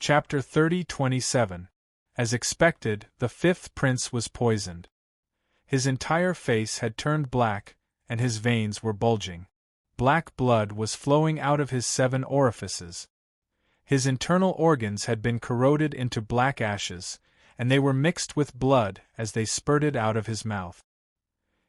Chapter 30:27. As expected, the fifth prince was poisoned. His entire face had turned black, and his veins were bulging. Black blood was flowing out of his 7 orifices. His internal organs had been corroded into black ashes, and they were mixed with blood as they spurted out of his mouth.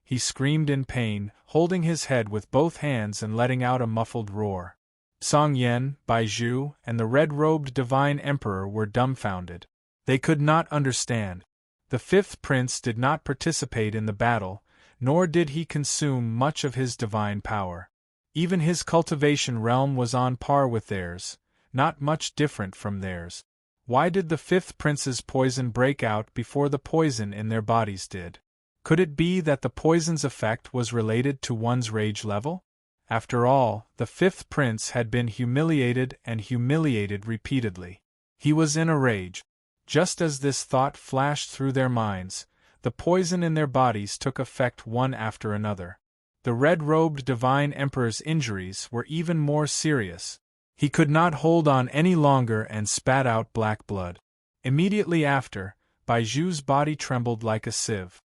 He screamed in pain, holding his head with both hands and letting out a muffled roar. Song Yen, Bai Zhu, and the red-robed divine emperor were dumbfounded. They could not understand. The fifth prince did not participate in the battle, nor did he consume much of his divine power. Even his cultivation realm was on par with theirs, not much different from theirs. Why did the fifth prince's poison break out before the poison in their bodies did? Could it be that the poison's effect was related to one's rage level? After all, the fifth prince had been humiliated and humiliated repeatedly. He was in a rage. Just as this thought flashed through their minds, the poison in their bodies took effect one after another. The red-robed divine emperor's injuries were even more serious. He could not hold on any longer and spat out black blood. Immediately after, Bai Zhu's body trembled like a sieve.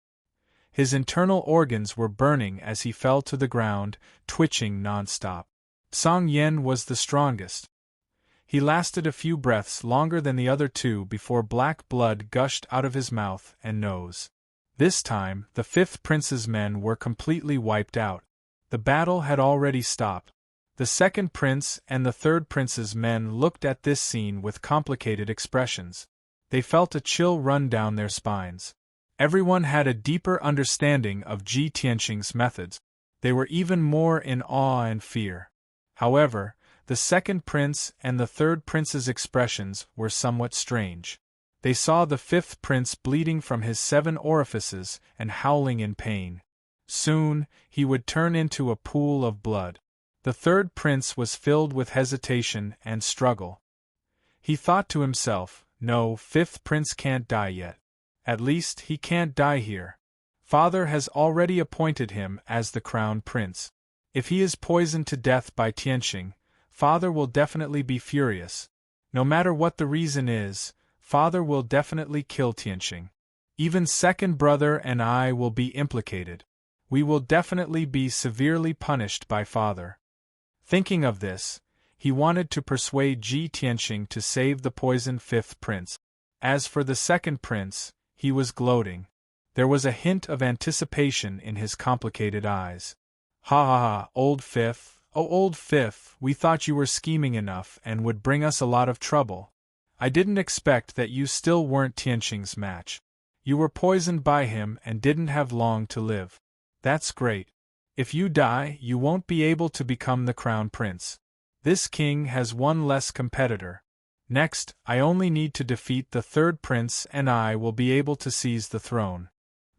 His internal organs were burning as he fell to the ground, twitching non-stop. Song Yen was the strongest. He lasted a few breaths longer than the other two before black blood gushed out of his mouth and nose. This time, the fifth prince's men were completely wiped out. The battle had already stopped. The second prince and the third prince's men looked at this scene with complicated expressions. They felt a chill run down their spines. Everyone had a deeper understanding of Ji Tianqing's methods. They were even more in awe and fear. However, the second prince and the third prince's expressions were somewhat strange. They saw the fifth prince bleeding from his 7 orifices and howling in pain. Soon, he would turn into a pool of blood. The third prince was filled with hesitation and struggle. He thought to himself, "No, fifth prince can't die yet. At least, he can't die here. Father has already appointed him as the crown prince. If he is poisoned to death by Tianqing, Father will definitely be furious. No matter what the reason is, Father will definitely kill Tianqing. Even second brother and I will be implicated. We will definitely be severely punished by Father." Thinking of this, he wanted to persuade Ji Tianqing to save the poisoned fifth prince. As for the second prince, he was gloating. There was a hint of anticipation in his complicated eyes. "Ha ha ha, old fifth, oh old fifth, we thought you were scheming enough and would bring us a lot of trouble. I didn't expect that you still weren't Tianqing's match. You were poisoned by him and didn't have long to live. That's great. If you die, you won't be able to become the crown prince. This king has one less competitor. Next, I only need to defeat the third prince and I will be able to seize the throne.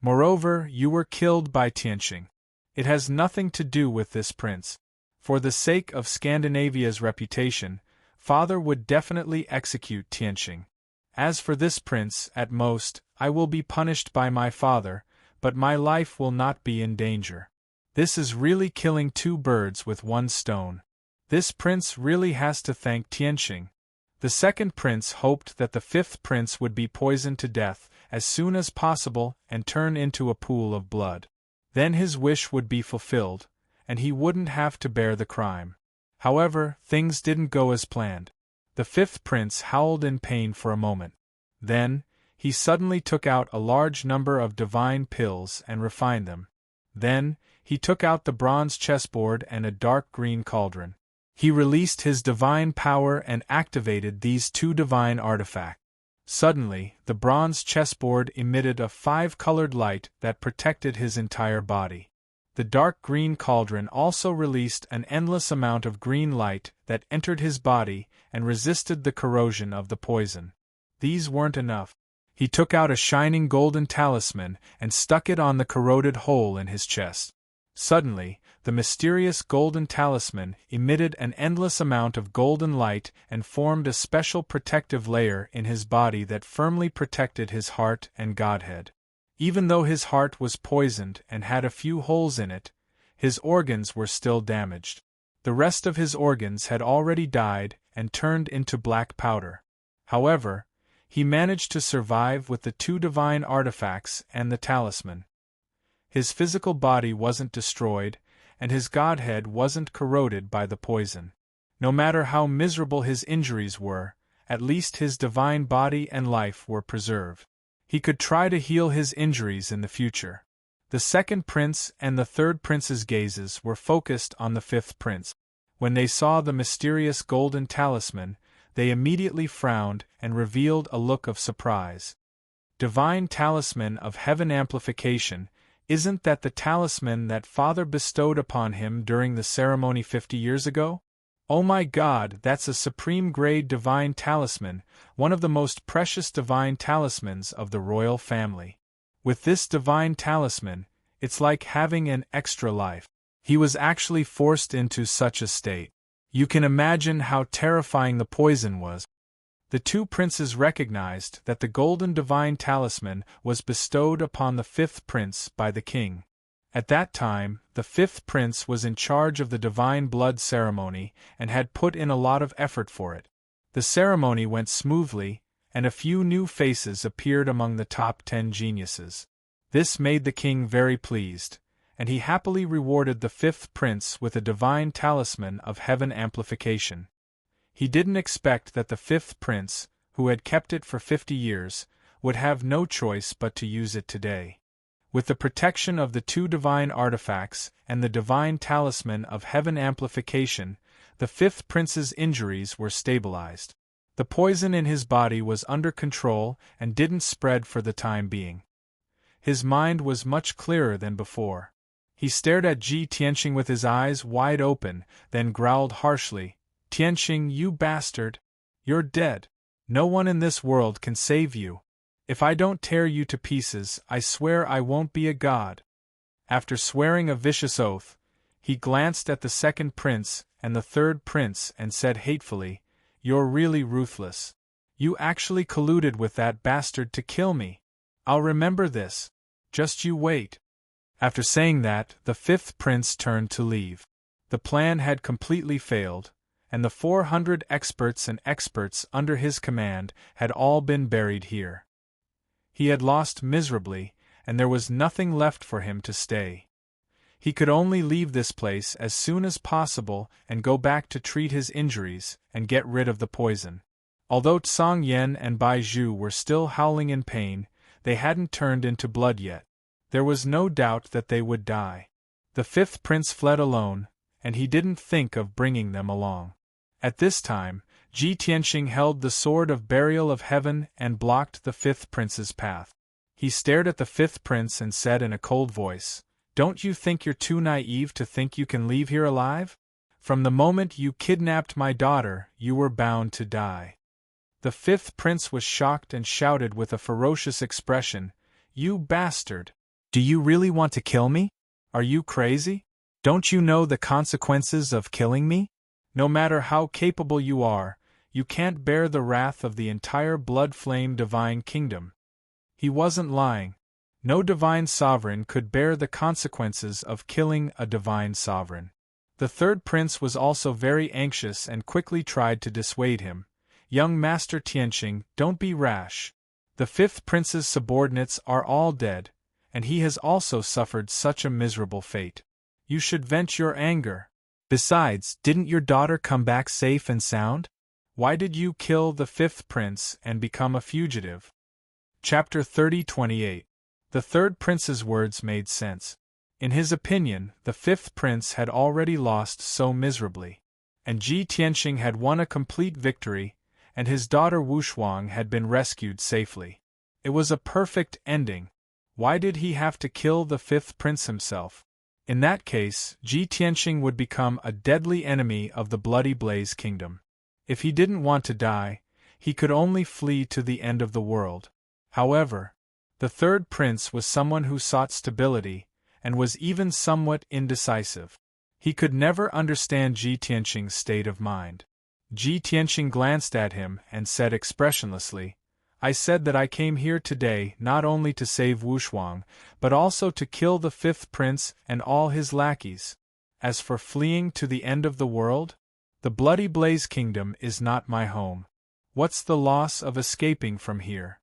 Moreover, you were killed by Tianqing. It has nothing to do with this prince. For the sake of Scandinavia's reputation, Father would definitely execute Tianqing. As for this prince, at most, I will be punished by my father, but my life will not be in danger. This is really killing 2 birds with 1 stone. This prince really has to thank Tianqing." The second prince hoped that the fifth prince would be poisoned to death as soon as possible and turn into a pool of blood. Then his wish would be fulfilled, and he wouldn't have to bear the crime. However, things didn't go as planned. The fifth prince howled in pain for a moment. Then, he suddenly took out a large number of divine pills and refined them. Then, he took out the bronze chessboard and a dark green cauldron. He released his divine power and activated these 2 divine artifacts. Suddenly, the bronze chessboard emitted a 5-colored light that protected his entire body. The dark green cauldron also released an endless amount of green light that entered his body and resisted the corrosion of the poison. These weren't enough. He took out a shining golden talisman and stuck it on the corroded hole in his chest. Suddenly, the mysterious golden talisman emitted an endless amount of golden light and formed a special protective layer in his body that firmly protected his heart and Godhead. Even though his heart was poisoned and had a few holes in it, his organs were still damaged. The rest of his organs had already died and turned into black powder. However, he managed to survive with the 2 divine artifacts and the talisman. His physical body wasn't destroyed, and his godhead wasn't corroded by the poison. No matter how miserable his injuries were, at least his divine body and life were preserved. He could try to heal his injuries in the future. The second prince and the third prince's gazes were focused on the fifth prince. When they saw the mysterious golden talisman, they immediately frowned and revealed a look of surprise. Divine talisman of heaven amplification, isn't that the talisman that Father bestowed upon him during the ceremony 50 years ago? Oh my God, that's a supreme-grade divine talisman, one of the most precious divine talismans of the royal family. With this divine talisman, it's like having an extra life. He was actually forced into such a state. You can imagine how terrifying the poison was. The 2 princes recognized that the golden divine talisman was bestowed upon the 5th prince by the king. At that time, the 5th prince was in charge of the divine blood ceremony and had put in a lot of effort for it. The ceremony went smoothly, and a few new faces appeared among the top 10 geniuses. This made the king very pleased, and he happily rewarded the 5th prince with a divine talisman of heaven amplification. He didn't expect that the 5th prince, who had kept it for 50 years, would have no choice but to use it today. With the protection of the 2 divine artifacts and the divine talisman of heaven amplification, the 5th prince's injuries were stabilized. The poison in his body was under control and didn't spread for the time being. His mind was much clearer than before. He stared at Ji Tianqing with his eyes wide open, then growled harshly, "Tianqing, you bastard! You're dead. No one in this world can save you. If I don't tear you to pieces, I swear I won't be a god." After swearing a vicious oath, he glanced at the 2nd prince and the 3rd prince and said hatefully, "You're really ruthless. You actually colluded with that bastard to kill me. I'll remember this. Just you wait." After saying that, the 5th prince turned to leave. The plan had completely failed, and the 400 experts and experts under his command had all been buried here. He had lost miserably, and there was nothing left for him to stay. He could only leave this place as soon as possible and go back to treat his injuries and get rid of the poison. Although Tsang Yen and Bai Zhu were still howling in pain, they hadn't turned into blood yet. There was no doubt that they would die. The 5th prince fled alone, and he didn't think of bringing them along. At this time, Ji Tianqing held the sword of burial of heaven and blocked the 5th prince's path. He stared at the 5th prince and said in a cold voice, "Don't you think you're too naive to think you can leave here alive? From the moment you kidnapped my daughter, you were bound to die." The 5th prince was shocked and shouted with a ferocious expression, "You bastard! Do you really want to kill me? Are you crazy? Don't you know the consequences of killing me? No matter how capable you are, you can't bear the wrath of the entire blood-flame divine kingdom." He wasn't lying. No divine sovereign could bear the consequences of killing a divine sovereign. The 3rd prince was also very anxious and quickly tried to dissuade him. "Young Master Tianqing, don't be rash. The 5th prince's subordinates are all dead, and he has also suffered such a miserable fate. You should vent your anger. Besides, didn't your daughter come back safe and sound? Why did you kill the 5th prince and become a fugitive?" Chapter 30:28. The 3rd prince's words made sense. In his opinion, the 5th prince had already lost so miserably, and Ji Tianqing had won a complete victory, and his daughter Wu Shuang had been rescued safely. It was a perfect ending. Why did he have to kill the 5th prince himself? In that case, Ji Tianqing would become a deadly enemy of the Bloody Blaze Kingdom. If he didn't want to die, he could only flee to the end of the world. However, the 3rd prince was someone who sought stability, and was even somewhat indecisive. He could never understand Ji Tianqing's state of mind. Ji Tianqing glanced at him and said expressionlessly, "I said that I came here today not only to save Wu Shuang, but also to kill the 5th prince and all his lackeys. As for fleeing to the end of the world, the Bloody Blaze Kingdom is not my home. What's the loss of escaping from here?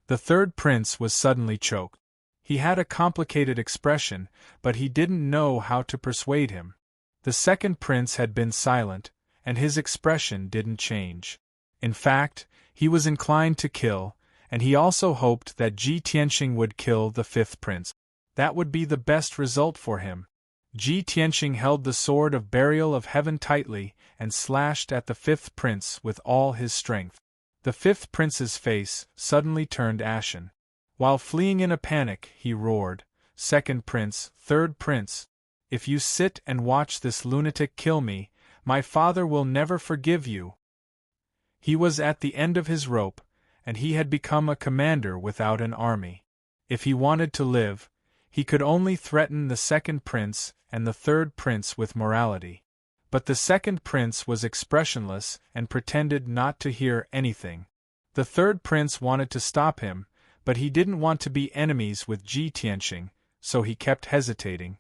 The third prince was suddenly choked. He had a complicated expression, but he didn't know how to persuade him. The second prince had been silent, and his expression didn't change. In fact, he was inclined to kill, and he also hoped that Ji Tianqing would kill the fifth prince. That would be the best result for him. Ji Tianqing held the sword of burial of heaven tightly and slashed at the fifth prince with all his strength. The fifth prince's face suddenly turned ashen. While fleeing in a panic, he roared, "Second prince, third prince, if you sit and watch this lunatic kill me, my father will never forgive you." He was at the end of his rope, and he had become a commander without an army. If he wanted to live, he could only threaten the second prince and the third prince with morality. But the second prince was expressionless and pretended not to hear anything. The third prince wanted to stop him, but he didn't want to be enemies with Ji Tianqing, so he kept hesitating.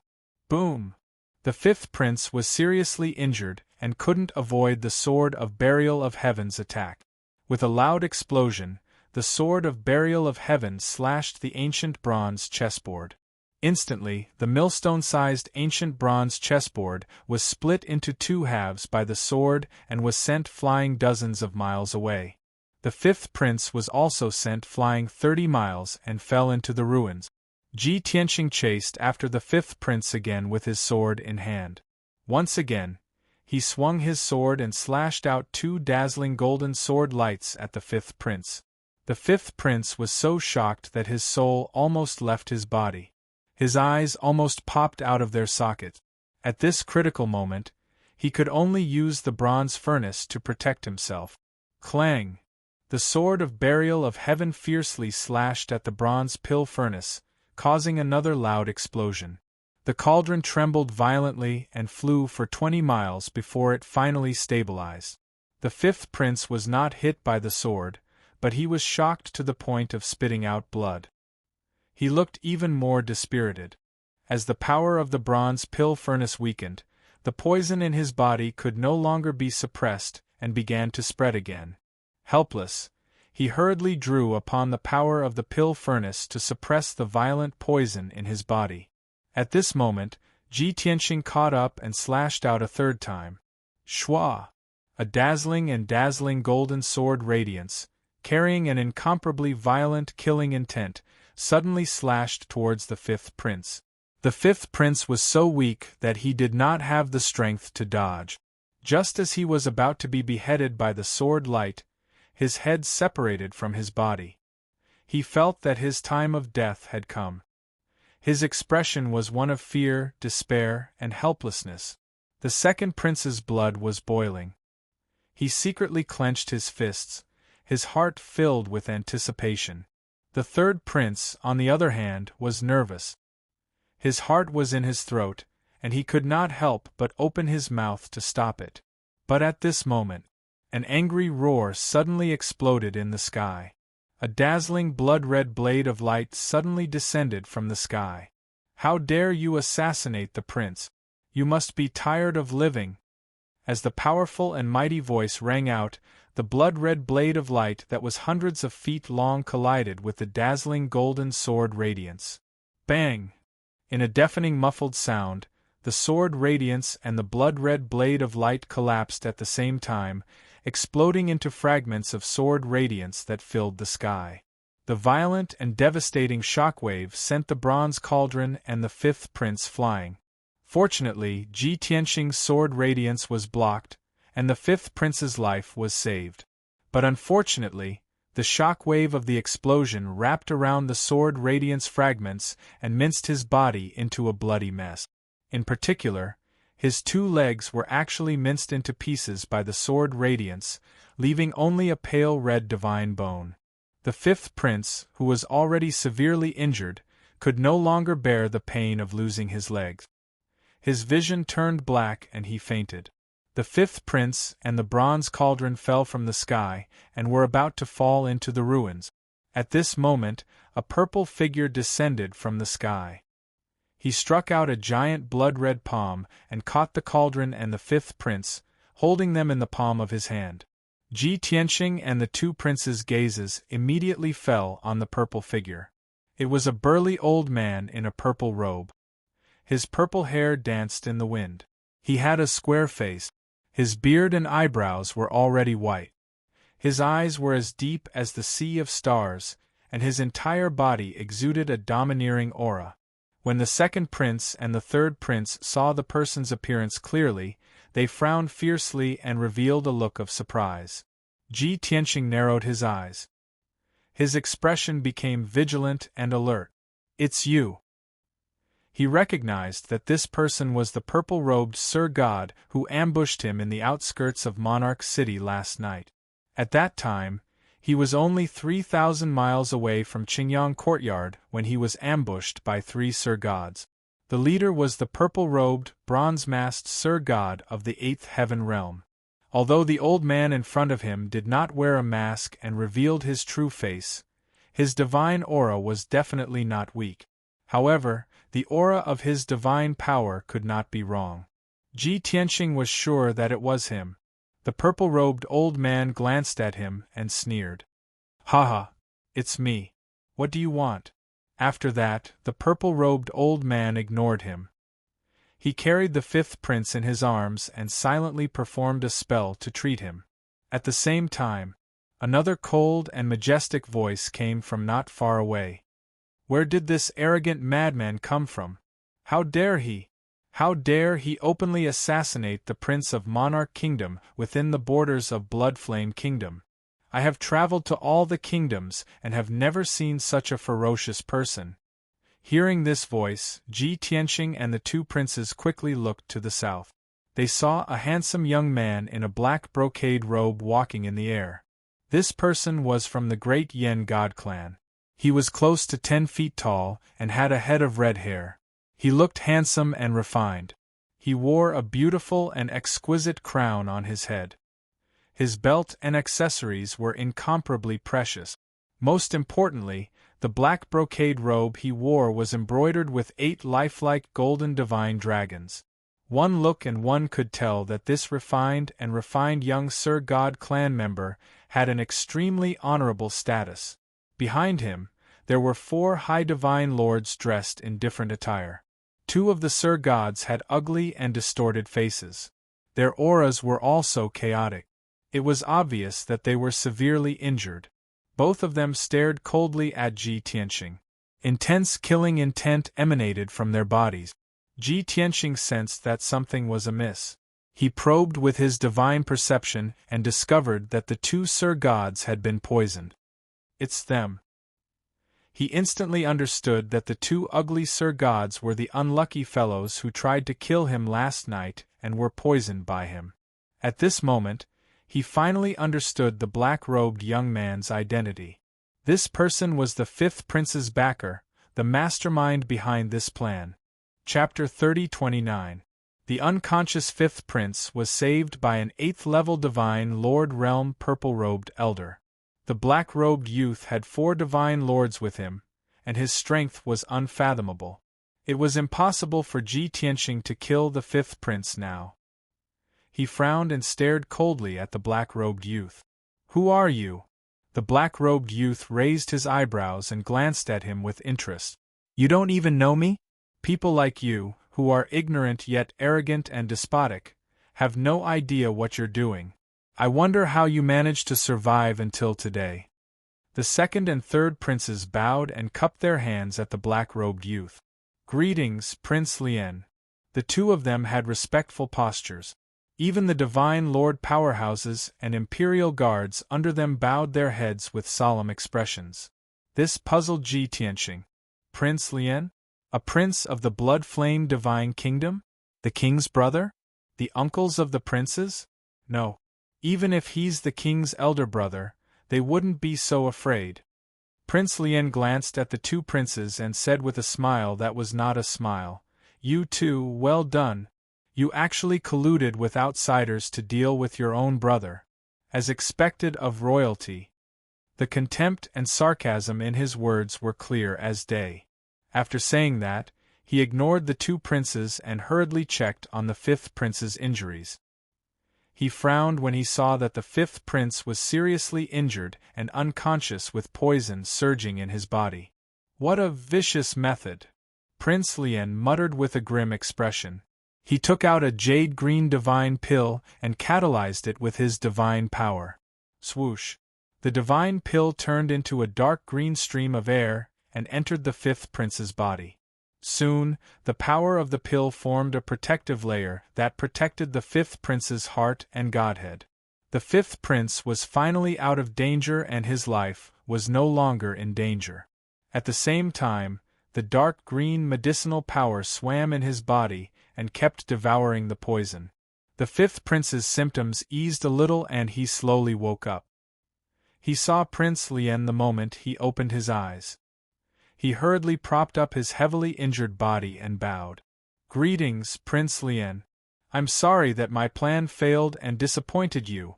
Boom! The fifth prince was seriously injured and couldn't avoid the sword of burial of heaven's attack. With a loud explosion, the sword of burial of heaven slashed the ancient bronze chessboard. Instantly, the millstone-sized ancient bronze chessboard was split into two halves by the sword and was sent flying dozens of miles away. The fifth prince was also sent flying 30 miles and fell into the ruins. Ji Tianqing chased after the fifth prince again with his sword in hand. Once again, he swung his sword and slashed out two dazzling golden sword lights at the fifth prince. The fifth prince was so shocked that his soul almost left his body. His eyes almost popped out of their sockets. At this critical moment, he could only use the bronze furnace to protect himself. Clang! The sword of burial of heaven fiercely slashed at the bronze pill furnace, causing another loud explosion. The cauldron trembled violently and flew for 20 miles before it finally stabilized. The fifth prince was not hit by the sword, but he was shocked to the point of spitting out blood. He looked even more dispirited. As the power of the bronze pill furnace weakened, the poison in his body could no longer be suppressed and began to spread again. Helpless, he hurriedly drew upon the power of the pill furnace to suppress the violent poison in his body. At this moment, Ji Tianqing caught up and slashed out a third time. Shua! A dazzling golden sword radiance, carrying an incomparably violent killing intent, suddenly slashed towards the fifth prince. The fifth prince was so weak that he did not have the strength to dodge. Just as he was about to be beheaded by the sword light, his head separated from his body. He felt that his time of death had come. His expression was one of fear, despair, and helplessness. The second prince's blood was boiling. He secretly clenched his fists, his heart filled with anticipation. The third prince, on the other hand, was nervous. His heart was in his throat, and he could not help but open his mouth to stop it. But at this moment, an angry roar suddenly exploded in the sky. A dazzling blood-red blade of light suddenly descended from the sky. "How dare you assassinate the prince? You must be tired of living!" As the powerful and mighty voice rang out, the blood-red blade of light that was hundreds of feet long collided with the dazzling golden sword radiance. Bang! In a deafening muffled sound, the sword radiance and the blood-red blade of light collapsed at the same time, exploding into fragments of sword radiance that filled the sky. The violent and devastating shockwave sent the bronze cauldron and the fifth prince flying. Fortunately, Ji Tianqing's sword radiance was blocked, and the fifth prince's life was saved. But unfortunately, the shock wave of the explosion wrapped around the sword radiance fragments and minced his body into a bloody mess. In particular, his two legs were actually minced into pieces by the sword radiance, leaving only a pale red divine bone. The fifth prince, who was already severely injured, could no longer bear the pain of losing his legs. His vision turned black and he fainted. The fifth prince and the bronze cauldron fell from the sky and were about to fall into the ruins. At this moment, a purple figure descended from the sky. He struck out a giant blood-red palm and caught the cauldron and the fifth prince, holding them in the palm of his hand. Ji Tianqing and the two princes' gazes immediately fell on the purple figure. It was a burly old man in a purple robe. His purple hair danced in the wind. He had a square face. His beard and eyebrows were already white. His eyes were as deep as the sea of stars, and his entire body exuded a domineering aura. When the second prince and the third prince saw the person's appearance clearly, they frowned fiercely and revealed a look of surprise. Ji Tianqing narrowed his eyes. His expression became vigilant and alert. "It's you." He recognized that this person was the purple-robed Sir God who ambushed him in the outskirts of Monarch City last night. At that time, he was only 3,000 miles away from Qingyang Courtyard when he was ambushed by 3 Sir Gods. The leader was the purple-robed, bronze-masked Sir God of the 8th Heaven Realm. Although the old man in front of him did not wear a mask and revealed his true face, his divine aura was definitely not weak. However, the aura of his divine power could not be wrong. Ji Tianqing was sure that it was him. The purple-robed old man glanced at him and sneered. "Haha, it's me. What do you want?" After that, the purple-robed old man ignored him. He carried the 5th prince in his arms and silently performed a spell to treat him. At the same time, another cold and majestic voice came from not far away. "Where did this arrogant madman come from? How dare he? How dare he openly assassinate the Prince of Monarch Kingdom within the borders of Bloodflame Kingdom? I have traveled to all the kingdoms and have never seen such a ferocious person." Hearing this voice, Ji Tianqing and the two princes quickly looked to the south. They saw a handsome young man in a black brocade robe walking in the air. This person was from the great Yen God clan. He was close to 10 feet tall and had a head of red hair. He looked handsome and refined. He wore a beautiful and exquisite crown on his head. His belt and accessories were incomparably precious. Most importantly, the black brocade robe he wore was embroidered with 8 lifelike golden divine dragons. One look and one could tell that this refined young Sir God clan member had an extremely honorable status. Behind him, there were 4 high divine lords dressed in different attire. 2 of the Sir Gods had ugly and distorted faces. Their auras were also chaotic. It was obvious that they were severely injured. Both of them stared coldly at Ji Tianqing. Intense killing intent emanated from their bodies. Ji Tianqing sensed that something was amiss. He probed with his divine perception and discovered that the 2 Sir Gods had been poisoned. "It's them." He instantly understood that the 2 ugly Sir Gods were the unlucky fellows who tried to kill him last night and were poisoned by him. At this moment, he finally understood the black-robed young man's identity. This person was the 5th prince's backer, the mastermind behind this plan. Chapter 30-29. The unconscious 5th prince was saved by an 8th-level divine Lord Realm purple-robed elder. The black-robed youth had 4 divine lords with him, and his strength was unfathomable. It was impossible for Ji Tianqing to kill the 5th prince now. He frowned and stared coldly at the black-robed youth. "Who are you?" The black-robed youth raised his eyebrows and glanced at him with interest. "You don't even know me? People like you, who are ignorant yet arrogant and despotic, have no idea what you're doing. I wonder how you managed to survive until today." The 2nd and 3rd princes bowed and cupped their hands at the black-robed youth. "Greetings, Prince Lien." The 2 of them had respectful postures. Even the divine lord powerhouses and imperial guards under them bowed their heads with solemn expressions. This puzzled Ji Tianqing. Prince Lien? A prince of the blood-flame divine kingdom? The king's brother? The uncles of the princes? No. Even if he's the king's elder brother, they wouldn't be so afraid. Prince Lien glanced at the 2 princes and said with a smile that was not a smile, "You two, well done. You actually colluded with outsiders to deal with your own brother, as expected of royalty." The contempt and sarcasm in his words were clear as day. After saying that, he ignored the 2 princes and hurriedly checked on the 5th prince's injuries. He frowned when he saw that the fifth prince was seriously injured and unconscious with poison surging in his body. What a vicious method! Prince Lien muttered with a grim expression. He took out a jade-green divine pill and catalyzed it with his divine power. Swoosh! The divine pill turned into a dark green stream of air and entered the fifth prince's body. Soon, the power of the pill formed a protective layer that protected the fifth prince's heart and godhead. The fifth prince was finally out of danger and his life was no longer in danger. At the same time, the dark green medicinal power swam in his body and kept devouring the poison. The fifth prince's symptoms eased a little and he slowly woke up. He saw Prince Lien the moment he opened his eyes. He hurriedly propped up his heavily injured body and bowed. "Greetings, Prince Lien. I'm sorry that my plan failed and disappointed you."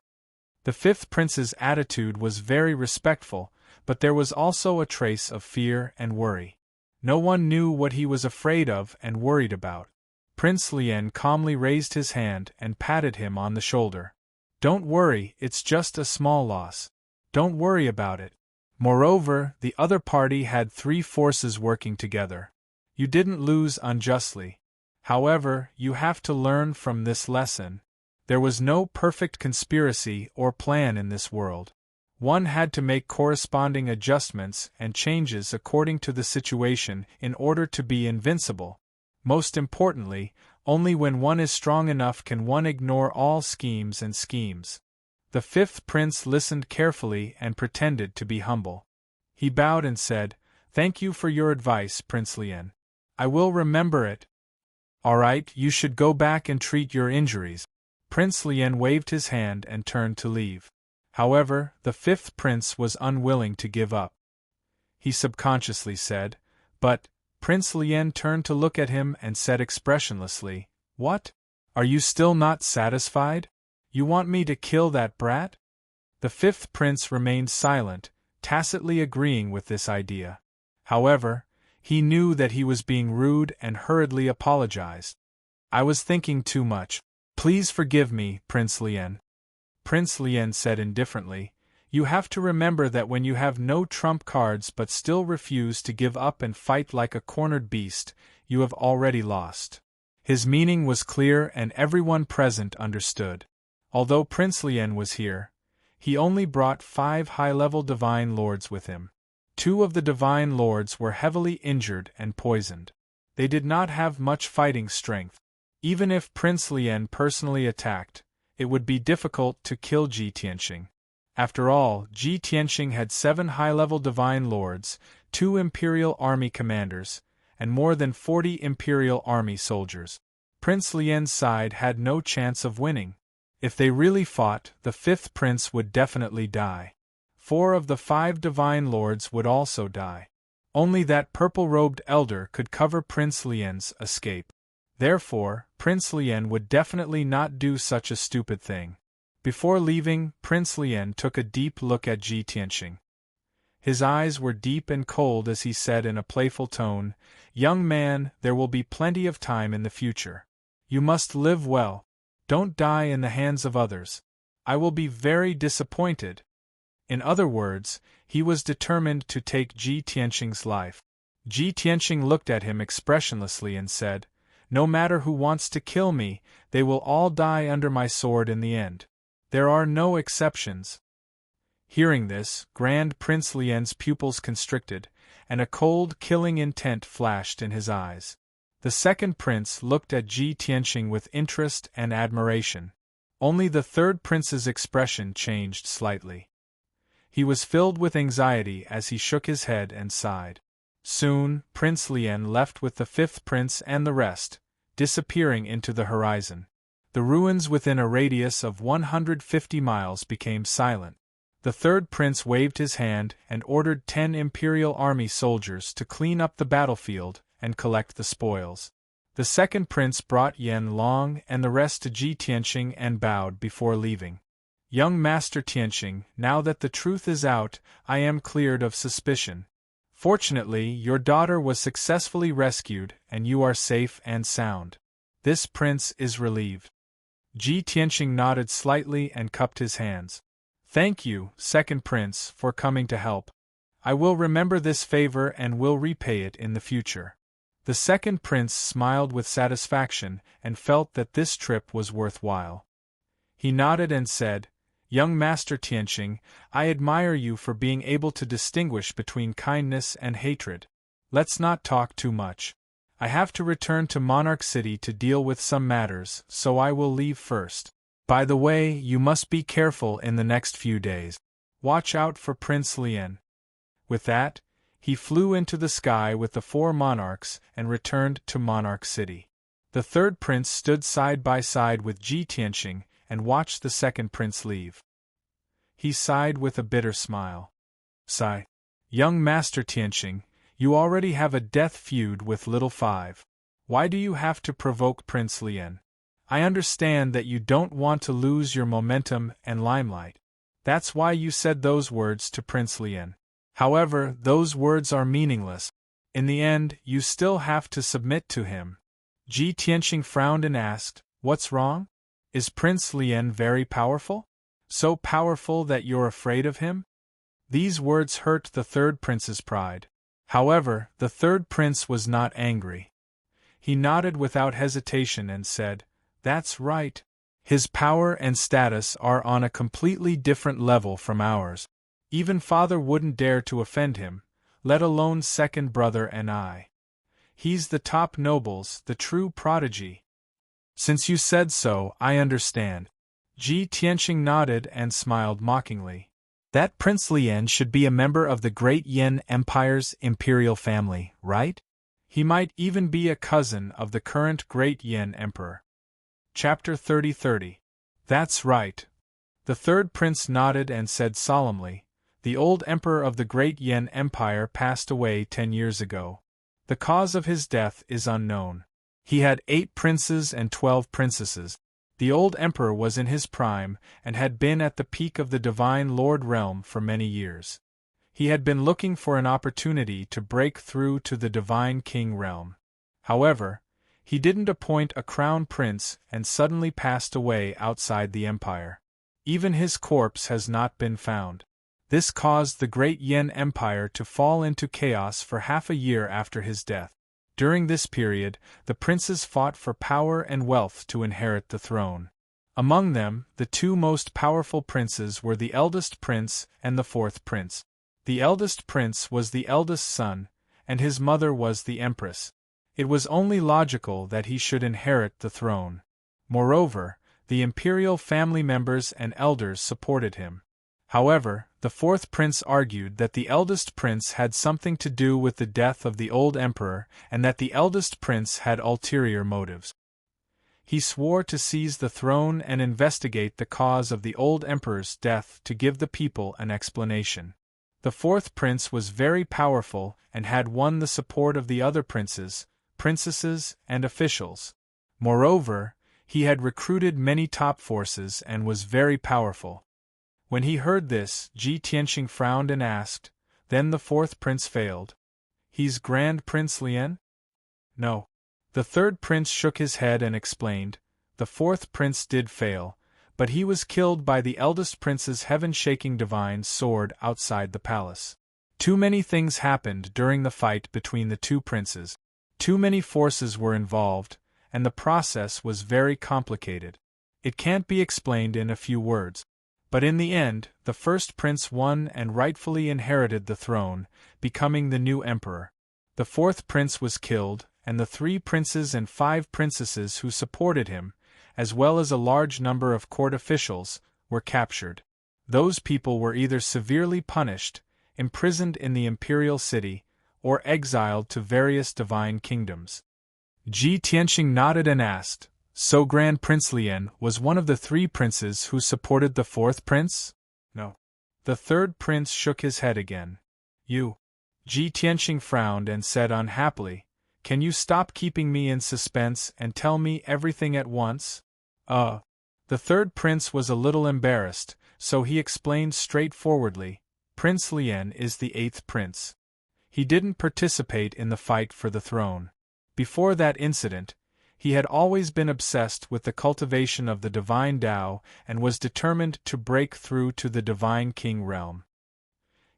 The fifth prince's attitude was very respectful, but there was also a trace of fear and worry. No one knew what he was afraid of and worried about. Prince Lien calmly raised his hand and patted him on the shoulder. "Don't worry, it's just a small loss. Don't worry about it. Moreover, the other party had 3 forces working together. You didn't lose unjustly. However, you have to learn from this lesson. There was no perfect conspiracy or plan in this world. One had to make corresponding adjustments and changes according to the situation in order to be invincible. Most importantly, only when one is strong enough can one ignore all schemes and schemes." The fifth prince listened carefully and pretended to be humble. He bowed and said, "Thank you for your advice, Prince Lien. I will remember it." "All right, you should go back and treat your injuries." Prince Lien waved his hand and turned to leave. However, the fifth prince was unwilling to give up. He subconsciously said, "But," Prince Lien turned to look at him and said expressionlessly, "What? Are you still not satisfied? You want me to kill that brat?" The fifth prince remained silent, tacitly agreeing with this idea. However, he knew that he was being rude and hurriedly apologized. "I was thinking too much. Please forgive me, Prince Lien." Prince Lien said indifferently, "You have to remember that when you have no trump cards but still refuse to give up and fight like a cornered beast, you have already lost." His meaning was clear and everyone present understood. Although Prince Lien was here, he only brought 5 high-level divine lords with him. 2 of the divine lords were heavily injured and poisoned. They did not have much fighting strength. Even if Prince Lien personally attacked, it would be difficult to kill Ji Tianxing. After all, Ji Tianxing had 7 high-level divine lords, 2 imperial army commanders, and more than 40 imperial army soldiers. Prince Lien's side had no chance of winning. If they really fought, the fifth prince would definitely die. 4 of the 5 divine lords would also die. Only that purple-robed elder could cover Prince Lien's escape. Therefore, Prince Lien would definitely not do such a stupid thing. Before leaving, Prince Lien took a deep look at Ji Tianxing. His eyes were deep and cold as he said in a playful tone, "Young man, there will be plenty of time in the future. You must live well. Don't die in the hands of others. I will be very disappointed." In other words, he was determined to take Ji Tianxing's life. Ji Tianxing looked at him expressionlessly and said, "No matter who wants to kill me, they will all die under my sword in the end. There are no exceptions." Hearing this, Grand Prince Lien's pupils constricted, and a cold, killing intent flashed in his eyes. The second prince looked at Ji Tianxing with interest and admiration. Only the third prince's expression changed slightly. He was filled with anxiety as he shook his head and sighed. Soon, Prince Lien left with the fifth prince and the rest, disappearing into the horizon. The ruins within a radius of 150 miles became silent. The third prince waved his hand and ordered 10 imperial army soldiers to clean up the battlefield and collect the spoils. The second prince brought Yan Long and the rest to Ji Tianxing and bowed before leaving. "Young Master Tianxing, now that the truth is out, I am cleared of suspicion. Fortunately, your daughter was successfully rescued and you are safe and sound. This prince is relieved." Ji Tianqing nodded slightly and cupped his hands. Thank you, second prince, for coming to help. I will remember this favor and will repay it in the future. The second prince smiled with satisfaction and felt that this trip was worthwhile. He nodded and said, Young Master Tianqing, I admire you for being able to distinguish between kindness and hatred. Let's not talk too much. I have to return to Monarch City to deal with some matters, so I will leave first. By the way, you must be careful in the next few days. Watch out for Prince Lian. With that, he flew into the sky with the 4 monarchs and returned to Monarch City. The third prince stood side by side with Ji Tianqing and watched the second prince leave. He sighed with a bitter smile. Sigh. Young Master Tianqing, you already have a death feud with Little Five. Why do you have to provoke Prince Lian? I understand that you don't want to lose your momentum and limelight. That's why you said those words to Prince Lian. However, those words are meaningless. In the end, you still have to submit to him. Ji Tianqing frowned and asked, What's wrong? Is Prince Lian very powerful? So powerful that you're afraid of him? These words hurt the third prince's pride. However, the third prince was not angry. He nodded without hesitation and said, That's right. His power and status are on a completely different level from ours. Even father wouldn't dare to offend him, let alone second brother and I. He's the top nobles, the true prodigy. Since you said so, I understand. Ji Tianqing nodded and smiled mockingly. That Prince Lian should be a member of the Great Yin Empire's imperial family, right? He might even be a cousin of the current Great Yin Emperor. Chapter 30. That's right. The third prince nodded and said solemnly, The old emperor of the Great Yin Empire passed away 10 years ago. The cause of his death is unknown. He had 8 princes and 12 princesses. The old emperor was in his prime and had been at the peak of the Divine Lord realm for many years. He had been looking for an opportunity to break through to the Divine King realm. However, he didn't appoint a crown prince and suddenly passed away outside the empire. Even his corpse has not been found. This caused the Great Yin Empire to fall into chaos for half a year after his death. During this period, the princes fought for power and wealth to inherit the throne. Among them, the 2 most powerful princes were the eldest prince and the 4th prince. The eldest prince was the eldest son, and his mother was the empress. It was only logical that he should inherit the throne. Moreover, the imperial family members and elders supported him. However, the 4th prince argued that the eldest prince had something to do with the death of the old emperor and that the eldest prince had ulterior motives. He swore to seize the throne and investigate the cause of the old emperor's death to give the people an explanation. The 4th prince was very powerful and had won the support of the other princes, princesses, and officials. Moreover, he had recruited many top forces and was very powerful. When he heard this, Ji Tianqing frowned and asked, Then the 4th prince failed? He's Grand Prince Lian? No. The 3rd prince shook his head and explained, The 4th prince did fail, but he was killed by the eldest prince's heaven-shaking divine sword outside the palace. Too many things happened during the fight between the 2 princes. Too many forces were involved, and the process was very complicated. It can't be explained in a few words. But in the end, the 1st prince won and rightfully inherited the throne, becoming the new emperor. The 4th prince was killed, and the 3 princes and 5 princesses who supported him, as well as a large number of court officials, were captured. Those people were either severely punished, imprisoned in the imperial city, or exiled to various divine kingdoms. Ji Tianqing nodded and asked, So Grand Prince Lian was one of the 3 princes who supported the 4th prince? No. The 3rd prince shook his head again. You. Ji Tianqing frowned and said unhappily, Can you stop keeping me in suspense and tell me everything at once? The 3rd prince was a little embarrassed, so he explained straightforwardly, Prince Lian is the 8th prince. He didn't participate in the fight for the throne. Before that incident, He had always been obsessed with the cultivation of the divine Tao and was determined to break through to the divine king realm.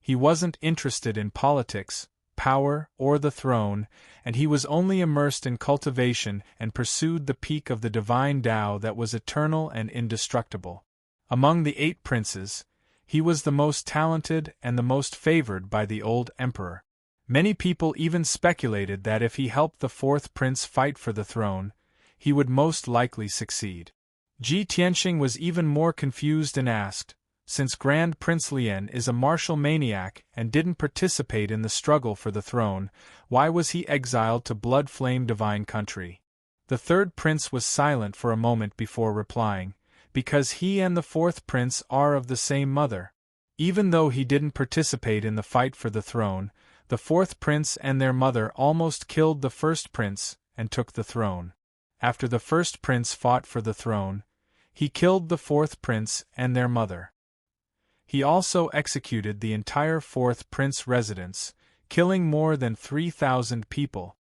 He wasn't interested in politics, power, or the throne, and he was only immersed in cultivation and pursued the peak of the divine Tao that was eternal and indestructible. Among the 8 princes, he was the most talented and the most favored by the old emperor. Many people even speculated that if he helped the 4th prince fight for the throne, he would most likely succeed. Ji Tianxing was even more confused and asked, since Grand Prince Lian is a martial maniac and didn't participate in the struggle for the throne, why was he exiled to blood-flame divine country? The 3rd prince was silent for a moment before replying, because he and the 4th prince are of the same mother. Even though he didn't participate in the fight for the throne, the 4th prince and their mother almost killed the 1st prince and took the throne. After the 1st prince fought for the throne, he killed the 4th prince and their mother. He also executed the entire 4th prince residence, killing more than 3,000 people.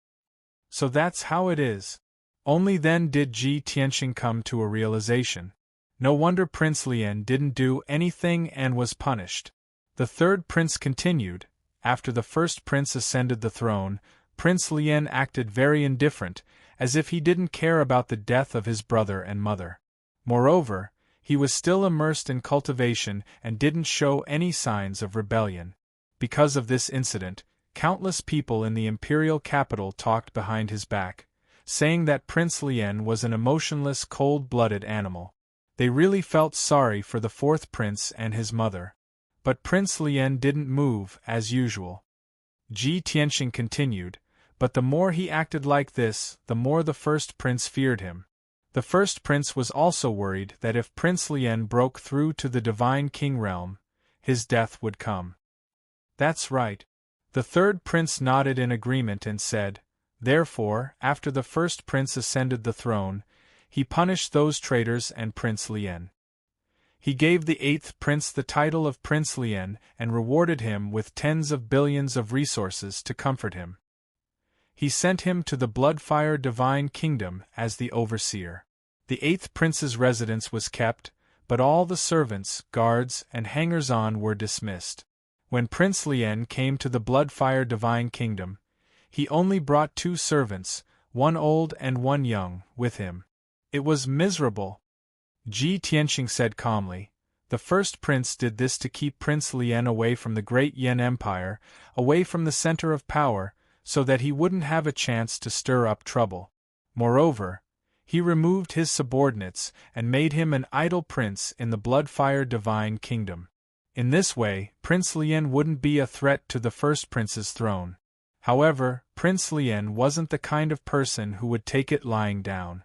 So that's how it is. Only then did Ji Tianxing come to a realization. No wonder Prince Lian didn't do anything and was punished. The 3rd prince continued. After the 1st prince ascended the throne, Prince Lian acted very indifferent, as if he didn't care about the death of his brother and mother. Moreover, he was still immersed in cultivation and didn't show any signs of rebellion. Because of this incident, countless people in the imperial capital talked behind his back, saying that Prince Lian was an emotionless, cold-blooded animal. They really felt sorry for the 4th prince and his mother. But Prince Lian didn't move, as usual. Ji Tianxing continued, but the more he acted like this, the more the 1st prince feared him. The 1st prince was also worried that if Prince Lian broke through to the divine king realm, his death would come. That's right. The 3rd prince nodded in agreement and said, therefore, after the 1st prince ascended the throne, he punished those traitors and Prince Lian. He gave the 8th prince the title of Prince Lian and rewarded him with tens of billions of resources to comfort him. He sent him to the Bloodfire Divine Kingdom as the overseer. The 8th prince's residence was kept, but all the servants, guards, and hangers-on were dismissed. When Prince Lian came to the Bloodfire Divine Kingdom, he only brought 2 servants, one old and one young, with him. It was miserable. Ji Tianxing said calmly, the 1st prince did this to keep Prince Lian away from the great Yan Empire, away from the center of power, so that he wouldn't have a chance to stir up trouble. Moreover, he removed his subordinates and made him an idle prince in the Bloodfire Divine Kingdom. In this way, Prince Lian wouldn't be a threat to the 1st prince's throne. However, Prince Lian wasn't the kind of person who would take it lying down.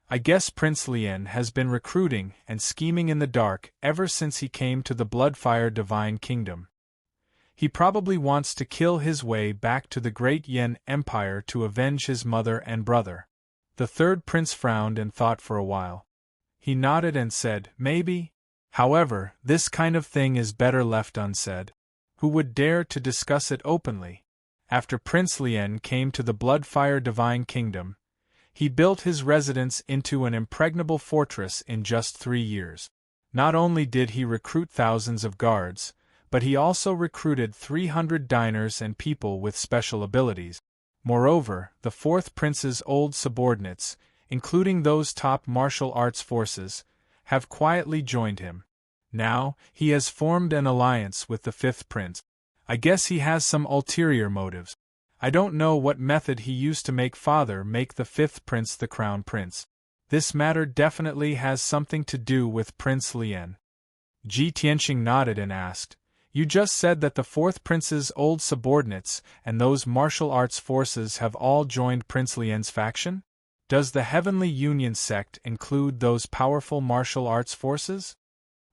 I guess Prince Lian has been recruiting and scheming in the dark ever since he came to the Bloodfire Divine Kingdom. He probably wants to kill his way back to the great Yan Empire to avenge his mother and brother. The 3rd prince frowned and thought for a while. He nodded and said, maybe. However, this kind of thing is better left unsaid. Who would dare to discuss it openly? After Prince Lian came to the Bloodfire Divine Kingdom, he built his residence into an impregnable fortress in just 3 years. Not only did he recruit thousands of guards, but he also recruited 300 diners and people with special abilities. Moreover, the 4th prince's old subordinates, including those top martial arts forces, have quietly joined him. Now, he has formed an alliance with the 5th prince. I guess he has some ulterior motives. I don't know what method he used to make the 5th prince the crown prince. This matter definitely has something to do with Prince Lian. Ji Tianxing nodded and asked, you just said that the 4th prince's old subordinates and those martial arts forces have all joined Prince Lian's faction? Does the Heavenly Union sect include those powerful martial arts forces?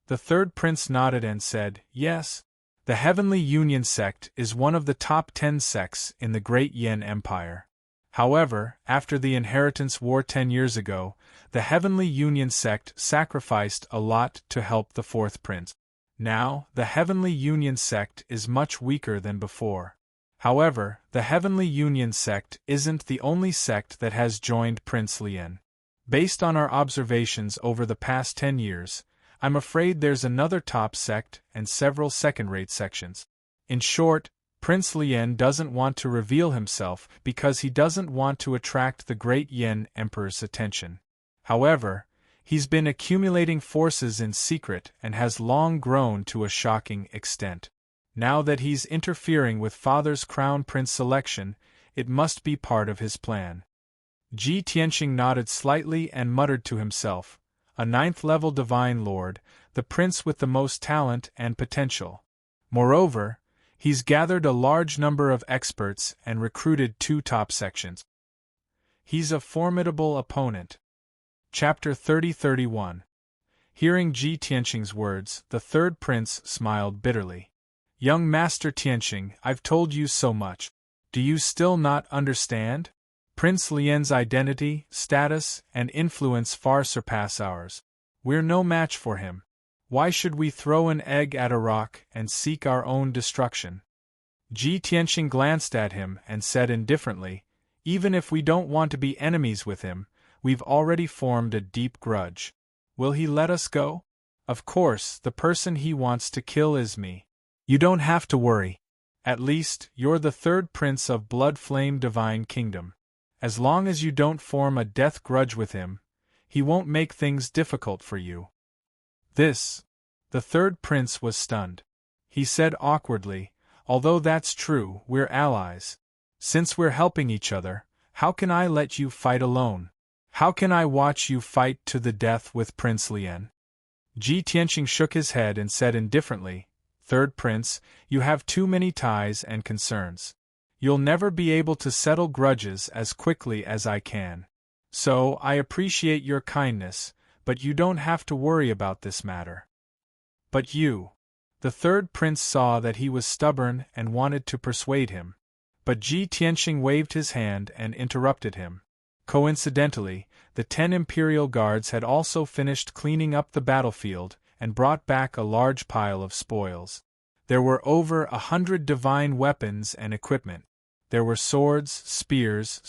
The 3rd prince nodded and said, yes. The Heavenly Union sect is one of the top 10 sects in the Great Yan Empire. However, after the Inheritance War 10 years ago, the Heavenly Union sect sacrificed a lot to help the 4th prince. Now, the Heavenly Union sect is much weaker than before. However, the Heavenly Union sect isn't the only sect that has joined Prince Lien. Based on our observations over the past 10 years, I'm afraid there's another top sect and several second-rate sections. In short, Prince Lien doesn't want to reveal himself because he doesn't want to attract the great Yen Emperor's attention. However, he's been accumulating forces in secret and has long grown to a shocking extent. Now that he's interfering with Father's Crown Prince selection, it must be part of his plan. Ji Tianqing nodded slightly and muttered to himself, a 9th-level Divine Lord, the prince with the most talent and potential. Moreover, he's gathered a large number of experts and recruited 2 top sections. He's a formidable opponent. Chapter 30-31. Hearing Ji Tianqing's words, the third prince smiled bitterly. Young Master Tianqing, I've told you so much. Do you still not understand? Prince Lien's identity, status, and influence far surpass ours. We're no match for him. Why should we throw an egg at a rock and seek our own destruction? Ji Tianqing glanced at him and said indifferently, even if we don't want to be enemies with him, we've already formed a deep grudge. Will he let us go? Of course, the person he wants to kill is me. You don't have to worry. At least, you're the third prince of Blood Flame Divine Kingdom. As long as you don't form a death grudge with him, he won't make things difficult for you. The third prince was stunned. He said awkwardly, although that's true, we're allies. Since we're helping each other, how can I let you fight alone? How can I watch you fight to the death with Prince Lien? Ji Tianqing shook his head and said indifferently, Third Prince, you have too many ties and concerns. You'll never be able to settle grudges as quickly as I can. So, I appreciate your kindness, but you don't have to worry about this matter. But you. The third prince saw that he was stubborn and wanted to persuade him. But Ji Tianqing waved his hand and interrupted him. Coincidentally, the 10 Imperial Guards had also finished cleaning up the battlefield and brought back a large pile of spoils. There were over 100 divine weapons and equipment. There were swords, spears,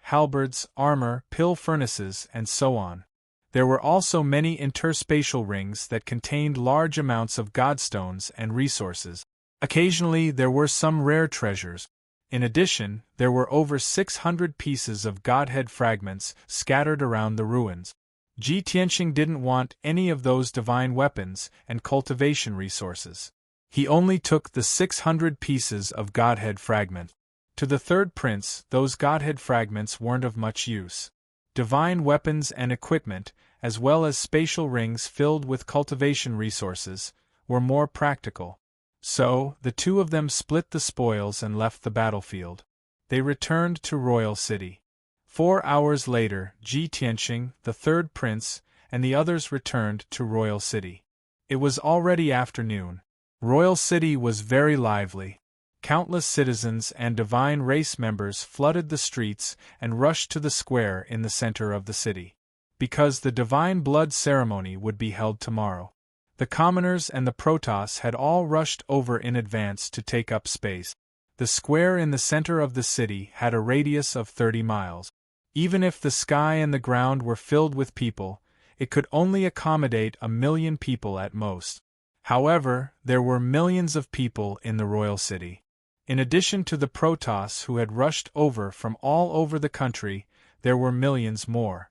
halberds, armor, pill furnaces, and so on. There were also many interspatial rings that contained large amounts of godstones and resources. Occasionally there were some rare treasures. In addition, there were over 600 pieces of godhead fragments scattered around the ruins. Ji Tianqing didn't want any of those divine weapons and cultivation resources. He only took the 600 pieces of godhead fragment. To the third prince, those godhead fragments weren't of much use. Divine weapons and equipment, as well as spatial rings filled with cultivation resources, were more practical. So, the two of them split the spoils and left the battlefield. They returned to Royal City. 4 hours later, Ji Tianqing, the third prince, and the others returned to Royal City. It was already afternoon. Royal City was very lively. Countless citizens and divine race members flooded the streets and rushed to the square in the center of the city. Because the divine blood ceremony would be held tomorrow. The commoners and the Protoss had all rushed over in advance to take up space. The square in the center of the city had a radius of 30 miles. Even if the sky and the ground were filled with people, it could only accommodate 1 million people at most. However, there were millions of people in the royal city. In addition to the Protoss who had rushed over from all over the country, there were millions more.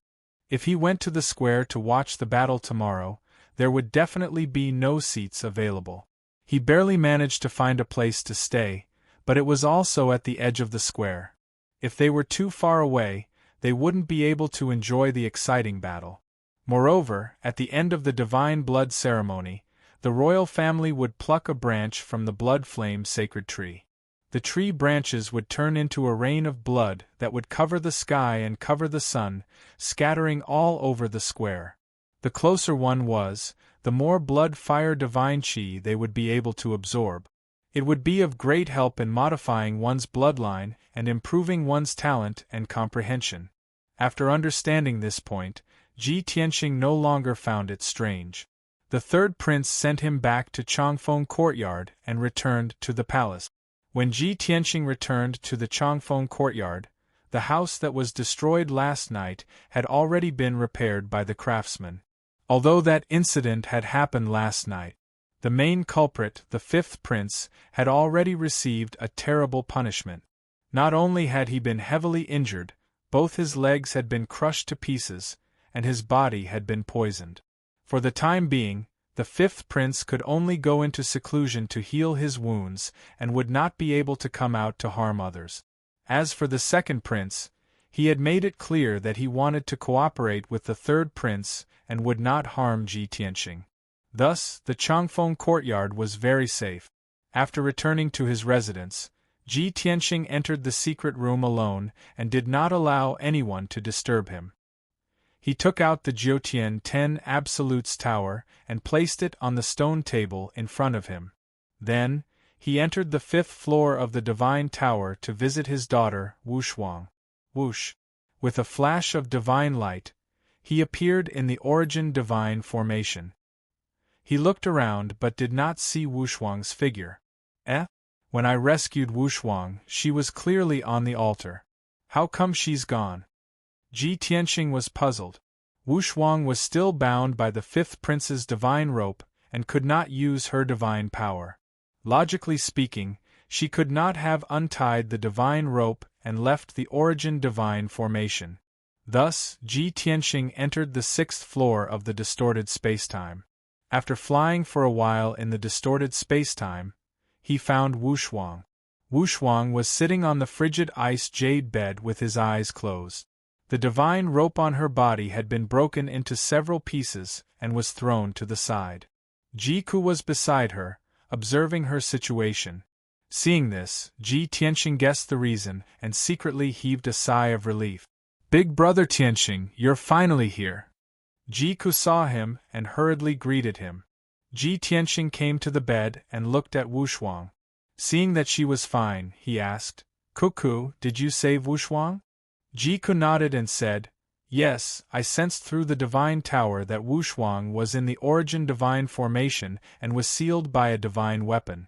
If he went to the square to watch the battle tomorrow, there would definitely be no seats available. He barely managed to find a place to stay, but it was also at the edge of the square. If they were too far away, they wouldn't be able to enjoy the exciting battle. Moreover, at the end of the divine blood ceremony, the royal family would pluck a branch from the blood flame sacred tree. The tree branches would turn into a rain of blood that would cover the sky and cover the sun, scattering all over the square. The closer one was, the more blood fire divine chi they would be able to absorb. It would be of great help in modifying one's bloodline and improving one's talent and comprehension. After understanding this point, Ji Tianqing no longer found it strange. The third prince sent him back to Changfeng Courtyard and returned to the palace. When Ji Tianxing returned to the Changfeng courtyard, the house that was destroyed last night had already been repaired by the craftsman. Although that incident had happened last night, the main culprit, the fifth prince, had already received a terrible punishment. Not only had he been heavily injured, both his legs had been crushed to pieces, and his body had been poisoned. For the time being, the fifth prince could only go into seclusion to heal his wounds and would not be able to come out to harm others. As for the second prince, he had made it clear that he wanted to cooperate with the third prince and would not harm Ji Tianxing. Thus, the Changfeng courtyard was very safe. After returning to his residence, Ji Tianxing entered the secret room alone and did not allow anyone to disturb him. He took out the Jiutian 10 Absolutes tower and placed it on the stone table in front of him. Then, he entered the 5th floor of the divine tower to visit his daughter, Wushuang. Whoosh! With a flash of divine light, he appeared in the origin divine formation. He looked around but did not see Wushuang's figure. When I rescued Wushuang, she was clearly on the altar. How come she's gone? Ji Tianxing was puzzled. Wushuang was still bound by the fifth prince's divine rope and could not use her divine power. Logically speaking, she could not have untied the divine rope and left the origin divine formation. Thus, Ji Tianxing entered the 6th floor of the distorted spacetime. After flying for a while in the distorted spacetime, he found Wushuang. Wushuang was sitting on the frigid ice jade bed with his eyes closed. The divine rope on her body had been broken into several pieces and was thrown to the side. Jiku was beside her, observing her situation. Seeing this, Ji Tianxing guessed the reason and secretly heaved a sigh of relief. "Big brother Tianxing, you're finally here." Jiku saw him and hurriedly greeted him. Ji Tianxing came to the bed and looked at Wushuang. Seeing that she was fine, he asked, "Cuckoo, did you save Wushuang?" Jiku nodded and said, "Yes, I sensed through the divine tower that Wushuang was in the origin divine formation and was sealed by a divine weapon.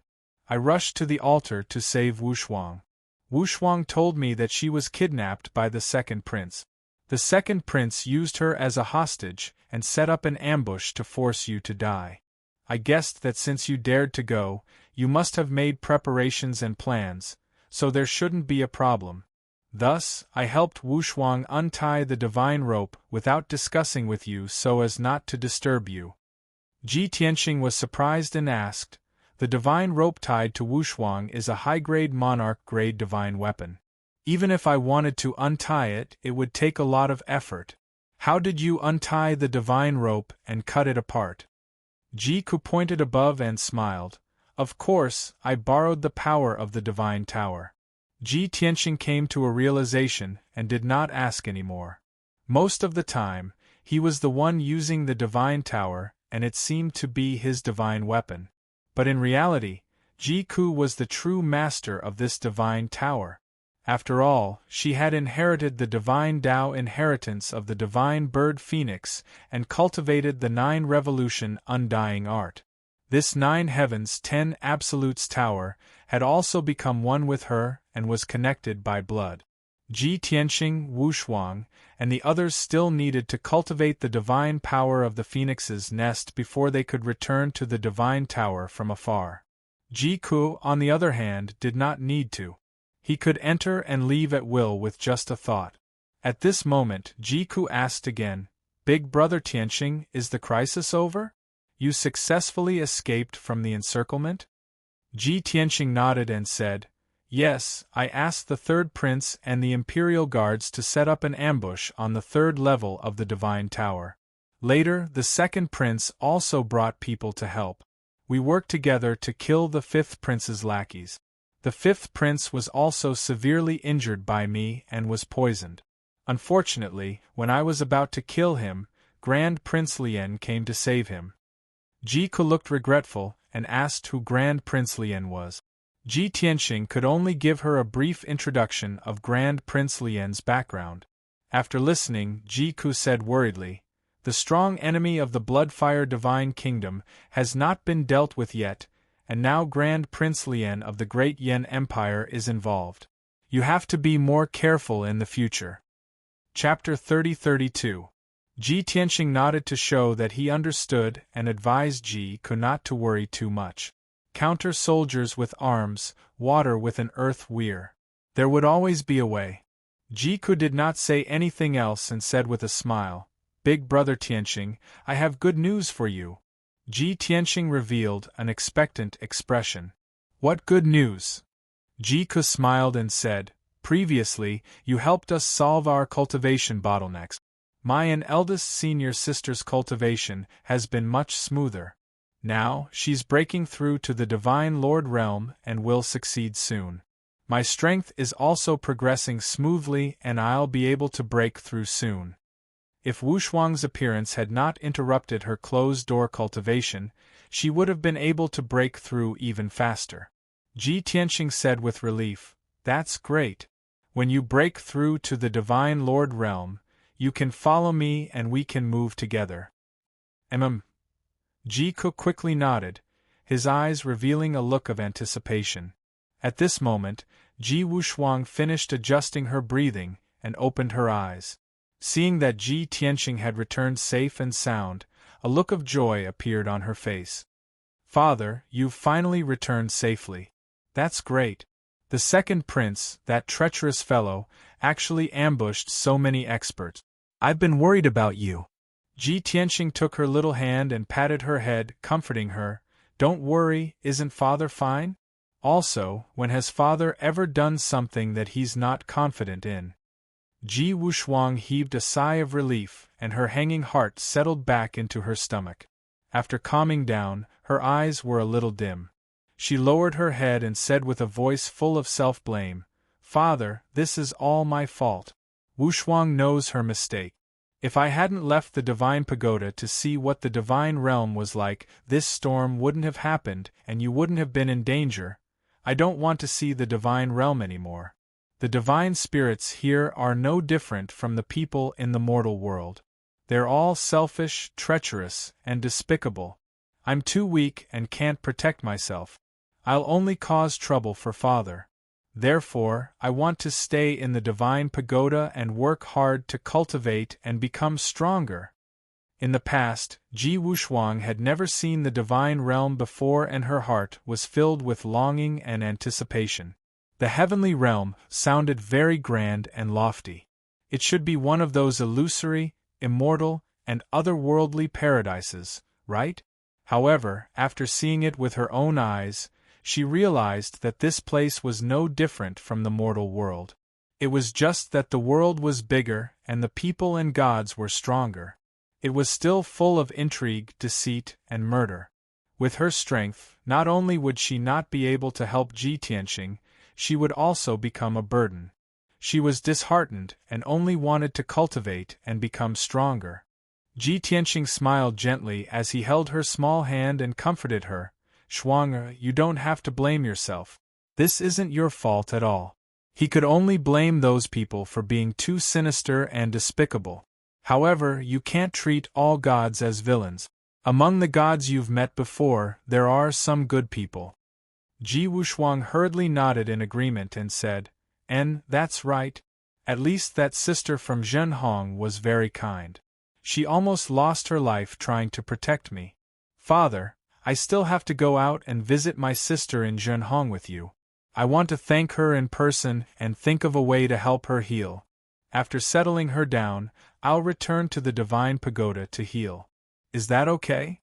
I rushed to the altar to save Wushuang. Wushuang told me that she was kidnapped by the second prince. The second prince used her as a hostage and set up an ambush to force you to die. I guessed that since you dared to go, you must have made preparations and plans, so there shouldn't be a problem. Thus, I helped Wushuang untie the divine rope without discussing with you so as not to disturb you." Ji Tianxing was surprised and asked, "The divine rope tied to Wushuang is a high-grade monarch-grade divine weapon. Even if I wanted to untie it, it would take a lot of effort. How did you untie the divine rope and cut it apart?" Jiku pointed above and smiled. "Of course, I borrowed the power of the divine tower." Ji Tianxing came to a realization and did not ask any more. Most of the time, he was the one using the divine tower, and it seemed to be his divine weapon. But in reality, Jiku was the true master of this divine tower. After all, she had inherited the divine Tao inheritance of the divine bird phoenix and cultivated the 9 revolution undying art. This 9 heavens 10 absolutes tower had also become one with her and was connected by blood. Ji Tianxing, Wushuang, and the others still needed to cultivate the divine power of the phoenix's nest before they could return to the divine tower from afar. Jiku, on the other hand, did not need to. He could enter and leave at will with just a thought. At this moment, Jiku asked again, "Big brother Tianxing, is the crisis over? You successfully escaped from the encirclement?" Ji Tianxing nodded and said, "Yes, I asked the third prince and the imperial guards to set up an ambush on the 3rd level of the divine tower. Later, the second prince also brought people to help. We worked together to kill the 5th prince's lackeys. The 5th prince was also severely injured by me and was poisoned. Unfortunately, when I was about to kill him, Grand Prince Lien came to save him." Jiku looked regretful and asked who Grand Prince Lien was. Ji Tianxing could only give her a brief introduction of Grand Prince Lien's background. After listening, Jiku said worriedly, "The strong enemy of the Bloodfire Divine Kingdom has not been dealt with yet, and now Grand Prince Lian of the Great Yen Empire is involved. You have to be more careful in the future. Chapter 30-32. Ji Tianxing nodded to show that he understood and advised Ji Ku not to worry too much. Counter soldiers with arms, water with an earth weir. There would always be a way. Ji Ku did not say anything else and said with a smile, Big brother Tianxing, I have good news for you. Ji Tianxing revealed an expectant expression. What good news? Ji Ku smiled and said, Previously, you helped us solve our cultivation bottlenecks. My and eldest senior sister's cultivation has been much smoother. Now, she's breaking through to the Divine Lord realm and will succeed soon. My strength is also progressing smoothly and I'll be able to break through soon. If Wu Shuang's appearance had not interrupted her closed-door cultivation, she would have been able to break through even faster. Ji Tianxing said with relief, That's great. When you break through to the Divine Lord realm, you can follow me and we can move together. Ji Ku quickly nodded, his eyes revealing a look of anticipation. At this moment, Ji Wushuang finished adjusting her breathing and opened her eyes. Seeing that Ji Tianxing had returned safe and sound, a look of joy appeared on her face. Father, you've finally returned safely. That's great. The second prince, that treacherous fellow, actually ambushed so many experts. I've been worried about you. Ji Tianxing took her little hand and patted her head, comforting her. Don't worry, isn't father fine? Also, when has father ever done something that he's not confident in? Ji Wushuang heaved a sigh of relief, and her hanging heart settled back into her stomach. After calming down, her eyes were a little dim. She lowered her head and said with a voice full of self-blame, Father, this is all my fault. Wushuang knows her mistake. If I hadn't left the Divine Pagoda to see what the Divine Realm was like, this storm wouldn't have happened and you wouldn't have been in danger. I don't want to see the Divine Realm anymore. The Divine Spirits here are no different from the people in the mortal world. They're all selfish, treacherous, and despicable. I'm too weak and can't protect myself. I'll only cause trouble for father. Therefore, I want to stay in the Divine Pagoda and work hard to cultivate and become stronger. In the past, Ji Wushuang had never seen the Divine Realm before and her heart was filled with longing and anticipation. The heavenly realm sounded very grand and lofty. It should be one of those illusory, immortal, and otherworldly paradises, right? However, after seeing it with her own eyes, she realized that this place was no different from the mortal world. It was just that the world was bigger and the people and gods were stronger. It was still full of intrigue, deceit, and murder. With her strength, not only would she not be able to help Ji Tianxing, she would also become a burden. She was disheartened and only wanted to cultivate and become stronger. Ji Tianxing smiled gently as he held her small hand and comforted her. Shuang, you don't have to blame yourself. This isn't your fault at all. He could only blame those people for being too sinister and despicable. However, you can't treat all gods as villains. Among the gods you've met before, there are some good people. Ji Wushuang hurriedly nodded in agreement and said, That's right. At least that sister from Zhenhong was very kind. She almost lost her life trying to protect me. Father, I still have to go out and visit my sister in Zhenhong with you. I want to thank her in person and think of a way to help her heal. After settling her down, I'll return to the Divine Pagoda to heal. Is that okay?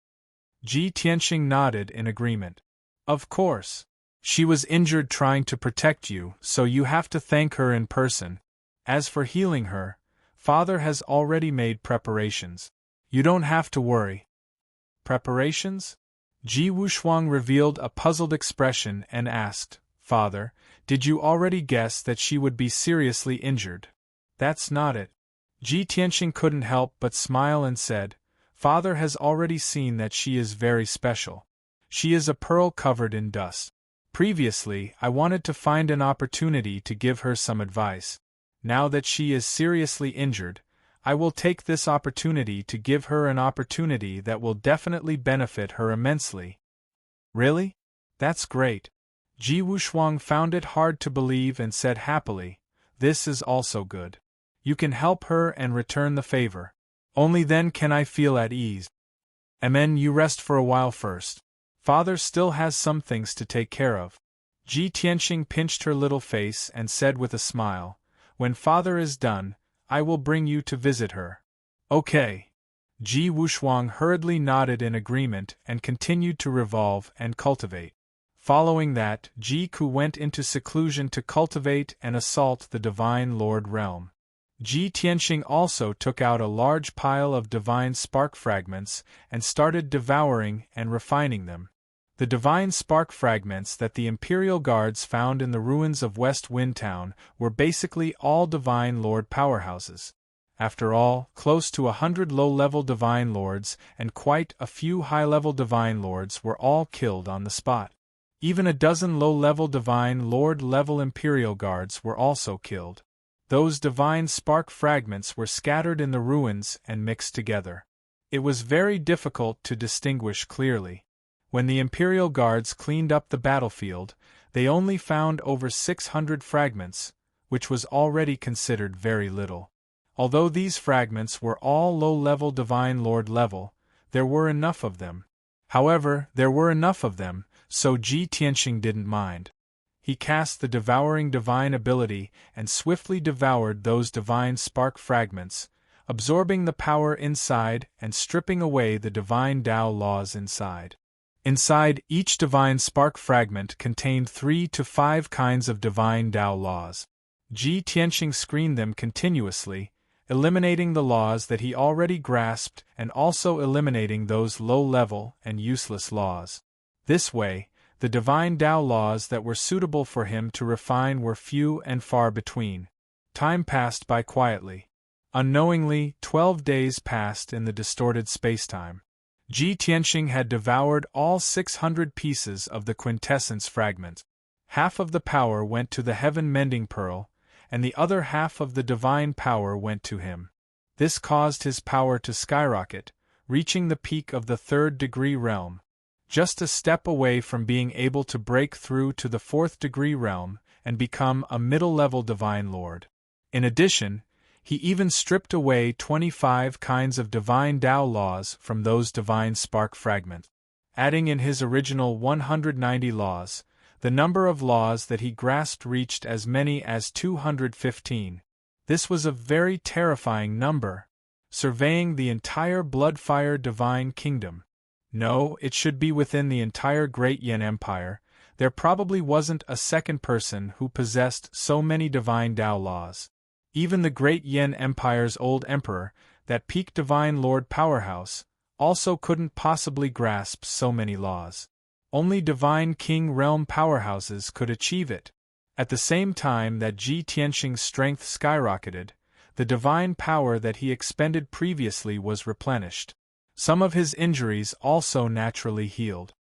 Ji Tianxing nodded in agreement. Of course. She was injured trying to protect you, so you have to thank her in person. As for healing her, Father has already made preparations. You don't have to worry. Preparations? Ji Wushuang revealed a puzzled expression and asked, Father, did you already guess that she would be seriously injured? That's not it. Ji Tianxing couldn't help but smile and said, Father has already seen that she is very special. She is a pearl covered in dust. Previously, I wanted to find an opportunity to give her some advice. Now that she is seriously injured, I will take this opportunity to give her an opportunity that will definitely benefit her immensely. Really? That's great. Ji Wuxuang found it hard to believe and said happily, "This is also good. You can help her and return the favor. Only then can I feel at ease. Amen. You rest for a while first. Father still has some things to take care of." Ji Tianxing pinched her little face and said with a smile, "When Father is done, I will bring you to visit her." "Okay." Ji Wuxuang hurriedly nodded in agreement and continued to revolve and cultivate. Following that, Ji Ku went into seclusion to cultivate and assault the Divine Lord realm. Ji Tianxing also took out a large pile of divine spark fragments and started devouring and refining them. The divine spark fragments that the Imperial Guards found in the ruins of West Wind Town were basically all Divine Lord powerhouses. After all, close to 100 low-level Divine Lords and quite a few high-level Divine Lords were all killed on the spot. Even a dozen low-level Divine Lord-level Imperial Guards were also killed. Those divine spark fragments were scattered in the ruins and mixed together. It was very difficult to distinguish clearly. When the Imperial Guards cleaned up the battlefield, they only found over 600 fragments, which was already considered very little. Although these fragments were all low-level Divine Lord level, there were enough of them. However, there were enough of them, so Ji Tianxing didn't mind. He cast the devouring divine ability and swiftly devoured those divine spark fragments, absorbing the power inside and stripping away the divine Tao laws inside. Inside each divine spark fragment contained 3 to 5 kinds of divine Tao laws. Ji Tianxing screened them continuously, eliminating the laws that he already grasped and also eliminating those low-level and useless laws. This way, the divine Tao laws that were suitable for him to refine were few and far between. Time passed by quietly. Unknowingly, 12 days passed in the distorted spacetime. Ji Tianxing had devoured all 600 pieces of the quintessence fragment. Half of the power went to the heaven-mending pearl, and the other half of the divine power went to him. This caused his power to skyrocket, reaching the peak of the 3rd-degree realm, just a step away from being able to break through to the 4th-degree realm and become a middle-level Divine Lord. In addition, he even stripped away 25 kinds of divine Tao laws from those divine spark fragments. Adding in his original 190 laws, the number of laws that he grasped reached as many as 215. This was a very terrifying number, surveying the entire Bloodfire Divine Kingdom. No, it should be within the entire Great Yin Empire. There probably wasn't a second person who possessed so many divine Tao laws. Even the Great Yin Empire's old emperor, that peak Divine Lord powerhouse, also couldn't possibly grasp so many laws. Only Divine King realm powerhouses could achieve it. At the same time that Ji Tianxing's strength skyrocketed, the divine power that he expended previously was replenished. Some of his injuries also naturally healed.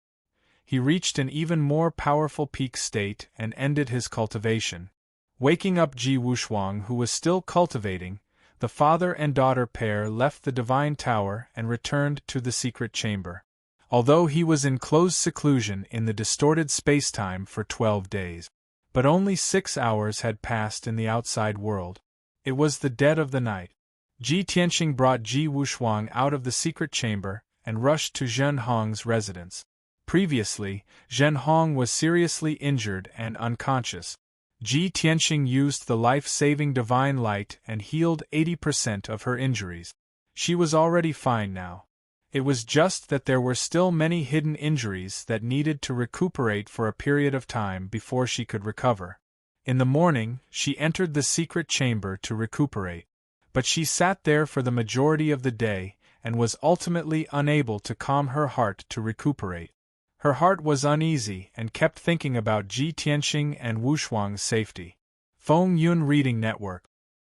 He reached an even more powerful peak state and ended his cultivation. Waking up Ji Wuxuang, who was still cultivating, the father and daughter pair left the divine tower and returned to the secret chamber. Although he was in closed seclusion in the distorted spacetime for 12 days. But only 6 hours had passed in the outside world. It was the dead of the night. Ji Tianxing brought Ji Wuxuang out of the secret chamber and rushed to Zhen Hong's residence. Previously, Zhen Hong was seriously injured and unconscious. Ji Tianxing used the life-saving divine light and healed 80% of her injuries. She was already fine now. It was just that there were still many hidden injuries that needed to recuperate for a period of time before she could recover. In the morning, she entered the secret chamber to recuperate. But she sat there for the majority of the day and was ultimately unable to calm her heart to recuperate. Her heart was uneasy and kept thinking about Ji Tianxing and Wuxuang's safety. Feng Yun Reading Network.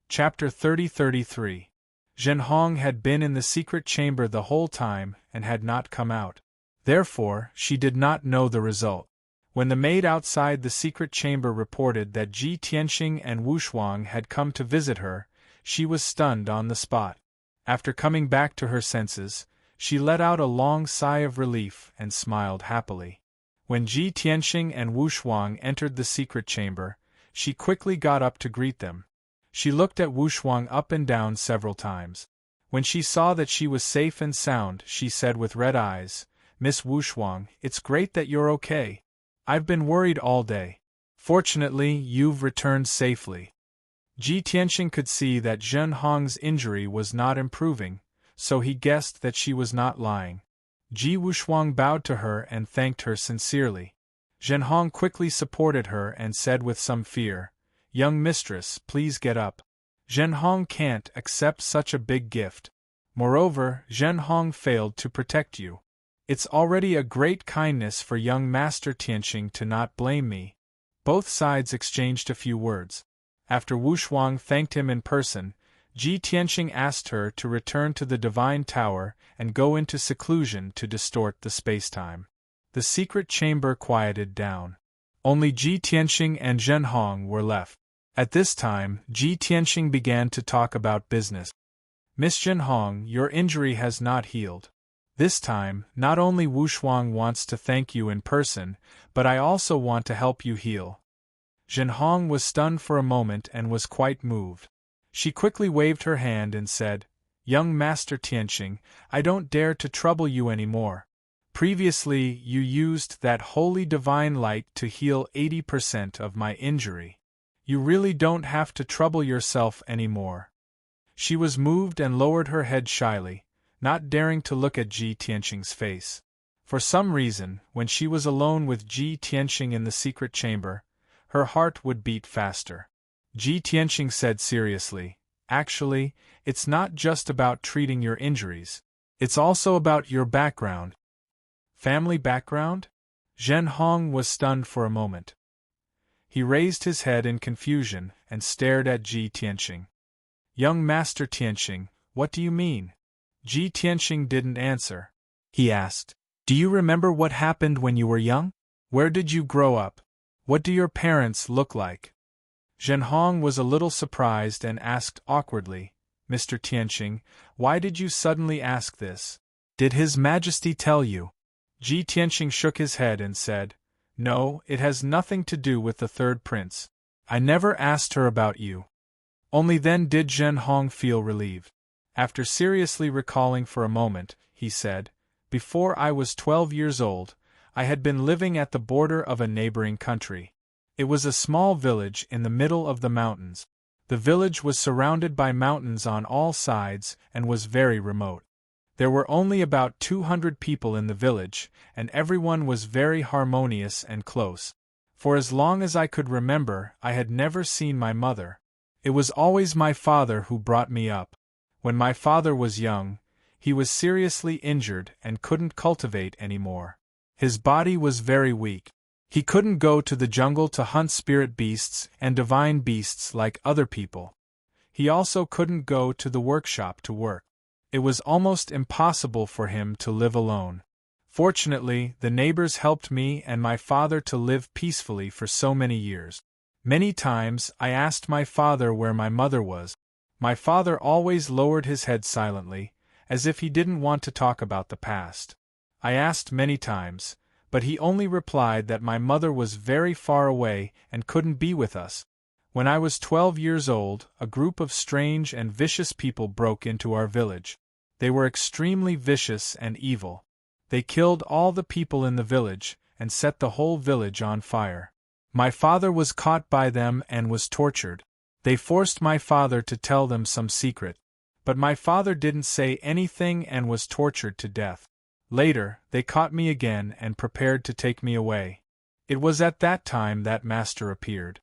Chapter 3033. Zhen Hong had been in the secret chamber the whole time and had not come out. Therefore, she did not know the result. When the maid outside the secret chamber reported that Ji Tianxing and Wuxuang had come to visit her, she was stunned on the spot. After coming back to her senses, she let out a long sigh of relief and smiled happily. When Ji Tianxing and Wu Shuang entered the secret chamber, she quickly got up to greet them. She looked at Wu Shuang up and down several times. When she saw that she was safe and sound, she said with red eyes, "Miss Wu Shuang, it's great that you're okay. I've been worried all day. Fortunately, you've returned safely." Ji Tianxing could see that Zhen Hong's injury was not improving, so he guessed that she was not lying. Ji Wuxuang bowed to her and thanked her sincerely. Zhen Hong quickly supported her and said with some fear, "Young mistress, please get up. Zhen Hong can't accept such a big gift. Moreover, Zhen Hong failed to protect you. It's already a great kindness for young Master Tianxing to not blame me." Both sides exchanged a few words. After Wu Shuang thanked him in person, Ji Tianxing asked her to return to the Divine Tower and go into seclusion to distort the spacetime. The secret chamber quieted down. Only Ji Tianxing and Zhen Hong were left. At this time, Ji Tianxing began to talk about business. "Miss Zhen Hong, your injury has not healed. This time, not only Wu Shuang wants to thank you in person, but I also want to help you heal." Zhen Hong was stunned for a moment and was quite moved. She quickly waved her hand and said, "Young Master Tianxing, I don't dare to trouble you anymore. Previously, you used that holy divine light to heal 80% of my injury. You really don't have to trouble yourself anymore." She was moved and lowered her head shyly, not daring to look at Ji Tianxing's face. For some reason, when she was alone with Ji Tianxing in the secret chamber, her heart would beat faster. Ji Tianxing said seriously, "Actually, it's not just about treating your injuries. It's also about your background." "Family background?" Zhen Hong was stunned for a moment. He raised his head in confusion and stared at Ji Tianxing. "Young Master Tianxing, what do you mean?" Ji Tianxing didn't answer. He asked, "Do you remember what happened when you were young? Where did you grow up? What do your parents look like?" Zhen Hong was a little surprised and asked awkwardly, "Mr. Tianxing, why did you suddenly ask this? Did His Majesty tell you?" Ji Tianxing shook his head and said, "No, it has nothing to do with the third prince. I never asked her about you." Only then did Zhen Hong feel relieved. After seriously recalling for a moment, he said, "Before I was 12 years old, I had been living at the border of a neighboring country. It was a small village in the middle of the mountains. The village was surrounded by mountains on all sides and was very remote. There were only about 200 people in the village, and everyone was very harmonious and close. For as long as I could remember, I had never seen my mother. It was always my father who brought me up. When my father was young, he was seriously injured and couldn't cultivate anymore. His body was very weak. He couldn't go to the jungle to hunt spirit beasts and divine beasts like other people. He also couldn't go to the workshop to work. It was almost impossible for him to live alone. Fortunately, the neighbors helped me and my father to live peacefully for so many years. Many times I asked my father where my mother was. My father always lowered his head silently, as if he didn't want to talk about the past. I asked many times, but he only replied that my mother was very far away and couldn't be with us. When I was 12 years old, a group of strange and vicious people broke into our village. They were extremely vicious and evil. They killed all the people in the village and set the whole village on fire. My father was caught by them and was tortured. They forced my father to tell them some secret. But my father didn't say anything and was tortured to death. Later, they caught me again and prepared to take me away. It was at that time that Master appeared.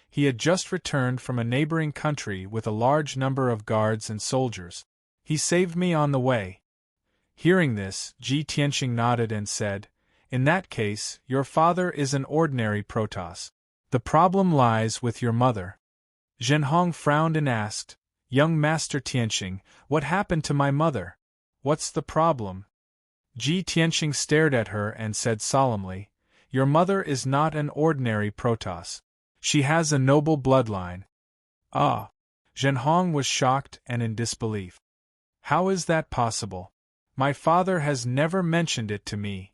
He had just returned from a neighboring country with a large number of guards and soldiers. He saved me on the way." Hearing this, Ji Tianxing nodded and said, "In that case, your father is an ordinary Protoss. The problem lies with your mother." Zhen Hong frowned and asked, "Young Master Tianxing, what happened to my mother? What's the problem?" Ji Tianxing stared at her and said solemnly, "Your mother is not an ordinary Protoss. She has a noble bloodline." "Ah!" Zhen Hong was shocked and in disbelief. "How is that possible? My father has never mentioned it to me."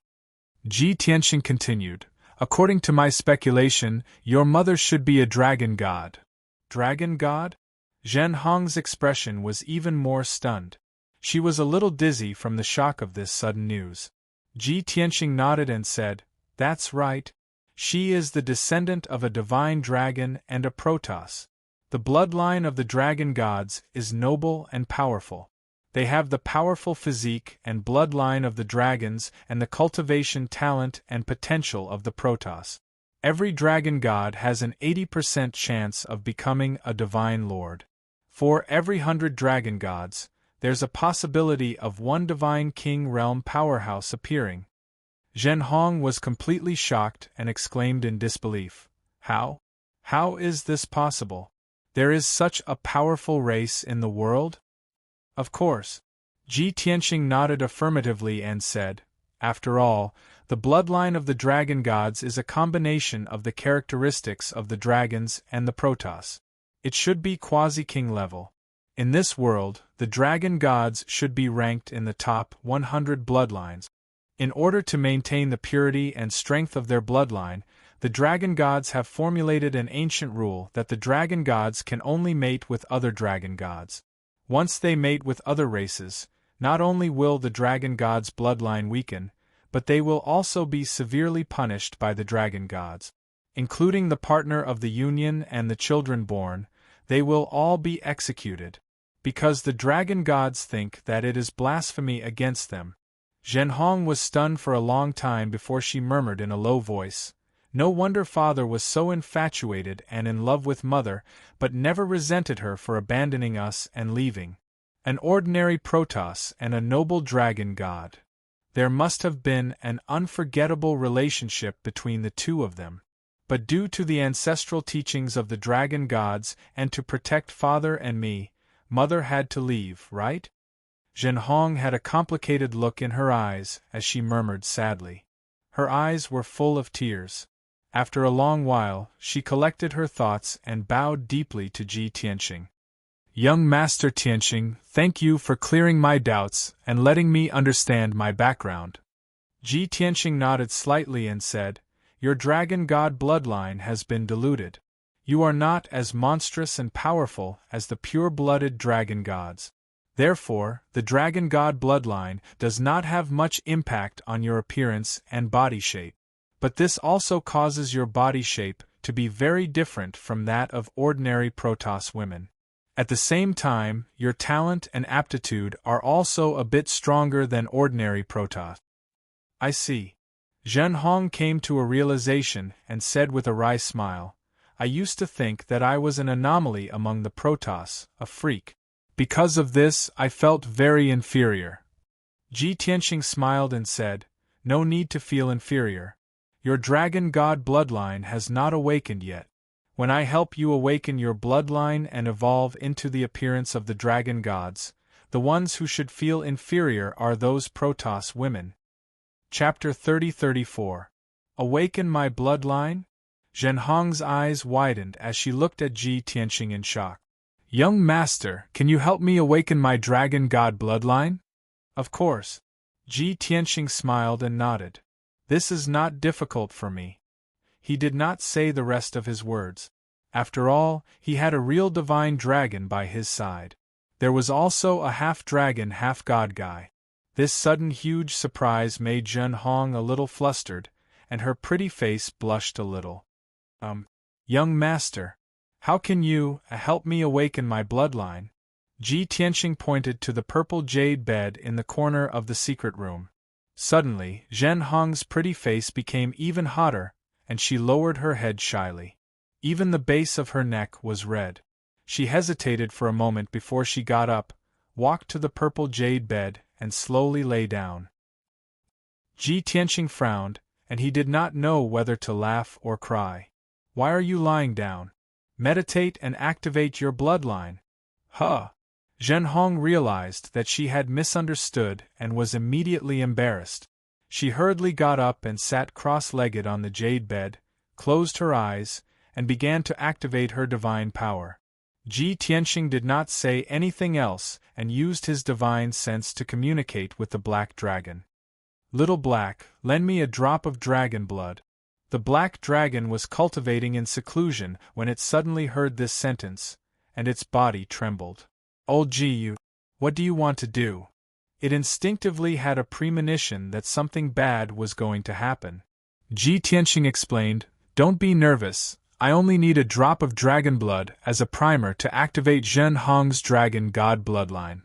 Ji Tianxing continued. According to my speculation, your mother should be a dragon god. Dragon god? Zhen Hong's expression was even more stunned. She was a little dizzy from the shock of this sudden news. Ji Tianxing nodded and said, That's right. She is the descendant of a divine dragon and a Protoss. The bloodline of the dragon gods is noble and powerful. They have the powerful physique and bloodline of the dragons and the cultivation talent and potential of the Protoss. Every dragon god has an 80% chance of becoming a divine lord. For every 100 dragon gods, there's a possibility of one divine king realm powerhouse appearing. Zhen Hong was completely shocked and exclaimed in disbelief. How? How is this possible? There is such a powerful race in the world? Of course. Ji Tianxing nodded affirmatively and said, After all, the bloodline of the dragon gods is a combination of the characteristics of the dragons and the Protoss. It should be quasi-king level. In this world, the dragon gods should be ranked in the top 100 bloodlines. In order to maintain the purity and strength of their bloodline, the dragon gods have formulated an ancient rule that the dragon gods can only mate with other dragon gods. Once they mate with other races, not only will the dragon gods' bloodline weaken, but they will also be severely punished by the dragon gods. Including the partner of the union and the children born, they will all be executed. Because the dragon gods think that it is blasphemy against them. Zhen Hong was stunned for a long time before she murmured in a low voice, No wonder father was so infatuated and in love with mother, but never resented her for abandoning us and leaving. An ordinary Protoss and a noble dragon god. There must have been an unforgettable relationship between the two of them. But due to the ancestral teachings of the dragon gods and to protect father and me, mother had to leave, right? Zhen Hong had a complicated look in her eyes as she murmured sadly. Her eyes were full of tears. After a long while, she collected her thoughts and bowed deeply to Ji Tianxing. Young Master Tianxing, thank you for clearing my doubts and letting me understand my background. Ji Tianxing nodded slightly and said, Your dragon god bloodline has been diluted. You are not as monstrous and powerful as the pure-blooded dragon gods. Therefore, the dragon god bloodline does not have much impact on your appearance and body shape. But this also causes your body shape to be very different from that of ordinary Protoss women. At the same time, your talent and aptitude are also a bit stronger than ordinary Protoss. I see. Zhen Hong came to a realization and said with a wry smile, I used to think that I was an anomaly among the Protoss, a freak. Because of this, I felt very inferior. Ji Tianxing smiled and said, No need to feel inferior. Your dragon god bloodline has not awakened yet. When I help you awaken your bloodline and evolve into the appearance of the dragon gods, the ones who should feel inferior are those Protoss women. Chapter 30-34. Awaken my bloodline? Zhen Hong's eyes widened as she looked at Ji Tianxing in shock. Young master, can you help me awaken my dragon god bloodline? Of course. Ji Tianxing smiled and nodded. This is not difficult for me. He did not say the rest of his words. After all, he had a real divine dragon by his side. There was also a half-dragon, half-god guy. This sudden huge surprise made Zhen Hong a little flustered, and her pretty face blushed a little. Young master, how can you help me awaken my bloodline? Ji Tianxing pointed to the purple jade bed in the corner of the secret room. Suddenly, Zhen Hong's pretty face became even hotter, and she lowered her head shyly. Even the base of her neck was red. She hesitated for a moment before she got up, walked to the purple jade bed, and slowly lay down. Ji Tianxing frowned, and he did not know whether to laugh or cry. Why are you lying down? Meditate and activate your bloodline. Huh! Zhen Hong realized that she had misunderstood and was immediately embarrassed. She hurriedly got up and sat cross-legged on the jade bed, closed her eyes, and began to activate her divine power. Ji Tianxing did not say anything else and used his divine sense to communicate with the black dragon. Little Black, lend me a drop of dragon blood. The black dragon was cultivating in seclusion when it suddenly heard this sentence, and its body trembled. Old Ji, what do you want to do? It instinctively had a premonition that something bad was going to happen. Ji Tianqing explained, don't be nervous, I only need a drop of dragon blood as a primer to activate Zhen Hong's dragon god bloodline.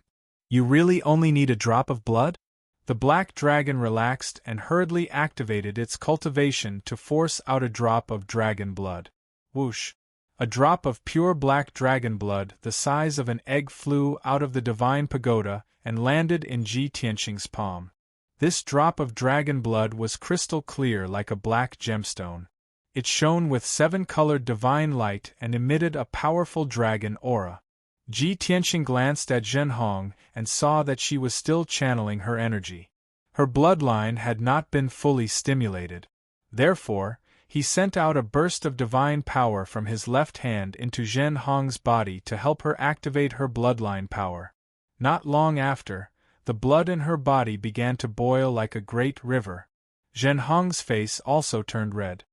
You really only need a drop of blood? The black dragon relaxed and hurriedly activated its cultivation to force out a drop of dragon blood. Whoosh! A drop of pure black dragon blood the size of an egg flew out of the divine pagoda and landed in Ji Tianqing's palm. This drop of dragon blood was crystal clear like a black gemstone. It shone with 7-colored divine light and emitted a powerful dragon aura. Ji Tianqing glanced at Zhen Hong and saw that she was still channeling her energy. Her bloodline had not been fully stimulated. Therefore, he sent out a burst of divine power from his left hand into Zhen Hong's body to help her activate her bloodline power. Not long after, the blood in her body began to boil like a great river. Zhen Hong's face also turned red.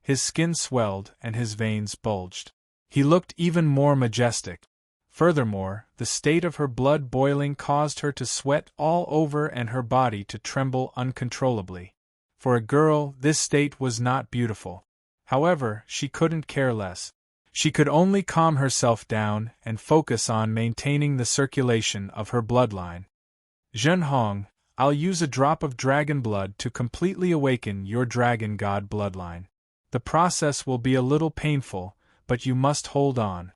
His skin swelled and his veins bulged. He looked even more majestic. Furthermore, the state of her blood boiling caused her to sweat all over and her body to tremble uncontrollably. For a girl, this state was not beautiful. However, she couldn't care less. She could only calm herself down and focus on maintaining the circulation of her bloodline. Zhen Hong, I'll use a drop of dragon blood to completely awaken your dragon god bloodline. The process will be a little painful, but you must hold on.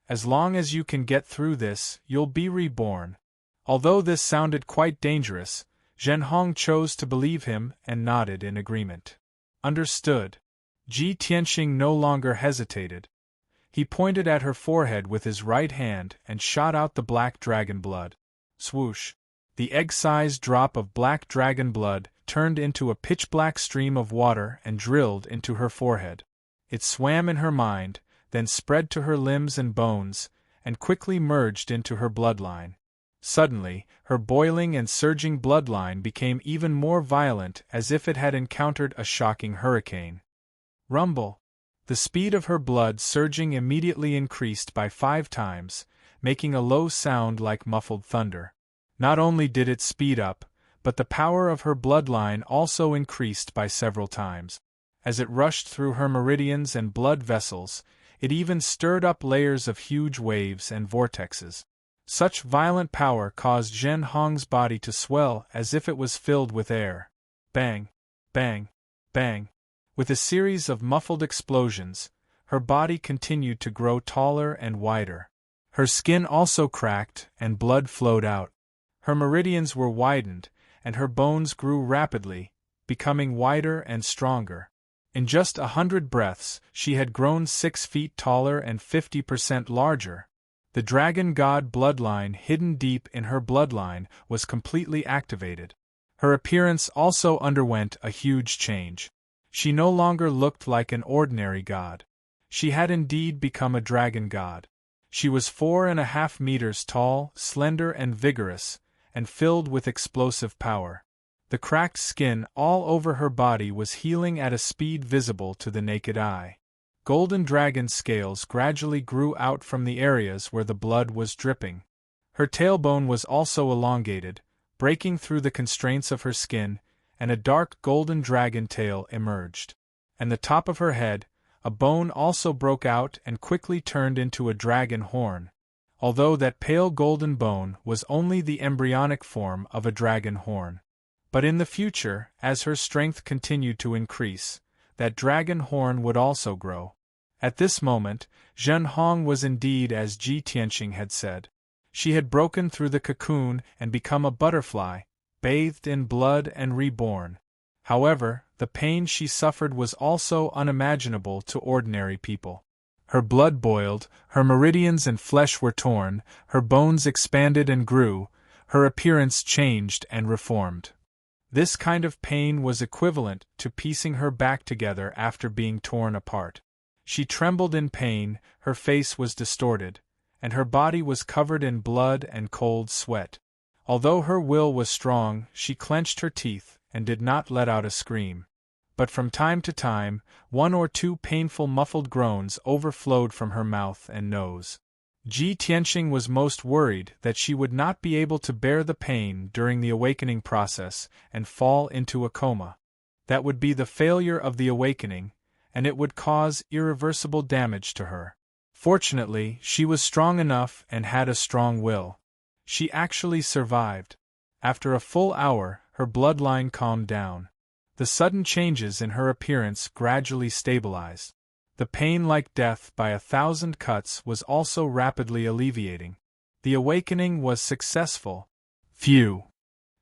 As long as you can get through this, you'll be reborn. Although this sounded quite dangerous, Zhen Hong chose to believe him and nodded in agreement. Understood. Ji Tianqing no longer hesitated. He pointed at her forehead with his right hand and shot out the black dragon blood. Swoosh! The egg-sized drop of black dragon blood turned into a pitch-black stream of water and drilled into her forehead. It swam in her mind, then spread to her limbs and bones, and quickly merged into her bloodline. Suddenly, her boiling and surging bloodline became even more violent, as if it had encountered a shocking hurricane. Rumble! The speed of her blood surging immediately increased by 5 times, making a low sound like muffled thunder. Not only did it speed up, but the power of her bloodline also increased by several times. As it rushed through her meridians and blood vessels, it even stirred up layers of huge waves and vortexes. Such violent power caused Zhen Hong's body to swell as if it was filled with air. Bang! Bang! Bang! With a series of muffled explosions, her body continued to grow taller and wider. Her skin also cracked and blood flowed out. Her meridians were widened, and her bones grew rapidly, becoming wider and stronger. In just 100 breaths, she had grown 6 feet taller and 50% larger. The dragon god bloodline hidden deep in her bloodline was completely activated. Her appearance also underwent a huge change. She no longer looked like an ordinary god. She had indeed become a dragon god. She was 4.5 meters tall, slender and vigorous, and filled with explosive power. The cracked skin all over her body was healing at a speed visible to the naked eye. Golden dragon scales gradually grew out from the areas where the blood was dripping. Her tailbone was also elongated, breaking through the constraints of her skin, and a dark golden dragon tail emerged. And the top of her head, a bone also broke out and quickly turned into a dragon horn, although that pale golden bone was only the embryonic form of a dragon horn. But in the future, as her strength continued to increase, that dragon horn would also grow. At this moment, Zhen Hong was indeed as Ji Tianqing had said. She had broken through the cocoon and become a butterfly, bathed in blood and reborn. However, the pain she suffered was also unimaginable to ordinary people. Her blood boiled, her meridians and flesh were torn, her bones expanded and grew, her appearance changed and reformed. This kind of pain was equivalent to piecing her back together after being torn apart. She trembled in pain, her face was distorted, and her body was covered in blood and cold sweat. Although her will was strong, she clenched her teeth and did not let out a scream. But from time to time, one or two painful muffled groans overflowed from her mouth and nose. Ji Tianxing was most worried that she would not be able to bear the pain during the awakening process and fall into a coma. That would be the failure of the awakening, and it would cause irreversible damage to her. Fortunately, she was strong enough and had a strong will. She actually survived. After a full hour, her bloodline calmed down. The sudden changes in her appearance gradually stabilized. The pain like death by 1,000 cuts was also rapidly alleviating. The awakening was successful. Phew!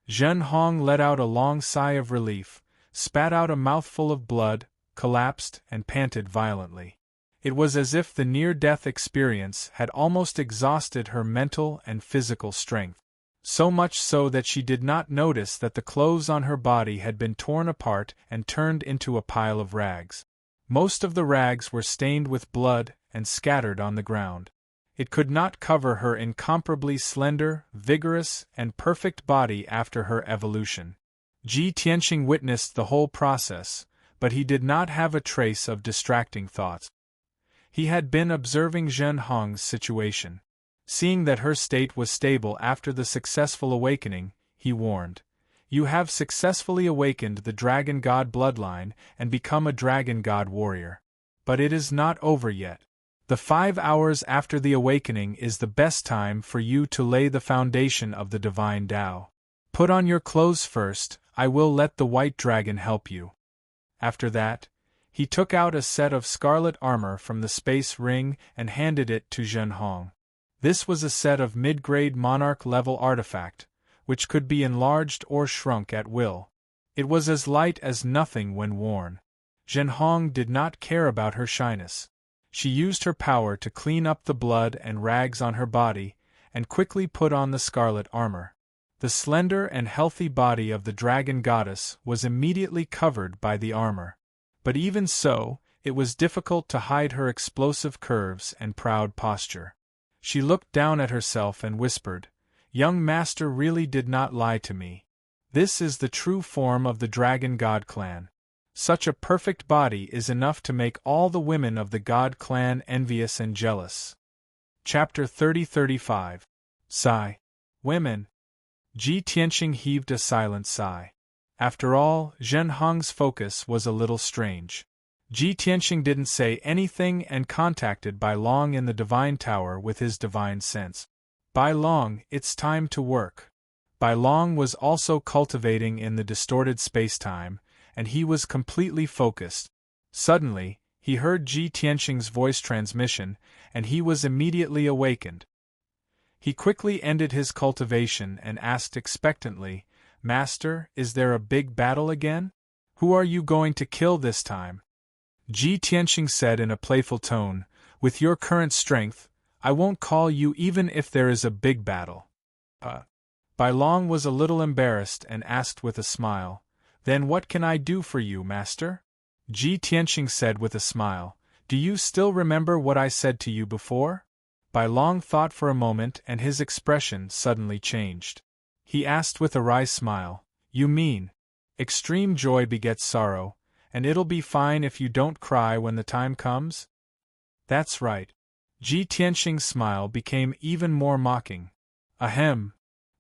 Zhen Hong let out a long sigh of relief, spat out a mouthful of blood, collapsed, and panted violently. It was as if the near-death experience had almost exhausted her mental and physical strength. So much so that she did not notice that the clothes on her body had been torn apart and turned into a pile of rags. Most of the rags were stained with blood and scattered on the ground. It could not cover her incomparably slender, vigorous, and perfect body after her evolution. Ji Tianxing witnessed the whole process, but he did not have a trace of distracting thoughts. He had been observing Zhen Hong's situation. Seeing that her state was stable after the successful awakening, he warned, "You have successfully awakened the Dragon God bloodline and become a Dragon God warrior. But it is not over yet. The 5 hours after the awakening is the best time for you to lay the foundation of the Divine Tao. Put on your clothes first, I will let the White Dragon help you." After that, he took out a set of scarlet armor from the space ring and handed it to Zhen Hong. This was a set of mid-grade monarch-level artifact, which could be enlarged or shrunk at will. It was as light as nothing when worn. Zhen Hong did not care about her shyness. She used her power to clean up the blood and rags on her body, and quickly put on the scarlet armor. The slender and healthy body of the dragon goddess was immediately covered by the armor. But even so, it was difficult to hide her explosive curves and proud posture. She looked down at herself and whispered, "Young master really did not lie to me. This is the true form of the Dragon God clan. Such a perfect body is enough to make all the women of the God clan envious and jealous." Chapter 30-35. Sigh. Women. Ji Tianxing heaved a silent sigh. After all, Zhen Hong's focus was a little strange. Ji Tianxing didn't say anything and contacted Bai Long in the Divine Tower with his divine sense. "Bai Long, it's time to work." Bai Long was also cultivating in the distorted space-time, and he was completely focused. Suddenly, he heard Ji Tianxing's voice transmission, and he was immediately awakened. He quickly ended his cultivation and asked expectantly, "Master, is there a big battle again? Who are you going to kill this time?" Ji Tianxing said in a playful tone, "With your current strength, I won't call you even if there is a big battle." Bai Long was a little embarrassed and asked with a smile, "Then what can I do for you, master?" Ji Tianxing said with a smile, "Do you still remember what I said to you before?" Bai Long thought for a moment and his expression suddenly changed. He asked with a wry smile, "You mean, extreme joy begets sorrow, and it'll be fine if you don't cry when the time comes?" "That's right." Ji Tianxing's smile became even more mocking. "Ahem."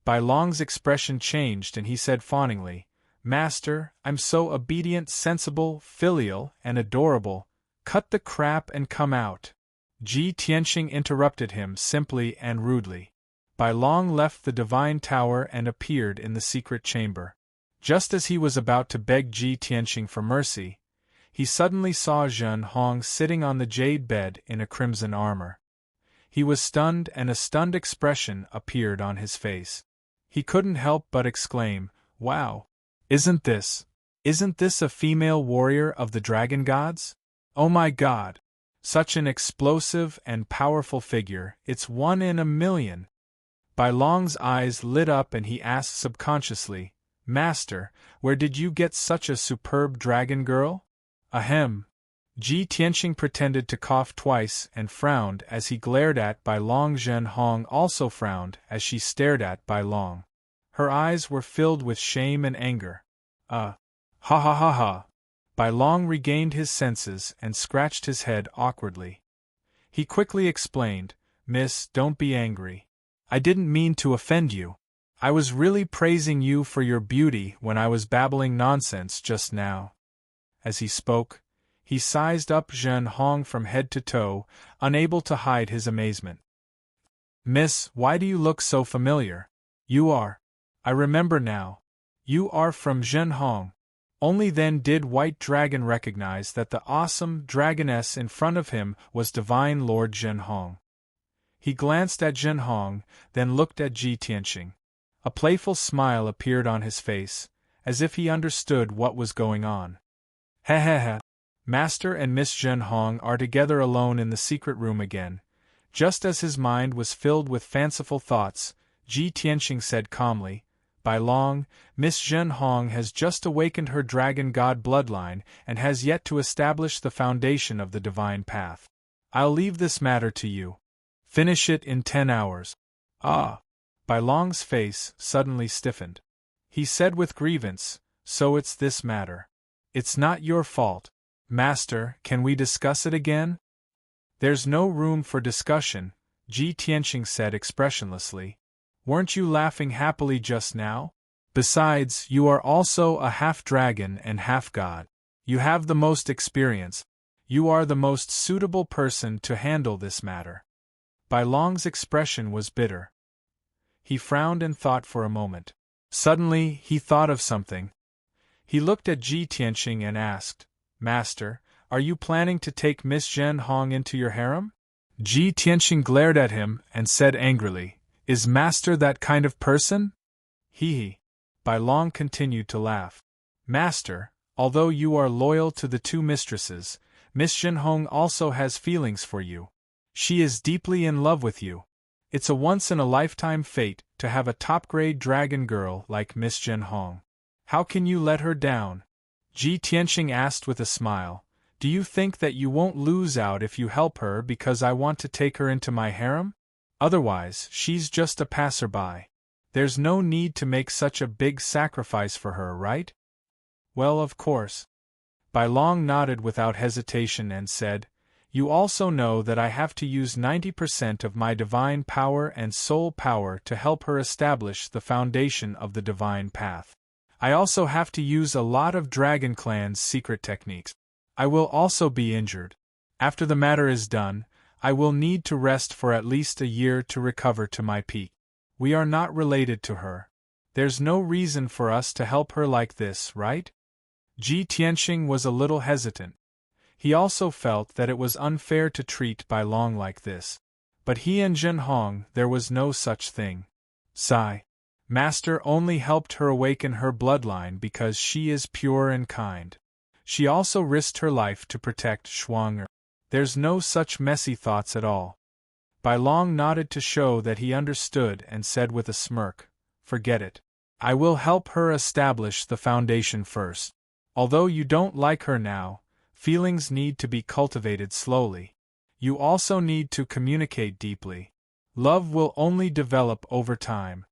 Bai Long's expression changed and he said fawningly, "Master, I'm so obedient, sensible, filial, and adorable. Cut the crap and come out." Ji Tianxing interrupted him simply and rudely. Bai Long left the Divine Tower and appeared in the secret chamber. Just as he was about to beg Ji Tianxing for mercy, he suddenly saw Zhen Hong sitting on the jade bed in a crimson armor. He was stunned and a stunned expression appeared on his face. He couldn't help but exclaim, "Wow! Isn't this a female warrior of the dragon gods? Oh my god! Such an explosive and powerful figure, it's 1 in a million!" Bai Long's eyes lit up and he asked subconsciously, "Master, where did you get such a superb dragon girl?" "Ahem." Ji Tianxing pretended to cough twice and frowned as he glared at Bai Long. Zhen Hong also frowned as she stared at Bai Long. Her eyes were filled with shame and anger. Ha ha ha ha. Bai Long regained his senses and scratched his head awkwardly. He quickly explained, Miss, don't be angry. I didn't mean to offend you. I was really praising you for your beauty when I was babbling nonsense just now. As he spoke, he sized up Zhen Hong from head to toe, unable to hide his amazement. Miss, why do you look so familiar? You are. I remember now. You are from Zhen Hong. Only then did White Dragon recognize that the awesome dragoness in front of him was Divine Lord Zhen Hong. He glanced at Zhen Hong, then looked at Ji Tianxing. A playful smile appeared on his face, as if he understood what was going on. He he he. Master and Miss Zhen Hong are together alone in the secret room again. Just as his mind was filled with fanciful thoughts, Ji Tianxing said calmly, Bai Long, Miss Zhen Hong has just awakened her dragon god bloodline and has yet to establish the foundation of the divine path. I'll leave this matter to you. Finish it in 10 hours. Ah! Bai Long's face suddenly stiffened. He said with grievance, So it's this matter. It's not your fault. Master, can we discuss it again? There's no room for discussion, Ji Tianxing said expressionlessly. Weren't you laughing happily just now? Besides, you are also a half-dragon and half-god. You have the most experience. You are the most suitable person to handle this matter. Bai Long's expression was bitter. He frowned and thought for a moment. Suddenly, he thought of something. He looked at Ji Tianxing and asked, Master, are you planning to take Miss Zhen Hong into your harem? Ji Tianxing glared at him and said angrily, Is Master that kind of person? He. Bai Long continued to laugh. Master, although you are loyal to the two mistresses, Miss Zhen Hong also has feelings for you. She is deeply in love with you. It's a once-in-a-lifetime fate to have a top-grade dragon girl like Miss Zhen Hong. How can you let her down? Ji Tianxing asked with a smile. Do you think that you won't lose out if you help her because I want to take her into my harem? Otherwise, she's just a passerby. There's no need to make such a big sacrifice for her, right? Well, of course. Bai Long nodded without hesitation and said, You also know that I have to use 90% of my divine power and soul power to help her establish the foundation of the divine path. I also have to use a lot of Dragon Clan's secret techniques. I will also be injured. After the matter is done, I will need to rest for at least a year to recover to my peak. We are not related to her. There's no reason for us to help her like this, right? Ji Tianxing was a little hesitant. He also felt that it was unfair to treat Bai Long like this. But he and Zhen Hong, there was no such thing. Sigh. Master only helped her awaken her bloodline because she is pure and kind. She also risked her life to protect Shuang. There's no such messy thoughts at all. Bai Long nodded to show that he understood and said with a smirk, Forget it. I will help her establish the foundation first. Although you don't like her now, feelings need to be cultivated slowly. You also need to communicate deeply. Love will only develop over time.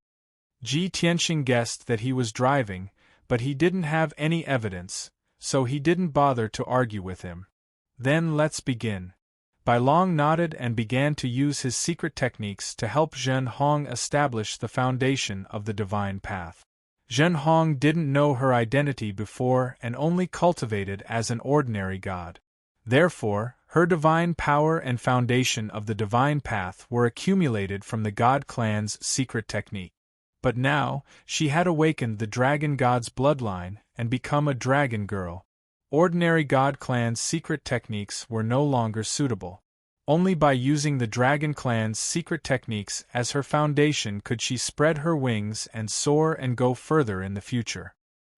Ji Tianxing guessed that he was driving, but he didn't have any evidence, so he didn't bother to argue with him. Then let's begin. Bai Long nodded and began to use his secret techniques to help Zhen Hong establish the foundation of the divine path. Zhen Hong didn't know her identity before and only cultivated as an ordinary god. Therefore, her divine power and foundation of the divine path were accumulated from the god clan's secret technique. But now, she had awakened the dragon god's bloodline and become a dragon girl. Ordinary god clan's secret techniques were no longer suitable. Only by using the dragon clan's secret techniques as her foundation could she spread her wings and soar and go further in the future.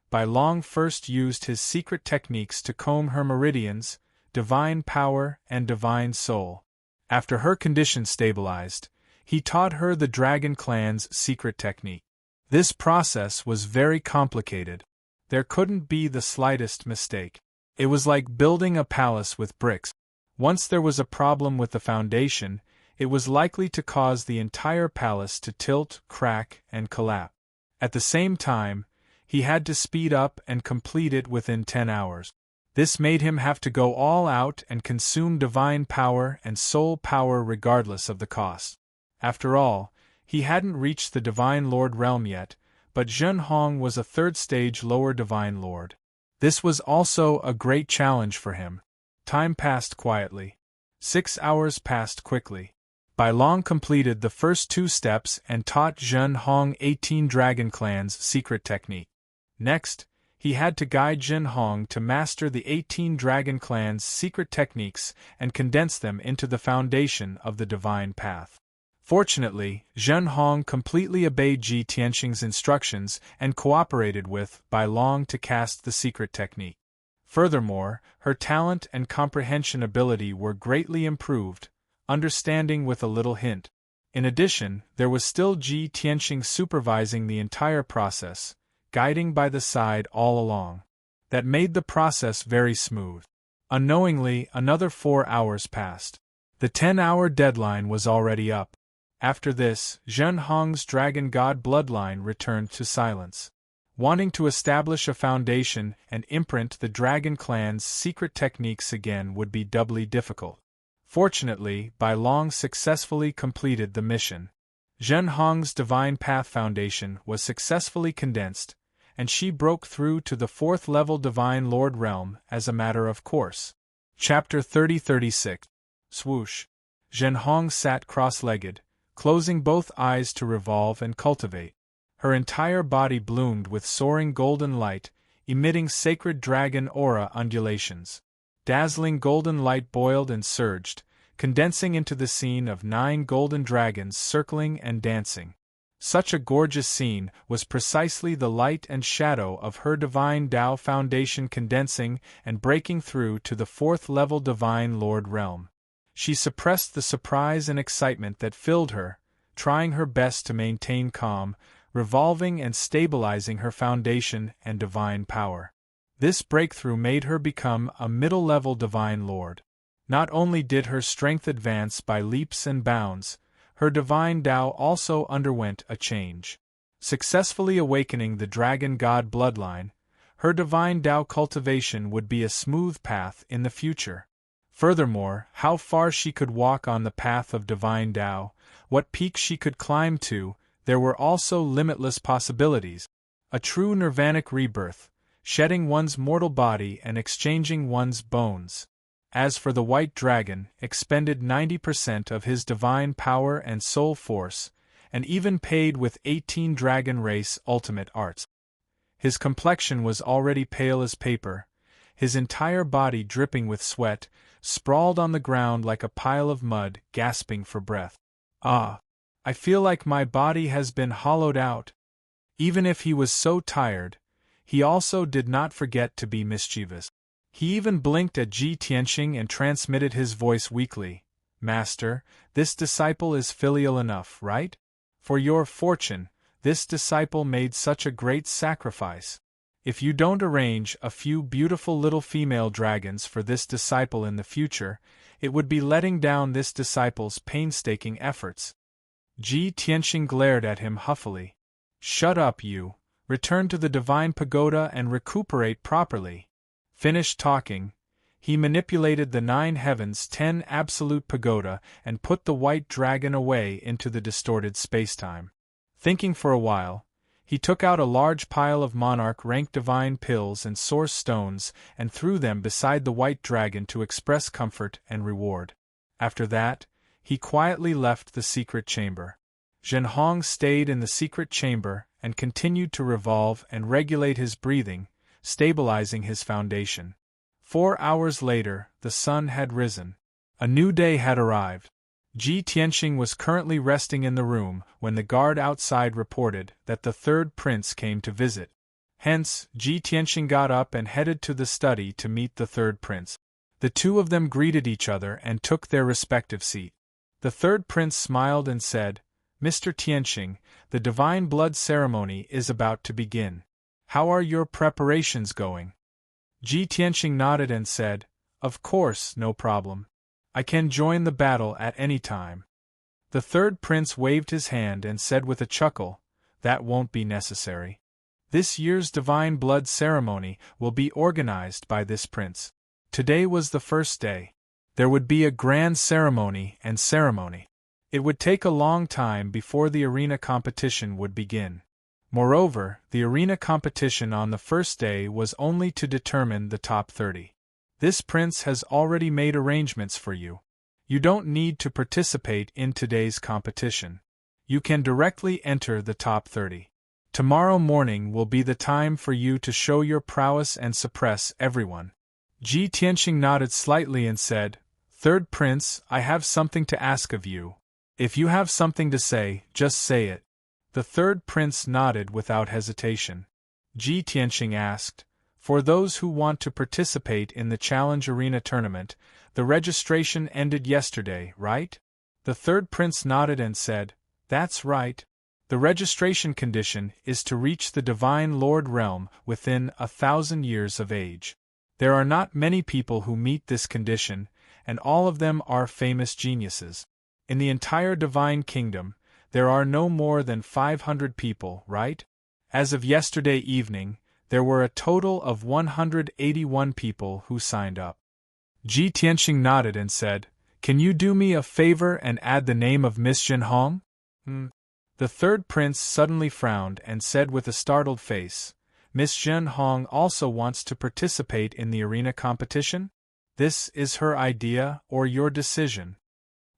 Bai Long first used his secret techniques to comb her meridians, divine power and divine soul. After her condition stabilized, he taught her the Dragon Clan's secret technique. This process was very complicated. There couldn't be the slightest mistake. It was like building a palace with bricks. Once there was a problem with the foundation, it was likely to cause the entire palace to tilt, crack, and collapse. At the same time, he had to speed up and complete it within 10 hours. This made him have to go all out and consume divine power and soul power regardless of the cost. After all, he hadn't reached the Divine Lord realm yet, but Zhen Hong was a third-stage lower Divine Lord. This was also a great challenge for him. Time passed quietly. 6 hours passed quickly. Bai Long completed the first 2 steps and taught Zhen Hong 18 Dragon Clan's secret technique. Next, he had to guide Zhen Hong to master the 18 Dragon Clan's secret techniques and condense them into the foundation of the divine path. Fortunately, Zhen Hong completely obeyed Ji Tianxing's instructions and cooperated with Bai Long to cast the secret technique. Furthermore, her talent and comprehension ability were greatly improved, understanding with a little hint. In addition, there was still Ji Tianxing supervising the entire process, guiding by the side all along. That made the process very smooth. Unknowingly, another 4 hours passed. The 10-hour deadline was already up. After this, Zhen Hong's Dragon God bloodline returned to silence. Wanting to establish a foundation and imprint the Dragon Clan's secret techniques again would be doubly difficult. Fortunately, Bai Long successfully completed the mission. Zhen Hong's Divine Path Foundation was successfully condensed, and she broke through to the 4th-level Divine Lord realm as a matter of course. Chapter 30-36. Swoosh. Zhen Hong sat cross-legged, closing both eyes to revolve and cultivate. Her entire body bloomed with soaring golden light, emitting sacred dragon aura undulations. Dazzling golden light boiled and surged, condensing into the scene of 9 golden dragons circling and dancing. Such a gorgeous scene was precisely the light and shadow of her Divine Tao Foundation condensing and breaking through to the 4th-level Divine Lord realm. She suppressed the surprise and excitement that filled her, trying her best to maintain calm, revolving and stabilizing her foundation and divine power. This breakthrough made her become a middle-level Divine Lord. Not only did her strength advance by leaps and bounds, her Divine Tao also underwent a change. Successfully awakening the Dragon God bloodline, her Divine Tao cultivation would be a smooth path in the future. Furthermore, how far she could walk on the path of Divine Tao, what peaks she could climb to, there were also limitless possibilities. A true nirvanic rebirth, shedding one's mortal body and exchanging one's bones. As for the White Dragon, expended 90% of his divine power and soul force, and even paid with 18 Dragon Race ultimate arts. His complexion was already pale as paper, his entire body dripping with sweat, sprawled on the ground like a pile of mud, gasping for breath. Ah! I feel like my body has been hollowed out. Even if he was so tired, he also did not forget to be mischievous. He even blinked at Ji Tianxing and transmitted his voice weakly. Master, this disciple is filial enough, right? For your fortune, this disciple made such a great sacrifice. If you don't arrange a few beautiful little female dragons for this disciple in the future, it would be letting down this disciple's painstaking efforts. Ji Tianxing glared at him huffily. Shut up, you. Return to the divine pagoda and recuperate properly. Finished talking, he manipulated the 9 heavens 10 absolute pagoda and put the white dragon away into the distorted spacetime. Thinking for a while, he took out a large pile of monarch-rank divine pills and source stones and threw them beside the white dragon to express comfort and reward. After that, he quietly left the secret chamber. Zhen Hong stayed in the secret chamber and continued to revolve and regulate his breathing, stabilizing his foundation. 4 hours later, the sun had risen. A new day had arrived. Ji Tianxing was currently resting in the room when the guard outside reported that the 3rd prince came to visit. Hence, Ji Tianxing got up and headed to the study to meet the 3rd prince. The two of them greeted each other and took their respective seat. The 3rd prince smiled and said, Mr. Tianxing, the divine blood ceremony is about to begin. How are your preparations going? Ji Tianxing nodded and said, Of course, no problem. I can join the battle at any time. The 3rd prince waved his hand and said with a chuckle, That won't be necessary. This year's divine blood ceremony will be organized by this prince. Today was the first day. There would be a grand ceremony and ceremony. It would take a long time before the arena competition would begin. Moreover, the arena competition on the first day was only to determine the top 30. This prince has already made arrangements for you. You don't need to participate in today's competition. You can directly enter the top 30. Tomorrow morning will be the time for you to show your prowess and suppress everyone. Ji Tianqing nodded slightly and said, "Third prince, I have something to ask of you. If you have something to say, just say it." The third prince nodded without hesitation. Ji Tianqing asked, "For those who want to participate in the Challenge Arena tournament, the registration ended yesterday, right?" The third prince nodded and said, "That's right. The registration condition is to reach the Divine Lord realm within 1,000 years of age. There are not many people who meet this condition, and all of them are famous geniuses. In the entire Divine Kingdom, there are no more than 500 people, right? As of yesterday evening, there were a total of 181 people who signed up." Ji Tianqing nodded and said, "Can you do me a favor and add the name of Miss Zhenhong?" The third prince suddenly frowned and said with a startled face, "Miss Zhenhong also wants to participate in the arena competition? This is her idea or your decision?"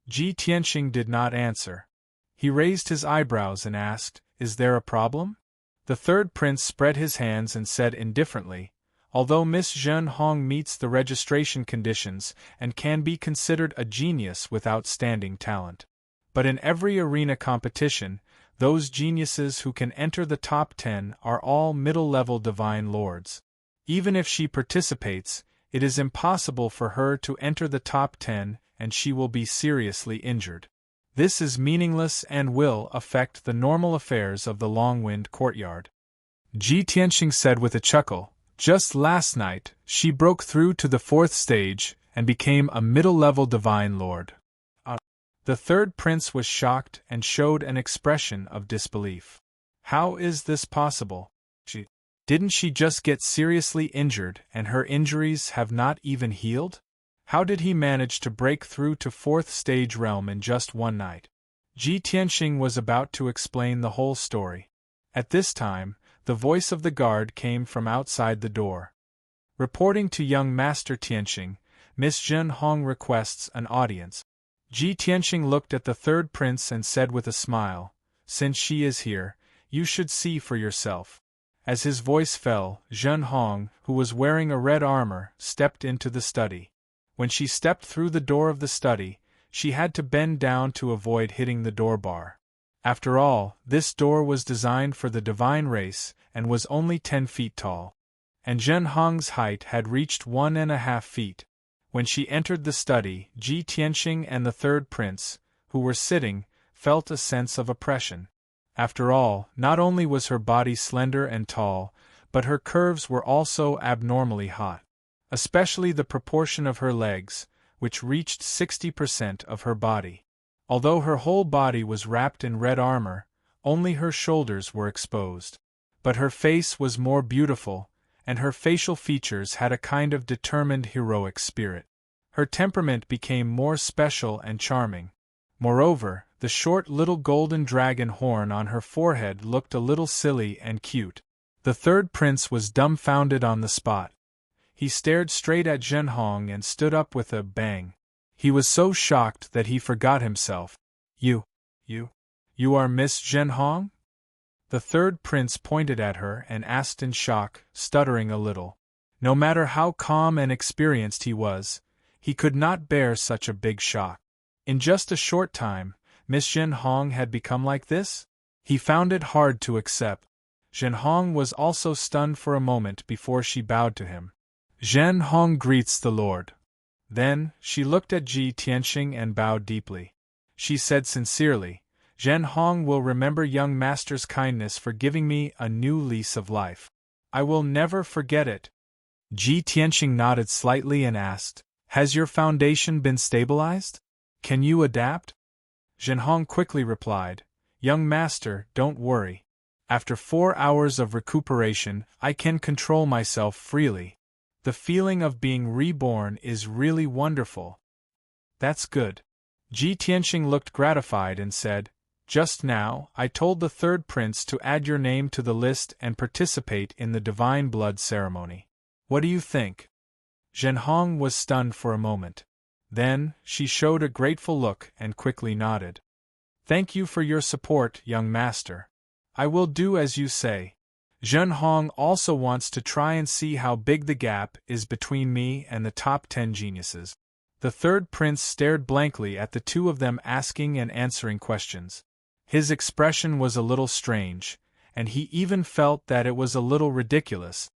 Ji Tianqing did not answer. He raised his eyebrows and asked, "Is there a problem?" The third prince spread his hands and said indifferently, "Although Miss Zhenhong meets the registration conditions and can be considered a genius with outstanding talent. But in every arena competition, those geniuses who can enter the top 10 are all middle-level divine lords. Even if she participates, it is impossible for her to enter the top 10 and she will be seriously injured. This is meaningless and will affect the normal affairs of the Longwind courtyard." Ji Tianqing said with a chuckle, "Just last night, she broke through to the 4th stage and became a middle-level divine lord." The third prince was shocked and showed an expression of disbelief. "How is this possible? Didn't she just get seriously injured and her injuries have not even healed? How did he manage to break through to 4th stage realm in just one night?" Ji Tianqing was about to explain the whole story. At this time, the voice of the guard came from outside the door. "Reporting to young Master Tianqing, Miss Zhenhong requests an audience." Ji Tianqing looked at the third prince and said with a smile, "Since she is here, you should see for yourself." As his voice fell, Zhenhong, who was wearing a red armor, stepped into the study. When she stepped through the door of the study, she had to bend down to avoid hitting the door bar. After all, this door was designed for the divine race and was only 10 feet tall. And Zhenhong's height had reached 1.5 feet. When she entered the study, Ji Tianqing and the third prince, who were sitting, felt a sense of oppression. After all, not only was her body slender and tall, but her curves were also abnormally hot. Especially the proportion of her legs, which reached 60% of her body. Although her whole body was wrapped in red armor, only her shoulders were exposed. But her face was more beautiful, and her facial features had a kind of determined heroic spirit. Her temperament became more special and charming. Moreover, the short little golden dragon horn on her forehead looked a little silly and cute. The third prince was dumbfounded on the spot. He stared straight at Zhenhong and stood up with a bang. He was so shocked that he forgot himself. You are Miss Zhenhong?" The third prince pointed at her and asked in shock, stuttering a little. No matter how calm and experienced he was, he could not bear such a big shock. In just a short time, Miss Zhenhong had become like this? He found it hard to accept. Zhenhong was also stunned for a moment before she bowed to him. "Zhenhong greets the Lord." Then, she looked at Ji Tianqing and bowed deeply. She said sincerely, "Zhenhong will remember young master's kindness for giving me a new lease of life. I will never forget it." Ji Tianqing nodded slightly and asked, "Has your foundation been stabilized? Can you adapt?" Zhenhong quickly replied, "Young master, don't worry. After 4 hours of recuperation, I can control myself freely. The feeling of being reborn is really wonderful. That's good. Ji Tianxing looked gratified and said, "Just now, I told the third prince to add your name to the list and participate in the divine blood ceremony. What do you think?" Zhenhong was stunned for a moment. Then, she showed a grateful look and quickly nodded. "Thank you for your support, young master. I will do as you say." Zhenhong also wants to try and see how big the gap is between me and the top 10 geniuses. The third prince stared blankly at the two of them asking and answering questions. His expression was a little strange, and he even felt that it was a little ridiculous.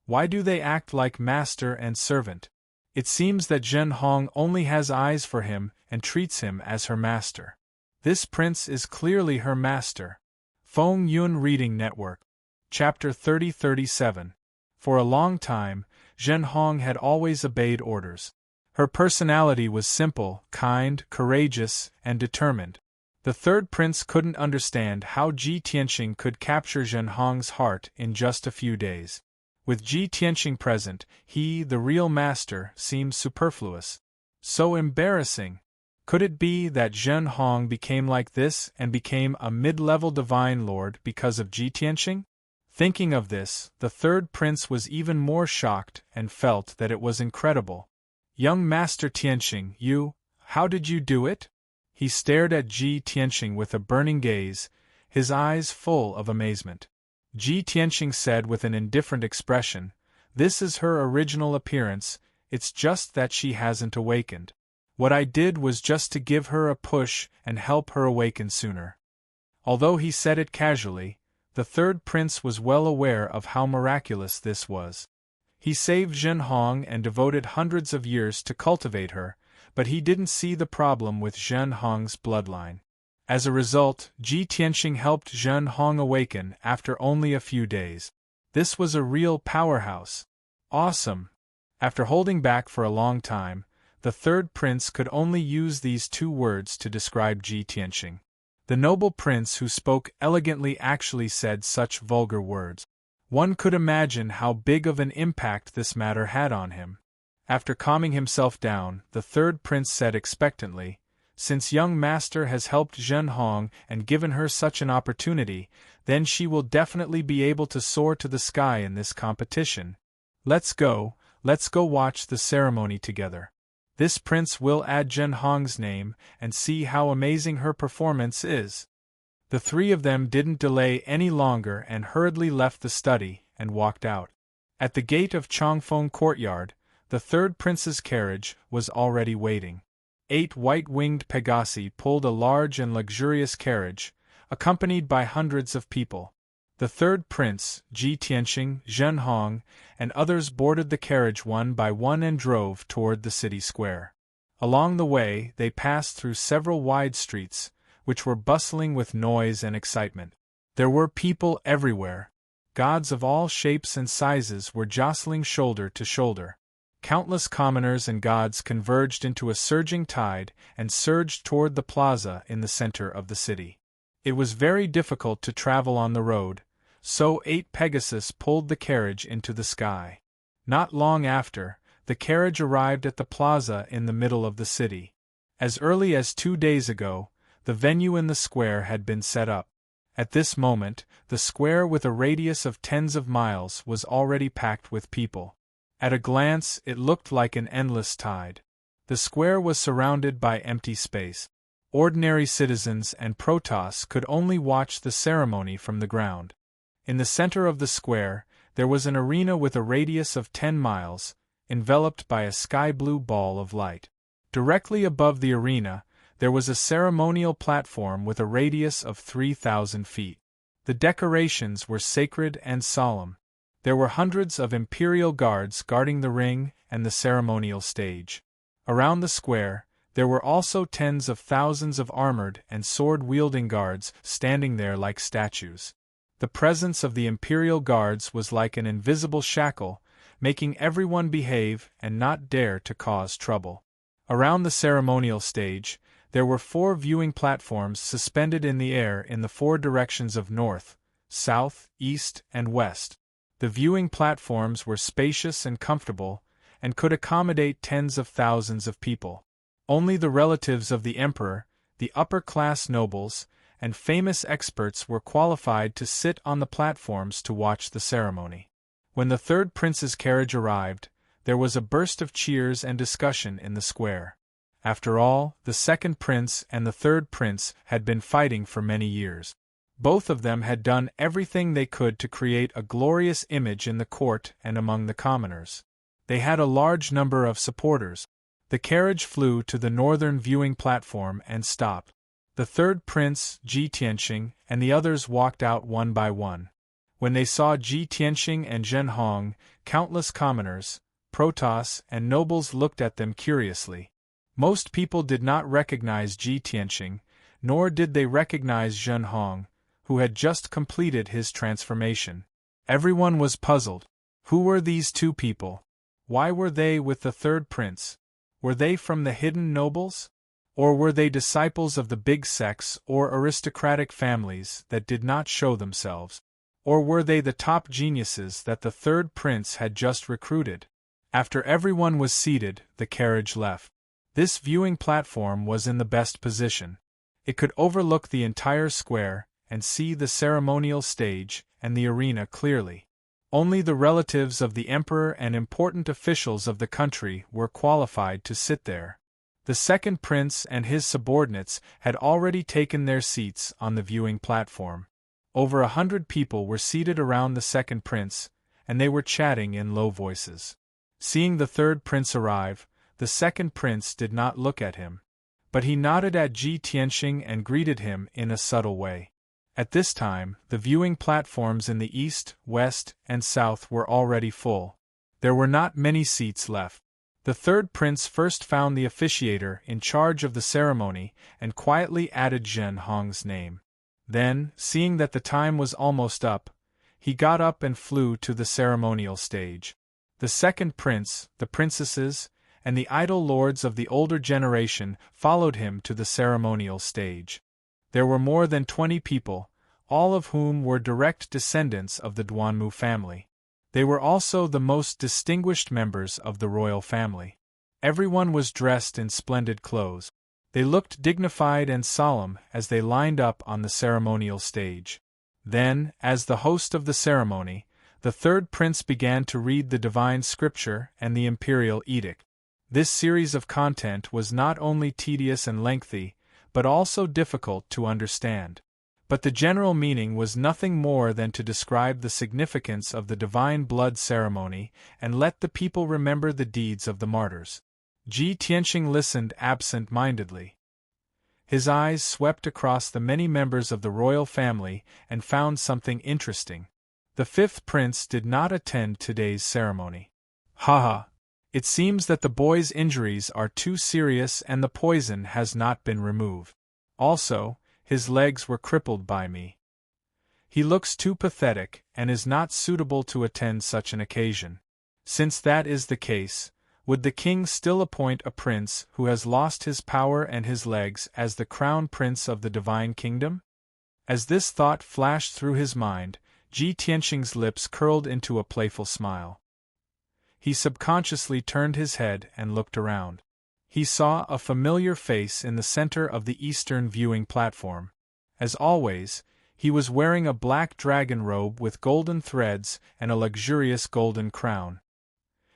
Why do they act like master and servant? It seems that Zhenhong only has eyes for him and treats him as her master. This prince is clearly her master. Feng Yun Reading Network. Chapter 30-37. For a long time, Zhenhong had always obeyed orders. Her personality was simple, kind, courageous, and determined. The third prince couldn't understand how Ji Tianxing could capture Zhenhong's heart in just a few days. With Ji Tianxing present, he, the real master, seemed superfluous. So embarrassing. Could it be that Zhenhong became like this and became a mid-level divine lord because of Ji Tianxing? Thinking of this, the third prince was even more shocked and felt that it was incredible. "Young Master Tianxing, how did you do it?" He stared at Ji Tianxing with a burning gaze, his eyes full of amazement. Ji Tianxing said with an indifferent expression, "This is her original appearance, it's just that she hasn't awakened. What I did was just to give her a push and help her awaken sooner." Although he said it casually, the third prince was well aware of how miraculous this was. He saved Zhenhong and devoted hundreds of years to cultivate her, but he didn't see the problem with Zhenhong's bloodline. As a result, Ji Tianxing helped Zhenhong awaken after only a few days. This was a real powerhouse. Awesome! After holding back for a long time, the third prince could only use these 2 words to describe Ji Tianxing. The noble prince who spoke elegantly actually said such vulgar words. One could imagine how big of an impact this matter had on him. After calming himself down, the third prince said expectantly, "Since young master has helped Zhenhong and given her such an opportunity, then she will definitely be able to soar to the sky in this competition. Let's go watch the ceremony together. This prince will add Zhenhong's name and see how amazing her performance is." The 3 of them didn't delay any longer and hurriedly left the study and walked out. At the gate of Chongfeng Courtyard, the third prince's carriage was already waiting. 8 white-winged Pegasi pulled a large and luxurious carriage, accompanied by hundreds of people. The third prince, Ji Tianxing, Zhenhong, and others boarded the carriage one by one and drove toward the city square. Along the way, they passed through several wide streets, which were bustling with noise and excitement. There were people everywhere. Gods of all shapes and sizes were jostling shoulder to shoulder. Countless commoners and gods converged into a surging tide and surged toward the plaza in the center of the city. It was very difficult to travel on the road, so 8 Pegasus pulled the carriage into the sky. Not long after, the carriage arrived at the plaza in the middle of the city. As early as 2 days ago, the venue in the square had been set up. At this moment, the square with a radius of tens of miles was already packed with people. At a glance, it looked like an endless tide. The square was surrounded by empty space. Ordinary citizens and Protoss could only watch the ceremony from the ground. In the center of the square, there was an arena with a radius of 10 miles, enveloped by a sky-blue ball of light. Directly above the arena, there was a ceremonial platform with a radius of 3,000 feet. The decorations were sacred and solemn. There were hundreds of imperial guards guarding the ring and the ceremonial stage. Around the square, there were also tens of thousands of armored and sword-wielding guards standing there like statues. The presence of the imperial guards was like an invisible shackle, making everyone behave and not dare to cause trouble. Around the ceremonial stage, there were 4 viewing platforms suspended in the air in the 4 directions of north, south, east, and west. The viewing platforms were spacious and comfortable, and could accommodate tens of thousands of people. Only the relatives of the emperor, the upper-class nobles, and famous experts were qualified to sit on the platforms to watch the ceremony. When the third prince's carriage arrived, there was a burst of cheers and discussion in the square. After all, the second prince and the third prince had been fighting for many years. Both of them had done everything they could to create a glorious image in the court and among the commoners. They had a large number of supporters. The carriage flew to the northern viewing platform and stopped. The third prince, Ji Tianxing, and the others walked out one by one. When they saw Ji Tianxing and Zhen Hong, countless commoners, protoss, and nobles looked at them curiously. Most people did not recognize Ji Tianxing, nor did they recognize Zhen Hong, who had just completed his transformation. Everyone was puzzled. Who were these two people? Why were they with the third prince? Were they from the hidden nobles? Or were they disciples of the big sects or aristocratic families that did not show themselves? Or were they the top geniuses that the third prince had just recruited? After everyone was seated, the carriage left. This viewing platform was in the best position. It could overlook the entire square and see the ceremonial stage and the arena clearly. Only the relatives of the emperor and important officials of the country were qualified to sit there. The second prince and his subordinates had already taken their seats on the viewing platform. Over 100 people were seated around the second prince, and they were chatting in low voices. Seeing the third prince arrive, the second prince did not look at him. But he nodded at Ji Tianxing and greeted him in a subtle way. At this time, the viewing platforms in the east, west, and south were already full. There were not many seats left. The third prince first found the officiator in charge of the ceremony and quietly added Zhen Hong's name. Then, seeing that the time was almost up, he got up and flew to the ceremonial stage. The second prince, the princesses, and the idle lords of the older generation followed him to the ceremonial stage. There were more than 20 people, all of whom were direct descendants of the Duanmu family. They were also the most distinguished members of the royal family. Everyone was dressed in splendid clothes. They looked dignified and solemn as they lined up on the ceremonial stage. Then, as the host of the ceremony, the third prince began to read the divine scripture and the imperial edict. This series of content was not only tedious and lengthy, but also difficult to understand. But the general meaning was nothing more than to describe the significance of the divine blood ceremony and let the people remember the deeds of the martyrs. Ji Tianxing listened absent-mindedly. His eyes swept across the many members of the royal family and found something interesting. The fifth prince did not attend today's ceremony. Ha! It seems that the boy's injuries are too serious and the poison has not been removed. Also, his legs were crippled by me. He looks too pathetic and is not suitable to attend such an occasion. Since that is the case, would the king still appoint a prince who has lost his power and his legs as the crown prince of the divine kingdom? As this thought flashed through his mind, Ji Tianxing's lips curled into a playful smile. He subconsciously turned his head and looked around. He saw a familiar face in the center of the eastern viewing platform. As always, he was wearing a black dragon robe with golden threads and a luxurious golden crown.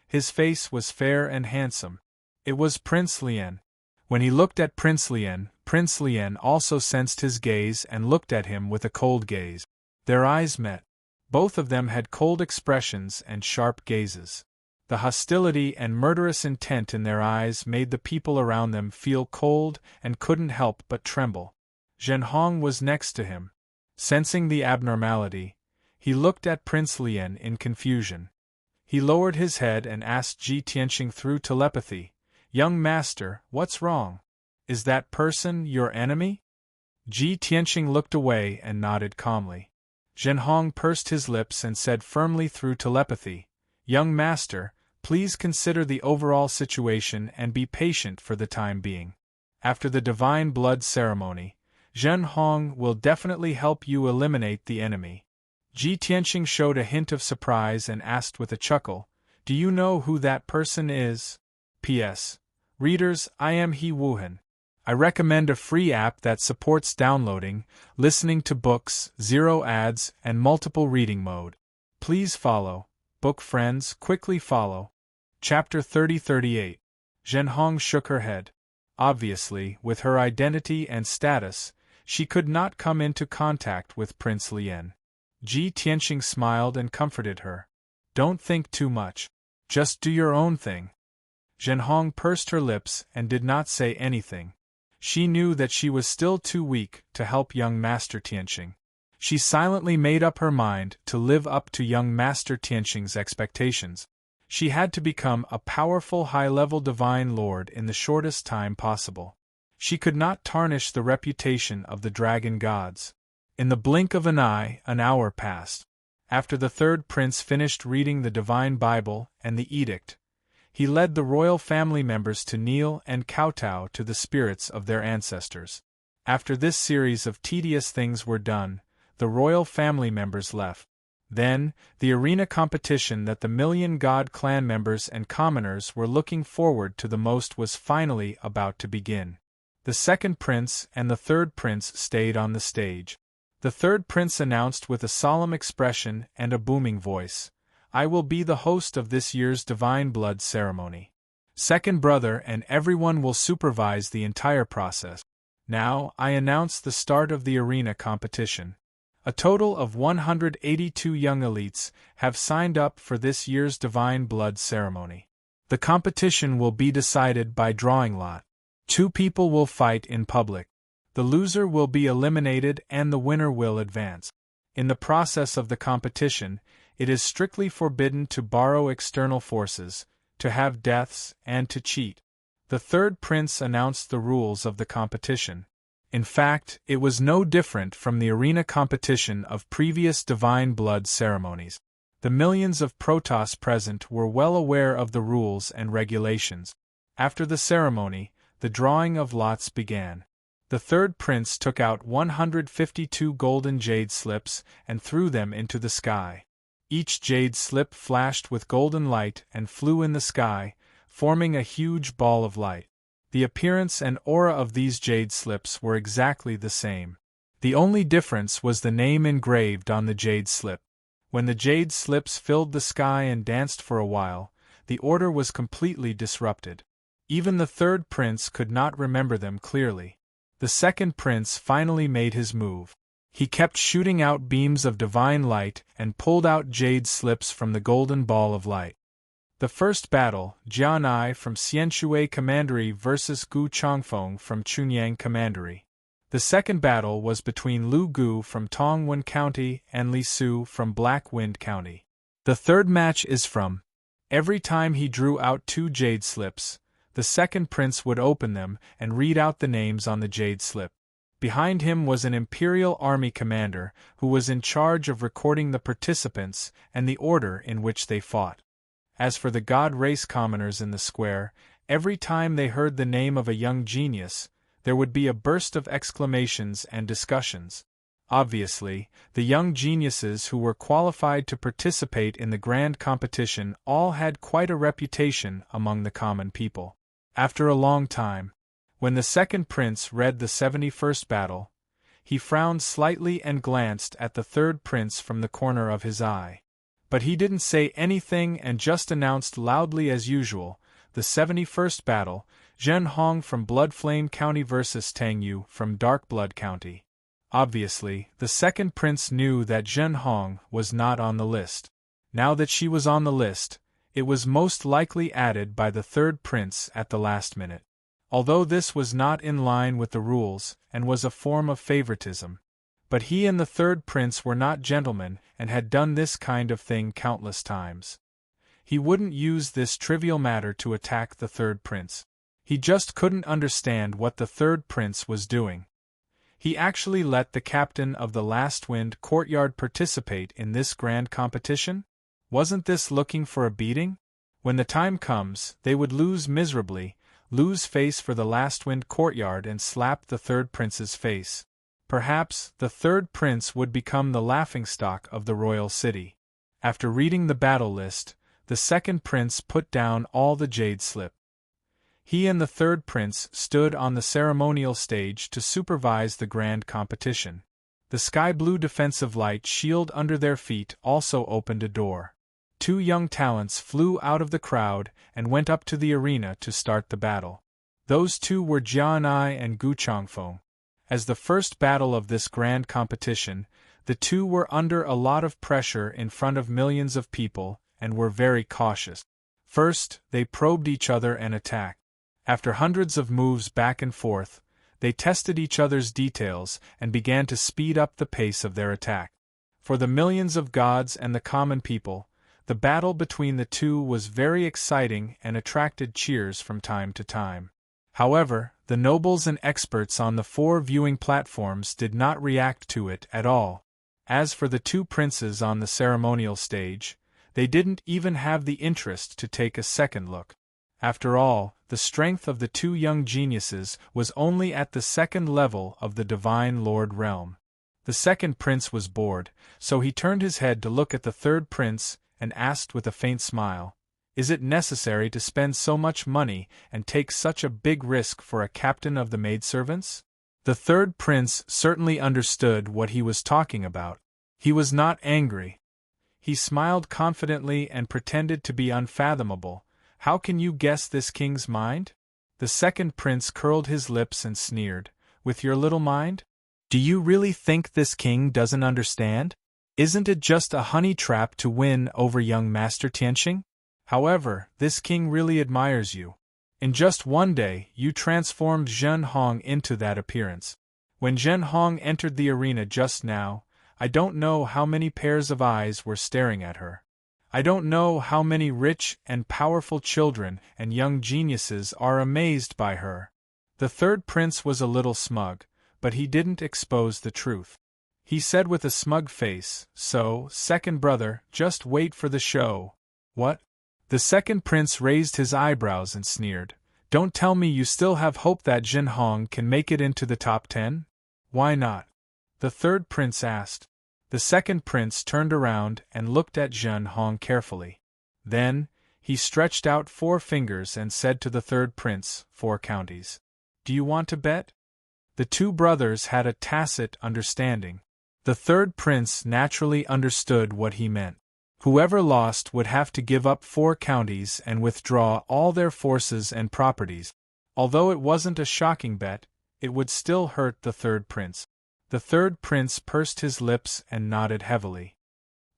His face was fair and handsome. It was Prince Lian. When he looked at Prince Lian also sensed his gaze and looked at him with a cold gaze. Their eyes met. Both of them had cold expressions and sharp gazes. The hostility and murderous intent in their eyes made the people around them feel cold and couldn't help but tremble. Zhen Hong was next to him. Sensing the abnormality, he looked at Prince Lian in confusion. He lowered his head and asked Ji Tianxing through telepathy, "Young master, what's wrong? Is that person your enemy?" Ji Tianxing looked away and nodded calmly. Zhen Hong pursed his lips and said firmly through telepathy, "Young master, please consider the overall situation and be patient for the time being. After the divine blood ceremony, Zhen Hong will definitely help you eliminate the enemy. Ji Tianqing showed a hint of surprise and asked with a chuckle, "Do you know who that person is?" P.S. Readers, I am He Wuhan. I recommend a free app that supports downloading, listening to books, zero ads, and multiple reading mode. Please follow. Book friends, quickly follow. Chapter 30-38. Zhenhong shook her head. Obviously, with her identity and status, she could not come into contact with Prince Lian. Ji Tianqing smiled and comforted her. Don't think too much. Just do your own thing. Zhenhong pursed her lips and did not say anything. She knew that she was still too weak to help young Master Tianqing. She silently made up her mind to live up to young Master Tianqing's expectations. She had to become a powerful high-level divine lord in the shortest time possible. She could not tarnish the reputation of the dragon gods. In the blink of an eye, an hour passed. After the third prince finished reading the Divine Bible and the edict, he led the royal family members to kneel and kowtow to the spirits of their ancestors. After this series of tedious things were done, the royal family members left. Then, the arena competition that the Million God clan members and commoners were looking forward to the most was finally about to begin. The second prince and the third prince stayed on the stage. The third prince announced with a solemn expression and a booming voice, "I will be the host of this year's Divine Blood ceremony. Second brother and everyone will supervise the entire process. Now, I announce the start of the arena competition. A total of 182 young elites have signed up for this year's Divine Blood ceremony. The competition will be decided by drawing lot. 2 people will fight in public. The loser will be eliminated and the winner will advance. In the process of the competition, it is strictly forbidden to borrow external forces, to have deaths, and to cheat." The third prince announced the rules of the competition. In fact, it was no different from the arena competition of previous Divine Blood ceremonies. The millions of Protoss present were well aware of the rules and regulations. After the ceremony, the drawing of lots began. The third prince took out 152 golden jade slips and threw them into the sky. Each jade slip flashed with golden light and flew in the sky, forming a huge ball of light. The appearance and aura of these jade slips were exactly the same. The only difference was the name engraved on the jade slip. When the jade slips filled the sky and danced for a while, the order was completely disrupted. Even the third prince could not remember them clearly. The second prince finally made his move. He kept shooting out beams of divine light and pulled out jade slips from the golden ball of light. The first battle, Jianai from Xianshui Commandery versus Gu Chongfeng from Chunyang Commandery. The second battle was between Lu Gu from Tongwen County and Li Su from Black Wind County. The third match is from. Every time he drew out 2 jade slips, the second prince would open them and read out the names on the jade slip. Behind him was an Imperial Army commander who was in charge of recording the participants and the order in which they fought. As for the God race commoners in the square, every time they heard the name of a young genius, there would be a burst of exclamations and discussions. Obviously, the young geniuses who were qualified to participate in the grand competition all had quite a reputation among the common people. After a long time, when the second prince read the 71st battle, he frowned slightly and glanced at the third prince from the corner of his eye. But he didn't say anything and just announced loudly as usual, the 71st battle, Zhenhong from Bloodflame County versus Tang Yu from Darkblood County. Obviously, the second prince knew that Zhenhong was not on the list. Now that she was on the list, it was most likely added by the third prince at the last minute. Although this was not in line with the rules and was a form of favoritism. But he and the third prince were not gentlemen and had done this kind of thing countless times. He wouldn't use this trivial matter to attack the third prince. He just couldn't understand what the third prince was doing. He actually let the captain of the Last Wind courtyard participate in this grand competition? Wasn't this looking for a beating? When the time comes, they would lose miserably, lose face for the Last Wind courtyard and slap the third prince's face. Perhaps the third prince would become the laughingstock of the royal city. After reading the battle list, the second prince put down all the jade slip. He and the third prince stood on the ceremonial stage to supervise the grand competition. The sky-blue defensive light shield under their feet also opened a door. 2 young talents flew out of the crowd and went up to the arena to start the battle. Those 2 were Jian'ai and Gu Changfeng. As the first battle of this grand competition, the 2 were under a lot of pressure in front of millions of people and were very cautious. First, they probed each other and attacked. After hundreds of moves back and forth, they tested each other's details and began to speed up the pace of their attack. For the millions of gods and the common people, the battle between the 2 was very exciting and attracted cheers from time to time. However, the nobles and experts on the 4 viewing platforms did not react to it at all. As for the 2 princes on the ceremonial stage, they didn't even have the interest to take a second look. After all, the strength of the 2 young geniuses was only at the second level of the Divine Lord realm. The second prince was bored, so he turned his head to look at the third prince and asked with a faint smile, "Is it necessary to spend so much money and take such a big risk for a captain of the maidservants?" The third prince certainly understood what he was talking about. He was not angry. He smiled confidently and pretended to be unfathomable. "How can you guess this king's mind?" The second prince curled his lips and sneered, "With your little mind? Do you really think this king doesn't understand? Isn't it just a honey trap to win over young Master Tianxing? However, this king really admires you. In just one day, you transformed Zhen Hong into that appearance. When Zhen Hong entered the arena just now, I don't know how many pairs of eyes were staring at her. I don't know how many rich and powerful children and young geniuses are amazed by her." The third prince was a little smug, but he didn't expose the truth. He said with a smug face, "So, second brother, just wait for the show." "What?" The second prince raised his eyebrows and sneered. "Don't tell me you still have hope that Zhen Hong can make it into the top 10? Why not?" the third prince asked. The second prince turned around and looked at Zhen Hong carefully. Then, he stretched out 4 fingers and said to the third prince, 4 counties. "Do you want to bet?" The 2 brothers had a tacit understanding. The third prince naturally understood what he meant. Whoever lost would have to give up 4 counties and withdraw all their forces and properties. Although it wasn't a shocking bet, it would still hurt the third prince. The third prince pursed his lips and nodded heavily.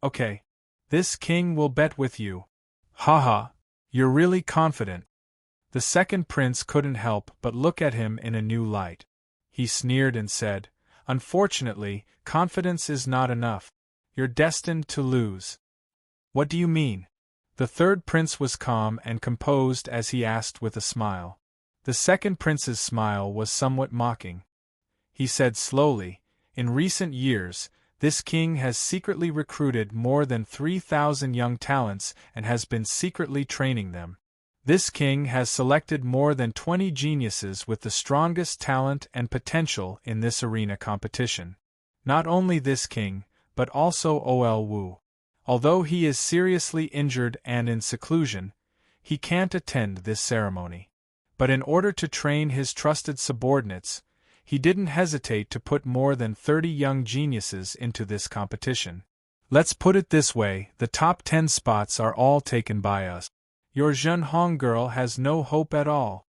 "Okay. This king will bet with you." "Haha, you're really confident." The second prince couldn't help but look at him in a new light. He sneered and said, "Unfortunately, confidence is not enough. You're destined to lose." "What do you mean?" The third prince was calm and composed as he asked with a smile. The second prince's smile was somewhat mocking. He said slowly, "In recent years, this king has secretly recruited more than 3,000 young talents and has been secretly training them. This king has selected more than 20 geniuses with the strongest talent and potential in this arena competition. Not only this king, but also Ol Wu. Although he is seriously injured and in seclusion, he can't attend this ceremony. But in order to train his trusted subordinates, he didn't hesitate to put more than 30 young geniuses into this competition. Let's put it this way, the top 10 spots are all taken by us. Your Zhen Hong girl has no hope at all."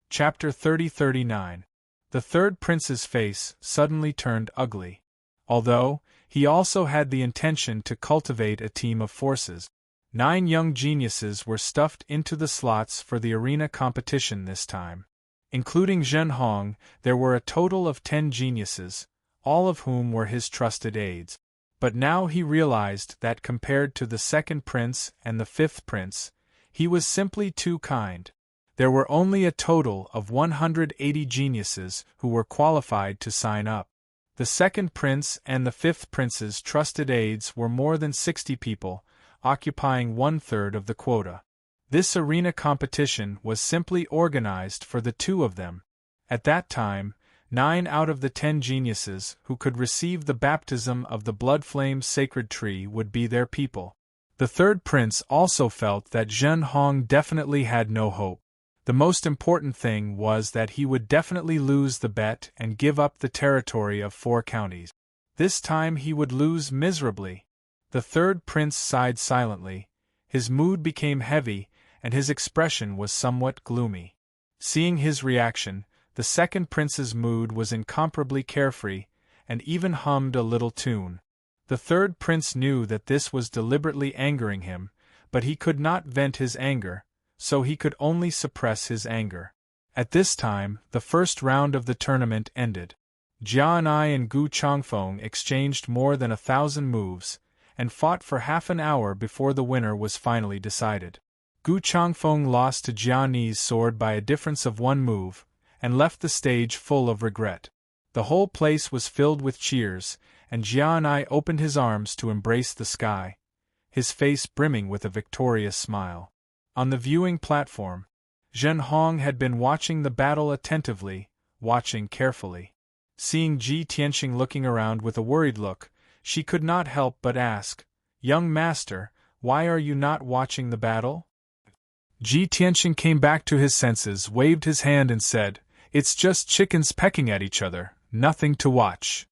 Chapter 30-39. The third prince's face suddenly turned ugly. Although, he also had the intention to cultivate a team of forces. 9 young geniuses were stuffed into the slots for the arena competition this time. Including Zhen Hong, there were a total of 10 geniuses, all of whom were his trusted aides. But now he realized that compared to the second prince and the fifth prince, he was simply too kind. There were only a total of 180 geniuses who were qualified to sign up. The second prince and the fifth prince's trusted aides were more than 60 people, occupying 1/3 of the quota. This arena competition was simply organized for the 2 of them. At that time, 9 out of the 10 geniuses who could receive the baptism of the blood-flame's sacred tree would be their people. The third prince also felt that Zhen Hong definitely had no hope. The most important thing was that he would definitely lose the bet and give up the territory of 4 counties. This time he would lose miserably. The third prince sighed silently, his mood became heavy, and his expression was somewhat gloomy. Seeing his reaction, the second prince's mood was incomparably carefree, and even hummed a little tune. The third prince knew that this was deliberately angering him, but he could not vent his anger, so he could only suppress his anger. At this time, the first round of the tournament ended. Jia Anai and Gu Changfeng exchanged more than 1,000 moves, and fought for half an hour before the winner was finally decided. Gu Changfeng lost to Jia Ni's sword by a difference of 1 move, and left the stage full of regret. The whole place was filled with cheers, and Jia Anai opened his arms to embrace the sky, his face brimming with a victorious smile. On the viewing platform, Zhen Hong had been watching the battle attentively, watching carefully. Seeing Ji Tianxing looking around with a worried look, she could not help but ask, "Young master, why are you not watching the battle?" Ji Tianxing came back to his senses, waved his hand and said, "It's just chickens pecking at each other, nothing to watch."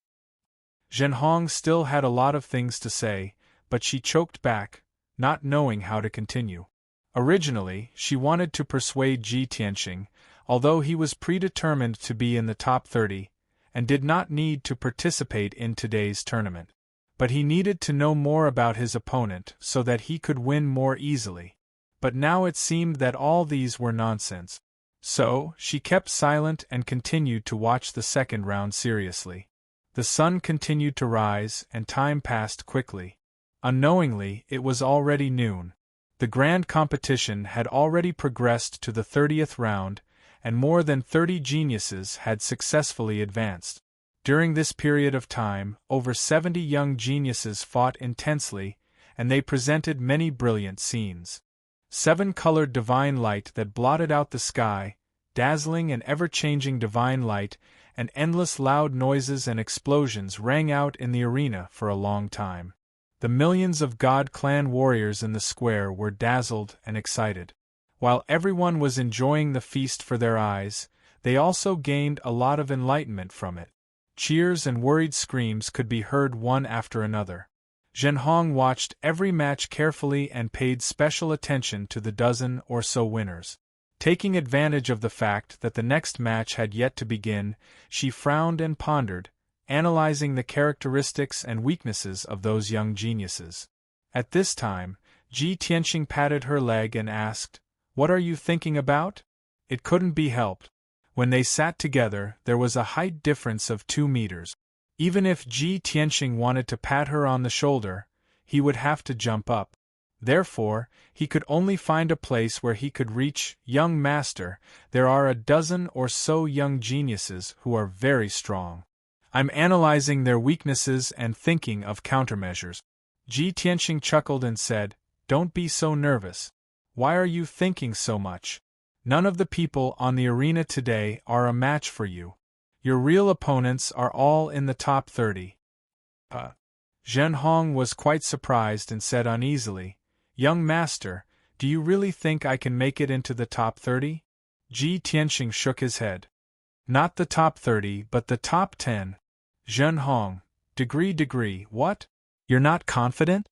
Zhen Hong still had a lot of things to say, but she choked back, not knowing how to continue. Originally, she wanted to persuade Ji Tianxing, although he was predetermined to be in the top 30, and did not need to participate in today's tournament. But he needed to know more about his opponent so that he could win more easily. But now it seemed that all these were nonsense. So, she kept silent and continued to watch the second round seriously. The sun continued to rise, and time passed quickly. Unknowingly, it was already noon. The grand competition had already progressed to the 30th round, and more than 30 geniuses had successfully advanced. During this period of time, over 70 young geniuses fought intensely, and they presented many brilliant scenes. 7-colored divine light that blotted out the sky, dazzling and ever-changing divine light, and endless loud noises and explosions rang out in the arena for a long time. The millions of God Clan warriors in the square were dazzled and excited. While everyone was enjoying the feast for their eyes, they also gained a lot of enlightenment from it. Cheers and worried screams could be heard one after another. Zhen Hong watched every match carefully and paid special attention to the dozen or so winners. Taking advantage of the fact that the next match had yet to begin, she frowned and pondered, analyzing the characteristics and weaknesses of those young geniuses. At this time, Ji Tianxing patted her leg and asked, "What are you thinking about?" It couldn't be helped. When they sat together, there was a height difference of 2 meters. Even if Ji Tianxing wanted to pat her on the shoulder, he would have to jump up. Therefore, he could only find a place where he could reach. "Young master, there are a dozen or so young geniuses who are very strong. I'm analyzing their weaknesses and thinking of countermeasures." Ji Tianxing chuckled and said, "Don't be so nervous. Why are you thinking so much? None of the people on the arena today are a match for you. Your real opponents are all in the top 30. Zhen Hong was quite surprised and said uneasily, "Young master, do you really think I can make it into the top 30? Ji Tianxing shook his head. "Not the top 30, but the top 10. Zhen Hong, degree, what? You're not confident?"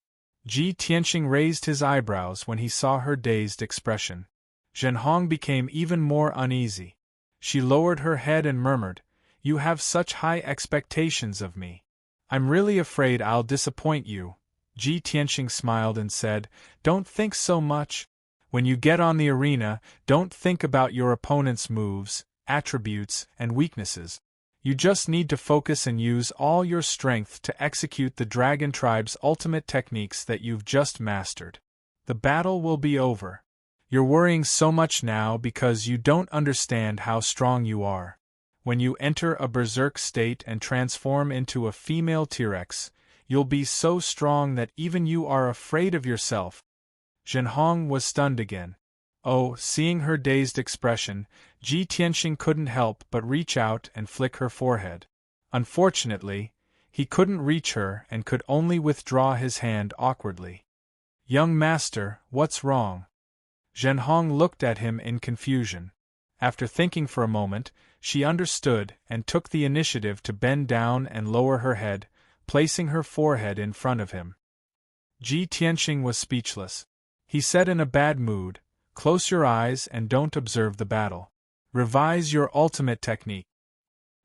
Ji Tianxing raised his eyebrows when he saw her dazed expression. Zhen Hong became even more uneasy. She lowered her head and murmured, "You have such high expectations of me. I'm really afraid I'll disappoint you." Ji Tianxing smiled and said, "Don't think so much. When you get on the arena, don't think about your opponent's moves, attributes, and weaknesses. You just need to focus and use all your strength to execute the Dragon Tribe's ultimate techniques that you've just mastered. The battle will be over. You're worrying so much now because you don't understand how strong you are. When you enter a berserk state and transform into a female T-Rex, you'll be so strong that even you are afraid of yourself." Zhen Hong was stunned again. Oh, seeing her dazed expression, Ji Tianxing couldn't help but reach out and flick her forehead. Unfortunately, he couldn't reach her and could only withdraw his hand awkwardly. "Young master, what's wrong?" Zhenhong looked at him in confusion. After thinking for a moment, she understood and took the initiative to bend down and lower her head, placing her forehead in front of him. Ji Tianxing was speechless. He said in a bad mood, "Close your eyes and don't observe the battle. Revise your ultimate technique."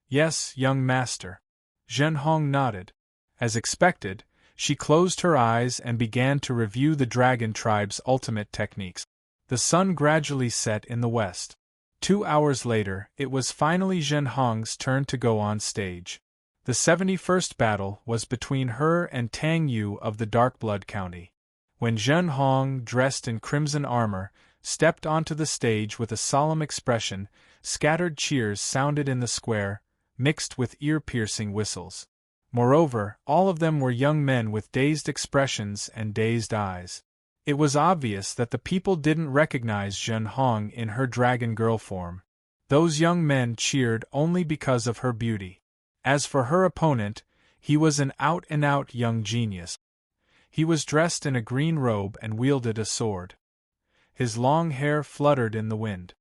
"Yes, young master." Zhenhong nodded. As expected, she closed her eyes and began to review the dragon tribe's ultimate techniques. The sun gradually set in the west. 2 hours later, it was finally Zhenhong's turn to go on stage. The 71st battle was between her and Tang Yu of the Darkblood County. When Zhenhong, dressed in crimson armor, stepped onto the stage with a solemn expression, scattered cheers sounded in the square, mixed with ear-piercing whistles. Moreover, all of them were young men with dazed expressions and dazed eyes. It was obvious that the people didn't recognize Zhenhong in her dragon girl form. Those young men cheered only because of her beauty. As for her opponent, he was an out-and-out young genius. He was dressed in a green robe and wielded a sword. His long hair fluttered in the wind.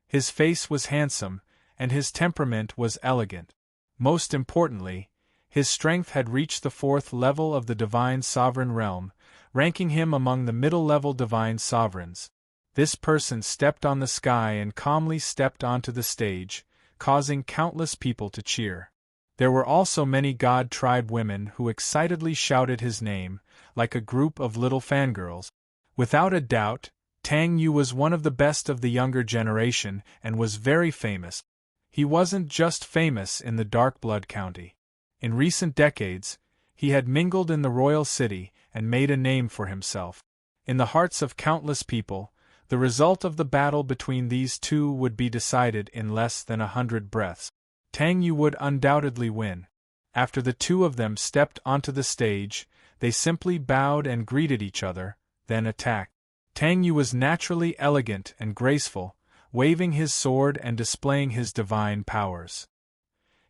His face was handsome, and his temperament was elegant. Most importantly, his strength had reached the 4th level of the Divine Sovereign Realm, ranking him among the middle-level Divine Sovereigns. This person stepped on the sky and calmly stepped onto the stage, causing countless people to cheer. There were also many God Tribe women who excitedly shouted his name, like a group of little fangirls. Without a doubt, Tang Yu was one of the best of the younger generation and was very famous. He wasn't just famous in the Darkblood County. In recent decades, he had mingled in the royal city and made a name for himself. In the hearts of countless people, the result of the battle between these two would be decided in less than 100 breaths. Tang Yu would undoubtedly win. After the two of them stepped onto the stage, they simply bowed and greeted each other, then attacked. Tang Yu was naturally elegant and graceful, waving his sword and displaying his divine powers.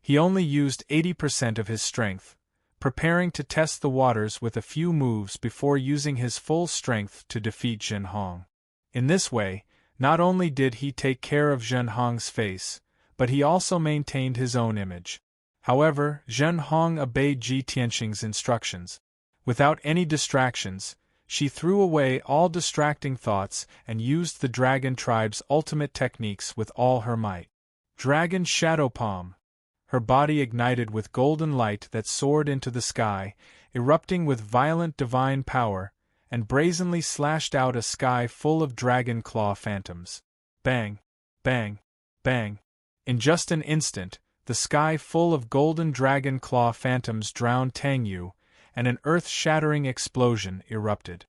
He only used 80% of his strength, preparing to test the waters with a few moves before using his full strength to defeat Zhenhong. In this way, not only did he take care of Zhenhong's face, but he also maintained his own image. However, Zhenhong obeyed Ji Tianxing's instructions. Without any distractions, she threw away all distracting thoughts and used the dragon tribe's ultimate techniques with all her might. Dragon Shadow Palm. Her body ignited with golden light that soared into the sky, erupting with violent divine power, and brazenly slashed out a sky full of dragon claw phantoms. Bang! Bang! Bang! In just an instant, the sky full of golden dragon claw phantoms drowned Tang Yu, and an earth-shattering explosion erupted.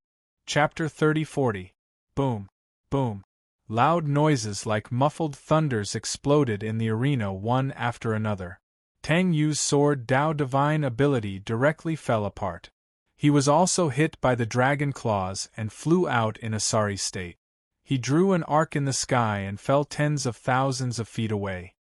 Chapter 30-40. Boom! Boom! Loud noises like muffled thunders exploded in the arena one after another. Tang Yu's sword Dao divine ability directly fell apart. He was also hit by the dragon claws and flew out in a sorry state. He drew an arc in the sky and fell tens of thousands of feet away.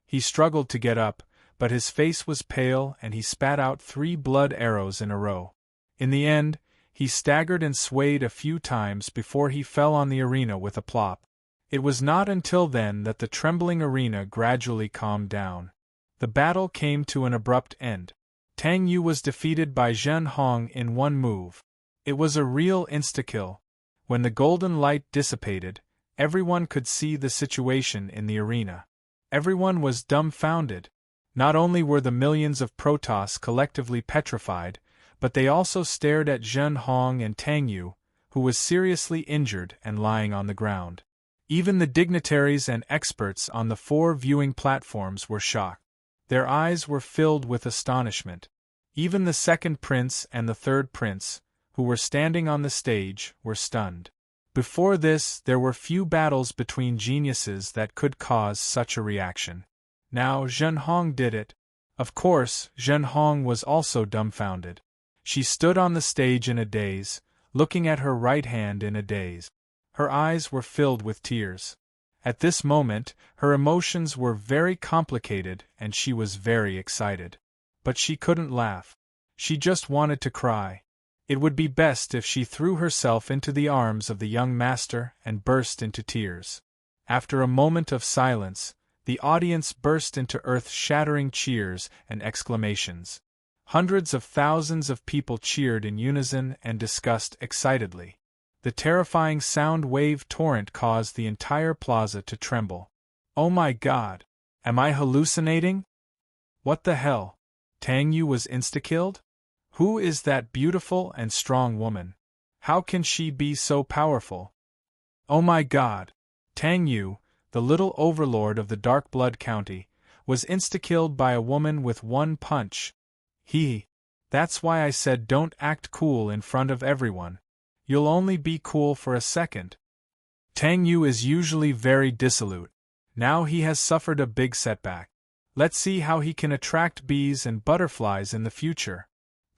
He struggled to get up, but his face was pale and he spat out 3 blood arrows in a row. In the end, he staggered and swayed a few times before he fell on the arena with a plop. It was not until then that the trembling arena gradually calmed down. The battle came to an abrupt end. Tang Yu was defeated by Zhenhong in one move. It was a real insta-kill. When the golden light dissipated, everyone could see the situation in the arena. Everyone was dumbfounded. Not only were the millions of Protoss collectively petrified, but they also stared at Zhenhong and Tang Yu, who was seriously injured and lying on the ground. Even the dignitaries and experts on the 4 viewing platforms were shocked. Their eyes were filled with astonishment. Even the second prince and the third prince, who were standing on the stage, were stunned. Before this, there were few battles between geniuses that could cause such a reaction. Now Zhenhong did it. Of course, Zhenhong was also dumbfounded. She stood on the stage in a daze, looking at her right hand in a daze. Her eyes were filled with tears. At this moment, her emotions were very complicated and she was very excited. But she couldn't laugh. She just wanted to cry. It would be best if she threw herself into the arms of the young master and burst into tears. After a moment of silence, the audience burst into earth-shattering cheers and exclamations. Hundreds of thousands of people cheered in unison and discussed excitedly. The terrifying sound wave torrent caused the entire plaza to tremble. Oh my God! Am I hallucinating? What the hell? Tang Yu was insta-killed? Who is that beautiful and strong woman? How can she be so powerful? Oh my God! Tang Yu, the little overlord of the Dark Blood County, was insta-killed by a woman with one punch. That's why I said don't act cool in front of everyone. You'll only be cool for a second. Tang Yu is usually very dissolute. Now he has suffered a big setback. Let's see how he can attract bees and butterflies in the future.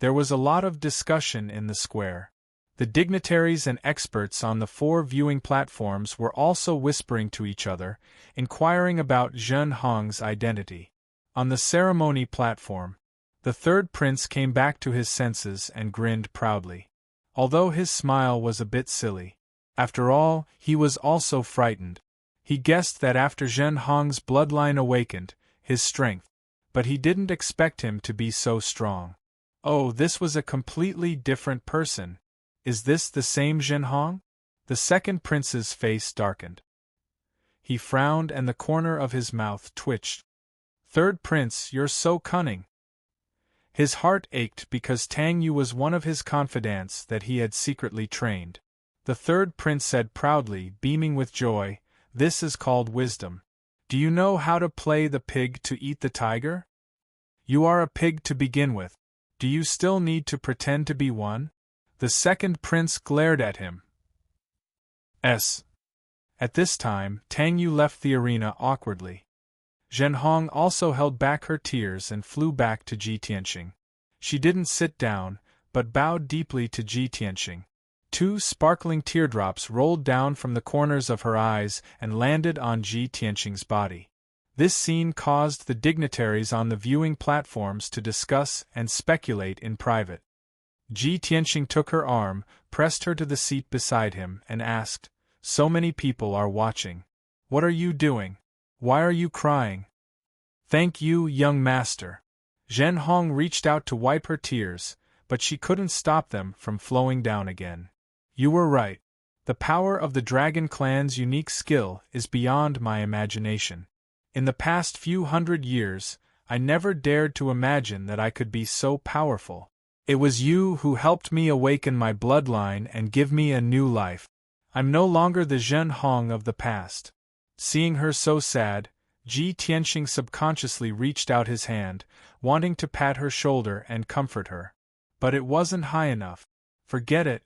There was a lot of discussion in the square. The dignitaries and experts on the 4 viewing platforms were also whispering to each other, inquiring about Zhen Hong's identity. On the ceremony platform, the third prince came back to his senses and grinned proudly. Although his smile was a bit silly. After all, he was also frightened. He guessed that after Zhen Hong's bloodline awakened, his strength, but he didn't expect him to be so strong. Oh, this was a completely different person. Is this the same Zhen Hong? The second prince's face darkened. He frowned and the corner of his mouth twitched. Third prince, you're so cunning. His heart ached because Tang Yu was one of his confidants that he had secretly trained. The third prince said proudly, beaming with joy, "This is called wisdom. Do you know how to play the pig to eat the tiger? You are a pig to begin with. Do you still need to pretend to be one?" The second prince glared at him. At this time, Tang Yu left the arena awkwardly. Zhen Hong also held back her tears and flew back to Ji Tianxing. She didn't sit down, but bowed deeply to Ji Tianxing. 2 sparkling teardrops rolled down from the corners of her eyes and landed on Ji Tianxing's body. This scene caused the dignitaries on the viewing platforms to discuss and speculate in private. Ji Tianxing took her arm, pressed her to the seat beside him, and asked, "So many people are watching. What are you doing? Why are you crying?" "Thank you, young master." Zhen Hong reached out to wipe her tears, but she couldn't stop them from flowing down again. "You were right. The power of the Dragon Clan's unique skill is beyond my imagination. In the past few hundred years, I never dared to imagine that I could be so powerful. It was you who helped me awaken my bloodline and give me a new life. I'm no longer the Zhen Hong of the past." Seeing her so sad, Ji Tianxing subconsciously reached out his hand, wanting to pat her shoulder and comfort her. But it wasn't high enough. "Forget it.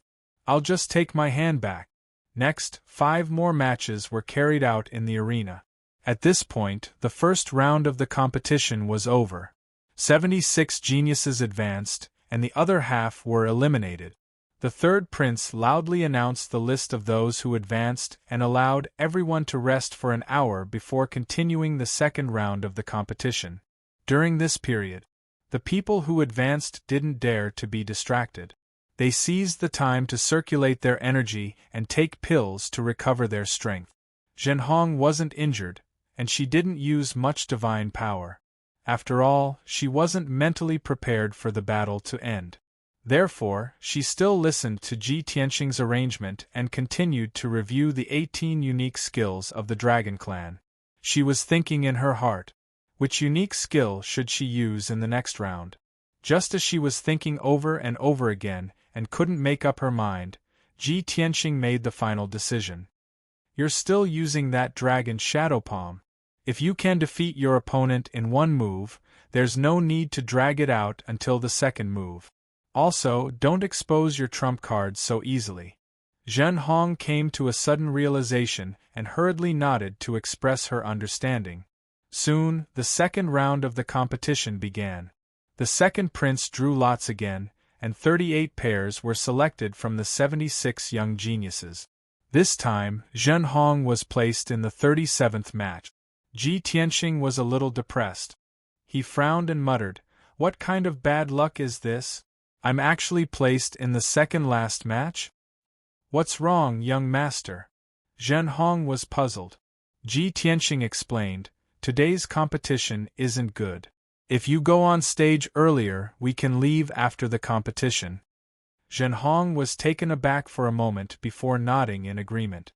I'll just take my hand back." Next, 5 more matches were carried out in the arena. At this point, the first round of the competition was over. 76 geniuses advanced, and the other half were eliminated. The third prince loudly announced the list of those who advanced and allowed everyone to rest for an hour before continuing the second round of the competition. During this period, the people who advanced didn't dare to be distracted. They seized the time to circulate their energy and take pills to recover their strength. Zhen Hong wasn't injured, and she didn't use much divine power. After all, she wasn't mentally prepared for the battle to end. Therefore, she still listened to Ji Tianxing's arrangement and continued to review the 18 unique skills of the Dragon Clan. She was thinking in her heart, which unique skill should she use in the next round? Just as she was thinking over and over again and couldn't make up her mind, Ji Tianxing made the final decision. "You're still using that dragon shadow palm. If you can defeat your opponent in one move, there's no need to drag it out until the second move. Also, don't expose your trump cards so easily." Zhen Hong came to a sudden realization and hurriedly nodded to express her understanding. Soon, the second round of the competition began. The second prince drew lots again, and 38 pairs were selected from the 76 young geniuses. This time, Zhen Hong was placed in the 37th match. Ji Tianxing was a little depressed. He frowned and muttered, "What kind of bad luck is this? I'm actually placed in the second last match? What's wrong, young master?" Zhen Hong was puzzled. Ji Tianxing explained, "Today's competition isn't good. If you go on stage earlier, we can leave after the competition." Zhen Hong was taken aback for a moment before nodding in agreement.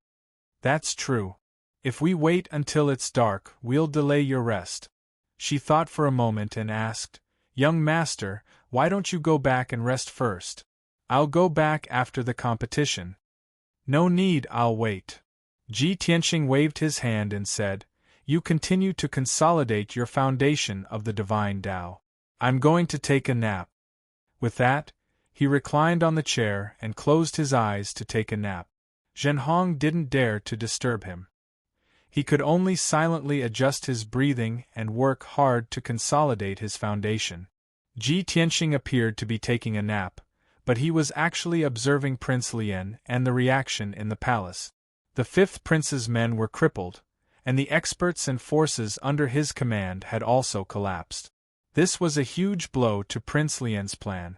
"That's true. If we wait until it's dark, we'll delay your rest." She thought for a moment and asked, "Young master, why don't you go back and rest first? I'll go back after the competition." "No need, I'll wait." Ji Tianxing waved his hand and said, "You continue to consolidate your foundation of the divine Tao. I'm going to take a nap." With that, he reclined on the chair and closed his eyes to take a nap. Zhen Hong didn't dare to disturb him. He could only silently adjust his breathing and work hard to consolidate his foundation. Ji Tianxing appeared to be taking a nap, but he was actually observing Prince Lian and the reaction in the palace. The fifth prince's men were crippled, and the experts and forces under his command had also collapsed. This was a huge blow to Prince Lian's plan.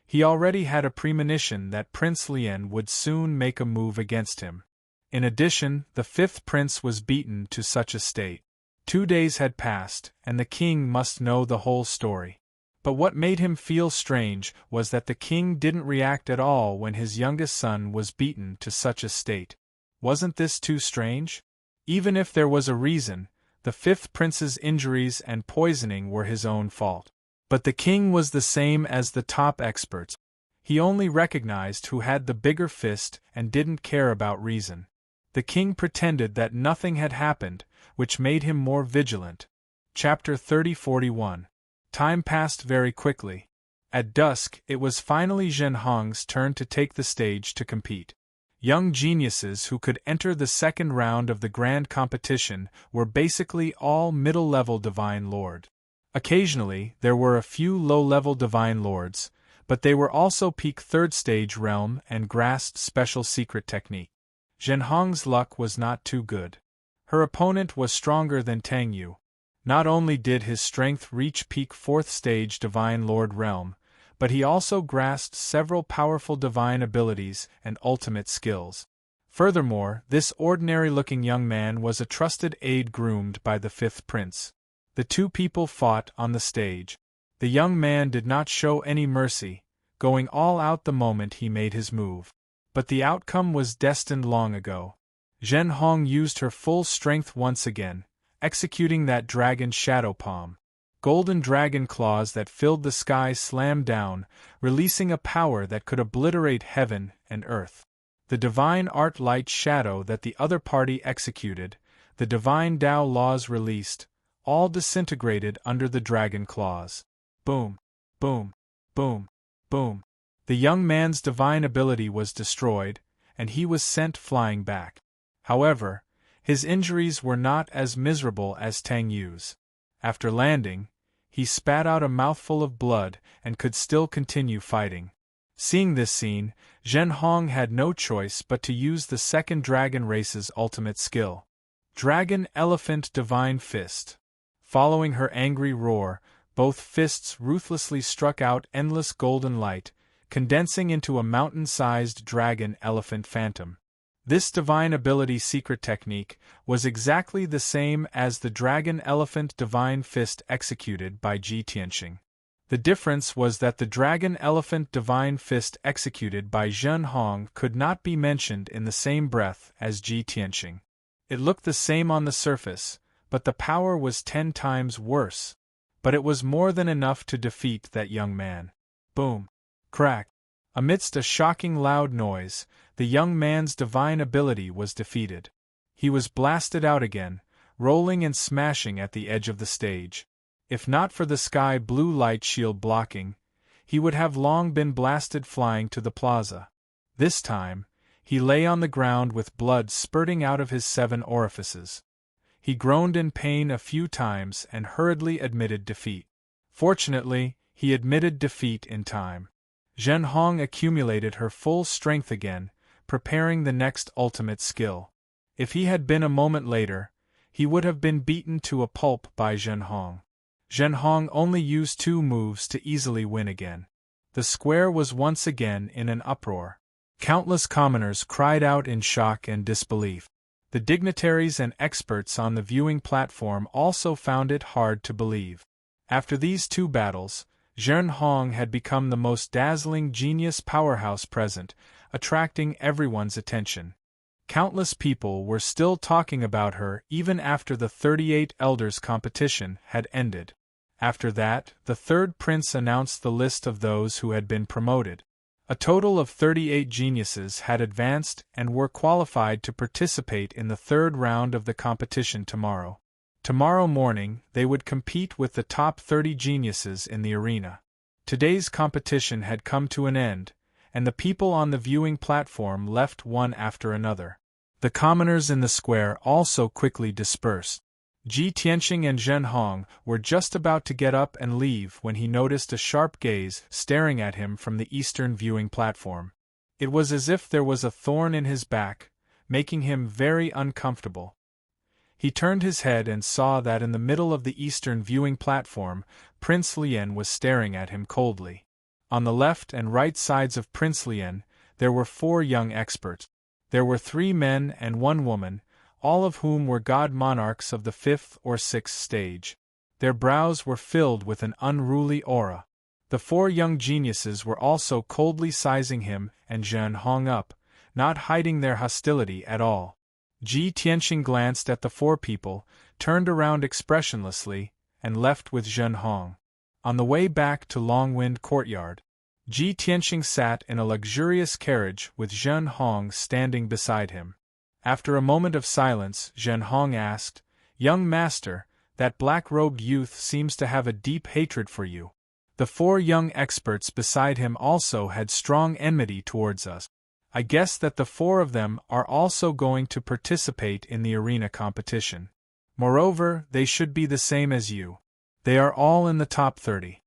He already had a premonition that Prince Lian would soon make a move against him. In addition, the fifth prince was beaten to such a state. 2 days had passed, and the king must know the whole story. But what made him feel strange was that the king didn't react at all when his youngest son was beaten to such a state. Wasn't this too strange? Even if there was a reason, the fifth prince's injuries and poisoning were his own fault. But the king was the same as the top experts. He only recognized who had the bigger fist and didn't care about reason. The king pretended that nothing had happened, which made him more vigilant. Chapter 30-41. Time passed very quickly. At dusk, it was finally Zhen Hong's turn to take the stage to compete. Young geniuses who could enter the second round of the grand competition were basically all middle-level divine lord. Occasionally, there were a few low-level divine lords, but they were also peak third-stage realm and grasped special secret technique. Zhen Hong's luck was not too good. Her opponent was stronger than Tang Yu. Not only did his strength reach peak fourth-stage divine lord realm, but he also grasped several powerful divine abilities and ultimate skills. Furthermore, this ordinary-looking young man was a trusted aide groomed by the fifth prince. The two people fought on the stage. The young man did not show any mercy, going all out the moment he made his move. But the outcome was destined long ago. Zhen Hong used her full strength once again, executing that dragon shadow palm. Golden dragon claws that filled the sky slammed down, releasing a power that could obliterate heaven and earth. The divine art light shadow that the other party executed, the divine Tao laws released, all disintegrated under the dragon claws. Boom, boom, boom, boom. The young man's divine ability was destroyed, and he was sent flying back. However, his injuries were not as miserable as Tang Yu's. After landing, he spat out a mouthful of blood and could still continue fighting. Seeing this scene, Zhen Hong had no choice but to use the second dragon race's ultimate skill. Dragon Elephant Divine Fist. Following her angry roar, both fists ruthlessly struck out endless golden light, condensing into a mountain-sized dragon elephant phantom. This divine ability secret technique was exactly the same as the Dragon Elephant Divine Fist executed by Ji Tianxing. The difference was that the Dragon Elephant Divine Fist executed by Zhen Hong could not be mentioned in the same breath as Ji Tianxing. It looked the same on the surface, but the power was 10 times worse. But it was more than enough to defeat that young man. Boom! Crack! Amidst a shocking loud noise, the young man's divine ability was defeated. He was blasted out again, rolling and smashing at the edge of the stage. If not for the sky blue light shield blocking, he would have long been blasted flying to the plaza. This time, he lay on the ground with blood spurting out of his 7 orifices. He groaned in pain a few times and hurriedly admitted defeat. Fortunately, he admitted defeat in time. Zhen Hong accumulated her full strength again, preparing the next ultimate skill. If he had been a moment later, he would have been beaten to a pulp by Zhen Hong. Zhen Hong only used 2 moves to easily win again. The square was once again in an uproar. Countless commoners cried out in shock and disbelief. The dignitaries and experts on the viewing platform also found it hard to believe. After these 2 battles, Zhen Hong had become the most dazzling genius powerhouse present, attracting everyone's attention. Countless people were still talking about her even after the 38 Elders competition had ended. After that, the 3rd prince announced the list of those who had been promoted. A total of 38 geniuses had advanced and were qualified to participate in the 3rd round of the competition tomorrow. Tomorrow morning, they would compete with the top 30 geniuses in the arena. Today's competition had come to an end, and the people on the viewing platform left one after another. The commoners in the square also quickly dispersed. Ji Tianqing and Zhen Hong were just about to get up and leave when he noticed a sharp gaze staring at him from the eastern viewing platform. It was as if there was a thorn in his back, making him very uncomfortable. He turned his head and saw that in the middle of the eastern viewing platform, Prince Lian was staring at him coldly. On the left and right sides of Prince Lian, there were 4 young experts. There were 3 men and 1 woman, all of whom were god monarchs of the 5th or 6th stage. Their brows were filled with an unruly aura. The 4 young geniuses were also coldly sizing him and Zhen Hong up, not hiding their hostility at all. Ji Tianqing glanced at the 4 people, turned around expressionlessly, and left with Zhen Hong. On the way back to Longwind Courtyard, Ji Tianqing sat in a luxurious carriage with Zhen Hong standing beside him. After a moment of silence, Zhen Hong asked, "Young master, that black-robed youth seems to have a deep hatred for you." The 4 young experts beside him also had strong enmity towards us. I guess that the 4 of them are also going to participate in the arena competition. Moreover, they should be the same as you. They are all in the top 30.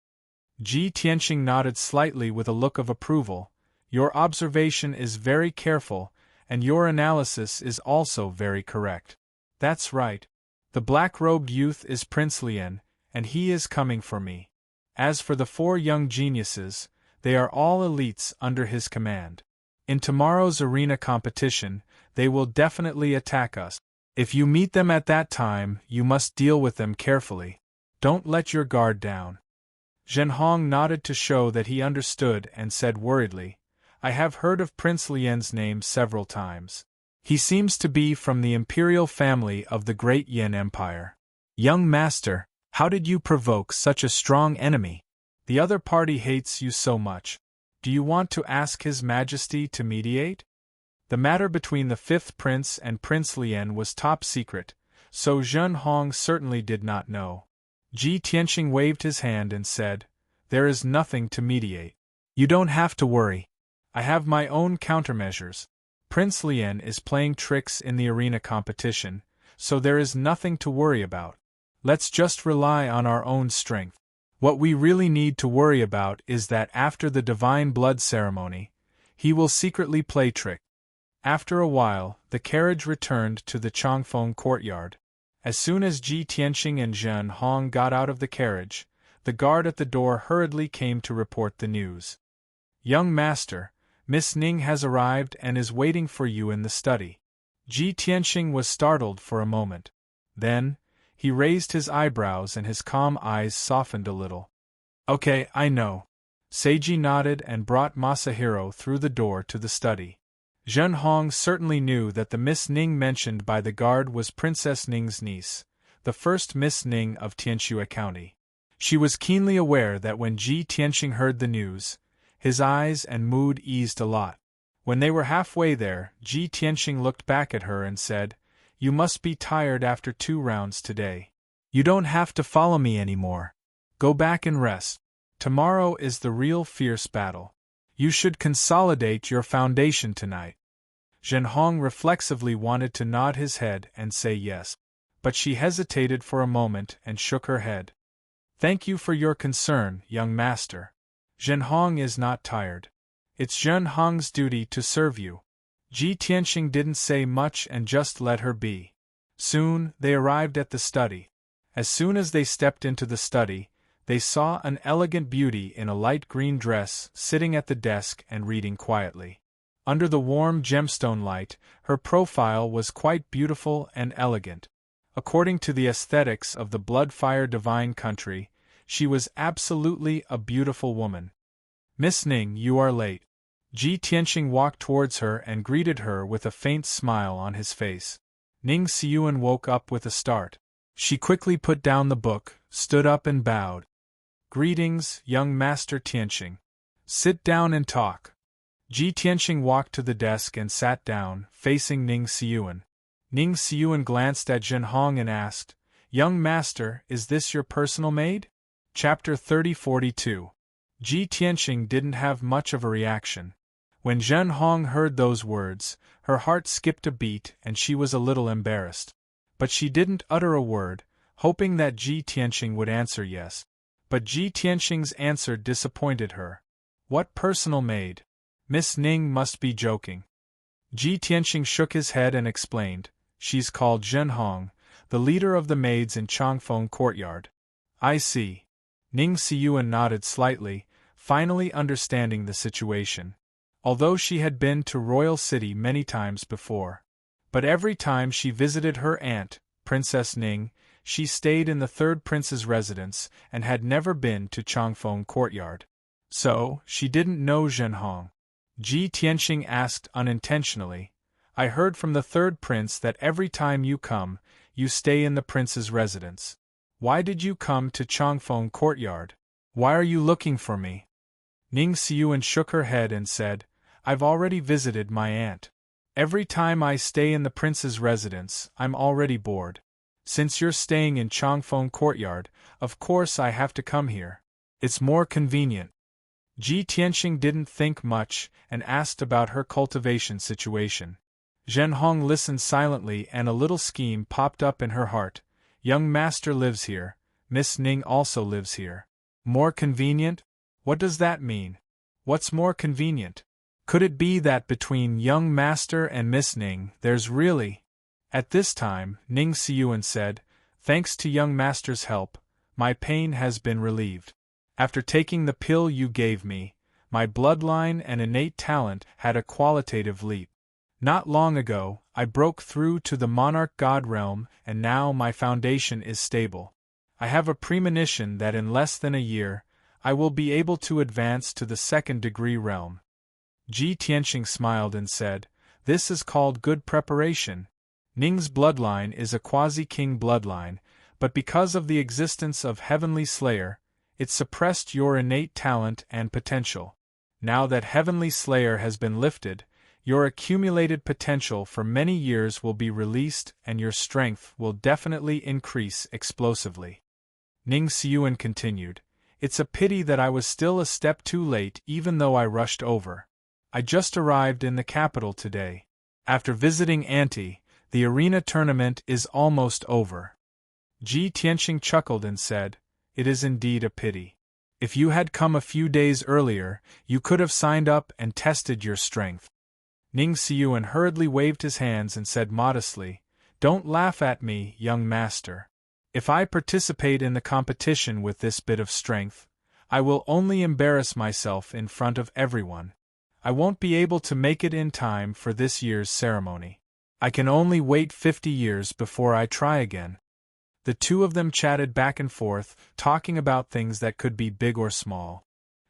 Ji Tianqing nodded slightly with a look of approval. Your observation is very careful, and your analysis is also very correct. That's right. The black-robed youth is Prince Lian, and he is coming for me. As for the 4 young geniuses, they are all elites under his command. In tomorrow's arena competition, they will definitely attack us. If you meet them at that time, you must deal with them carefully. Don't let your guard down. Zhen Hong nodded to show that he understood and said worriedly, I have heard of Prince Lian's name several times. He seems to be from the imperial family of the Great Yin Empire. Young master, how did you provoke such a strong enemy? The other party hates you so much. Do you want to ask His Majesty to mediate? The matter between the 5th prince and Prince Lian was top secret, so Zhen Hong certainly did not know. Ji Tianqing waved his hand and said, There is nothing to mediate. You don't have to worry. I have my own countermeasures. Prince Lian is playing tricks in the arena competition, so there is nothing to worry about. Let's just rely on our own strength. What we really need to worry about is that after the divine blood ceremony, he will secretly play tricks. After a while, the carriage returned to the Changfeng courtyard. As soon as Ji Tianqing and Zhen Hong got out of the carriage, the guard at the door hurriedly came to report the news. Young master, Miss Ning has arrived and is waiting for you in the study. Ji Tianqing was startled for a moment. Then, he raised his eyebrows and his calm eyes softened a little. Okay, I know. Seiji nodded and brought Masahiro through the door to the study. Zhen Hong certainly knew that the Miss Ning mentioned by the guard was Princess Ning's niece, the first Miss Ning of Tianxue County. She was keenly aware that when Ji Tianqing heard the news, his eyes and mood eased a lot. When they were halfway there, Ji Tianqing looked back at her and said, You must be tired after 2 rounds today. You don't have to follow me anymore. Go back and rest. Tomorrow is the real fierce battle. You should consolidate your foundation tonight. Zhen Hong reflexively wanted to nod his head and say yes, but she hesitated for a moment and shook her head. Thank you for your concern, young master. Zhen Hong is not tired. It's Zhen Hong's duty to serve you. Ji Tianxing didn't say much and just let her be. Soon, they arrived at the study. As soon as they stepped into the study, they saw an elegant beauty in a light green dress sitting at the desk and reading quietly. Under the warm gemstone light, her profile was quite beautiful and elegant. According to the aesthetics of the blood-fire divine country, she was absolutely a beautiful woman. "Miss Ning, you are late." Ji Tianxing walked towards her and greeted her with a faint smile on his face. Ning Siyuan woke up with a start. She quickly put down the book, stood up and bowed. "Greetings, young Master Tianxing. Sit down and talk." Ji Tianxing walked to the desk and sat down, facing Ning Siyuan. Ning Siyuan glanced at Zhen Hong and asked, "Young Master, is this your personal maid?" Chapter 3042. Ji Tianxing didn't have much of a reaction. When Zhen Hong heard those words, her heart skipped a beat and she was a little embarrassed. But she didn't utter a word, hoping that Ji Tianxing would answer yes. But Ji Tianxing's answer disappointed her. "What personal maid? Miss Ning must be joking." Ji Tianxing shook his head and explained, "She's called Zhen Hong, the leader of the maids in Changfeng Courtyard." "I see." Ning Siyuan nodded slightly, finally understanding the situation. Although she had been to Royal City many times before. But every time she visited her aunt, Princess Ning, she stayed in the third prince's residence and had never been to Changfeng Courtyard. So, she didn't know Zhen Hong. Ji Tianxing asked unintentionally, "I heard from the third prince that every time you come, you stay in the prince's residence. Why did you come to Changfeng Courtyard? Why are you looking for me?" Ning Siyuan shook her head and said, "I've already visited my aunt. Every time I stay in the prince's residence, I'm already bored. Since you're staying in Changfeng Courtyard, of course I have to come here. It's more convenient." Ji Tianxing didn't think much and asked about her cultivation situation. Zhen Hong listened silently and a little scheme popped up in her heart. "Young Master lives here, Miss Ning also lives here. More convenient? What does that mean? What's more convenient? Could it be that between young Master and Miss Ning there's really—" At this time, Ning Siyuan said, "Thanks to young Master's help, my pain has been relieved. After taking the pill you gave me, my bloodline and innate talent had a qualitative leap. Not long ago, I broke through to the monarch god realm and now my foundation is stable. I have a premonition that in less than a year, I will be able to advance to the second-degree realm." Ji Tianxing smiled and said, "This is called good preparation. Ning's bloodline is a quasi-king bloodline, but because of the existence of Heavenly Slayer, it suppressed your innate talent and potential. Now that Heavenly Slayer has been lifted, your accumulated potential for many years will be released and your strength will definitely increase explosively." Ning Siyuan continued, "It's a pity that I was still a step too late even though I rushed over. I just arrived in the capital today. After visiting Auntie, the arena tournament is almost over." Ji Tianxing chuckled and said, "It is indeed a pity. If you had come a few days earlier, you could have signed up and tested your strength." Ning Siyuan hurriedly waved his hands and said modestly, "Don't laugh at me, young Master. If I participate in the competition with this bit of strength, I will only embarrass myself in front of everyone. I won't be able to make it in time for this year's ceremony. I can only wait 50 years before I try again." The two of them chatted back and forth, talking about things that could be big or small.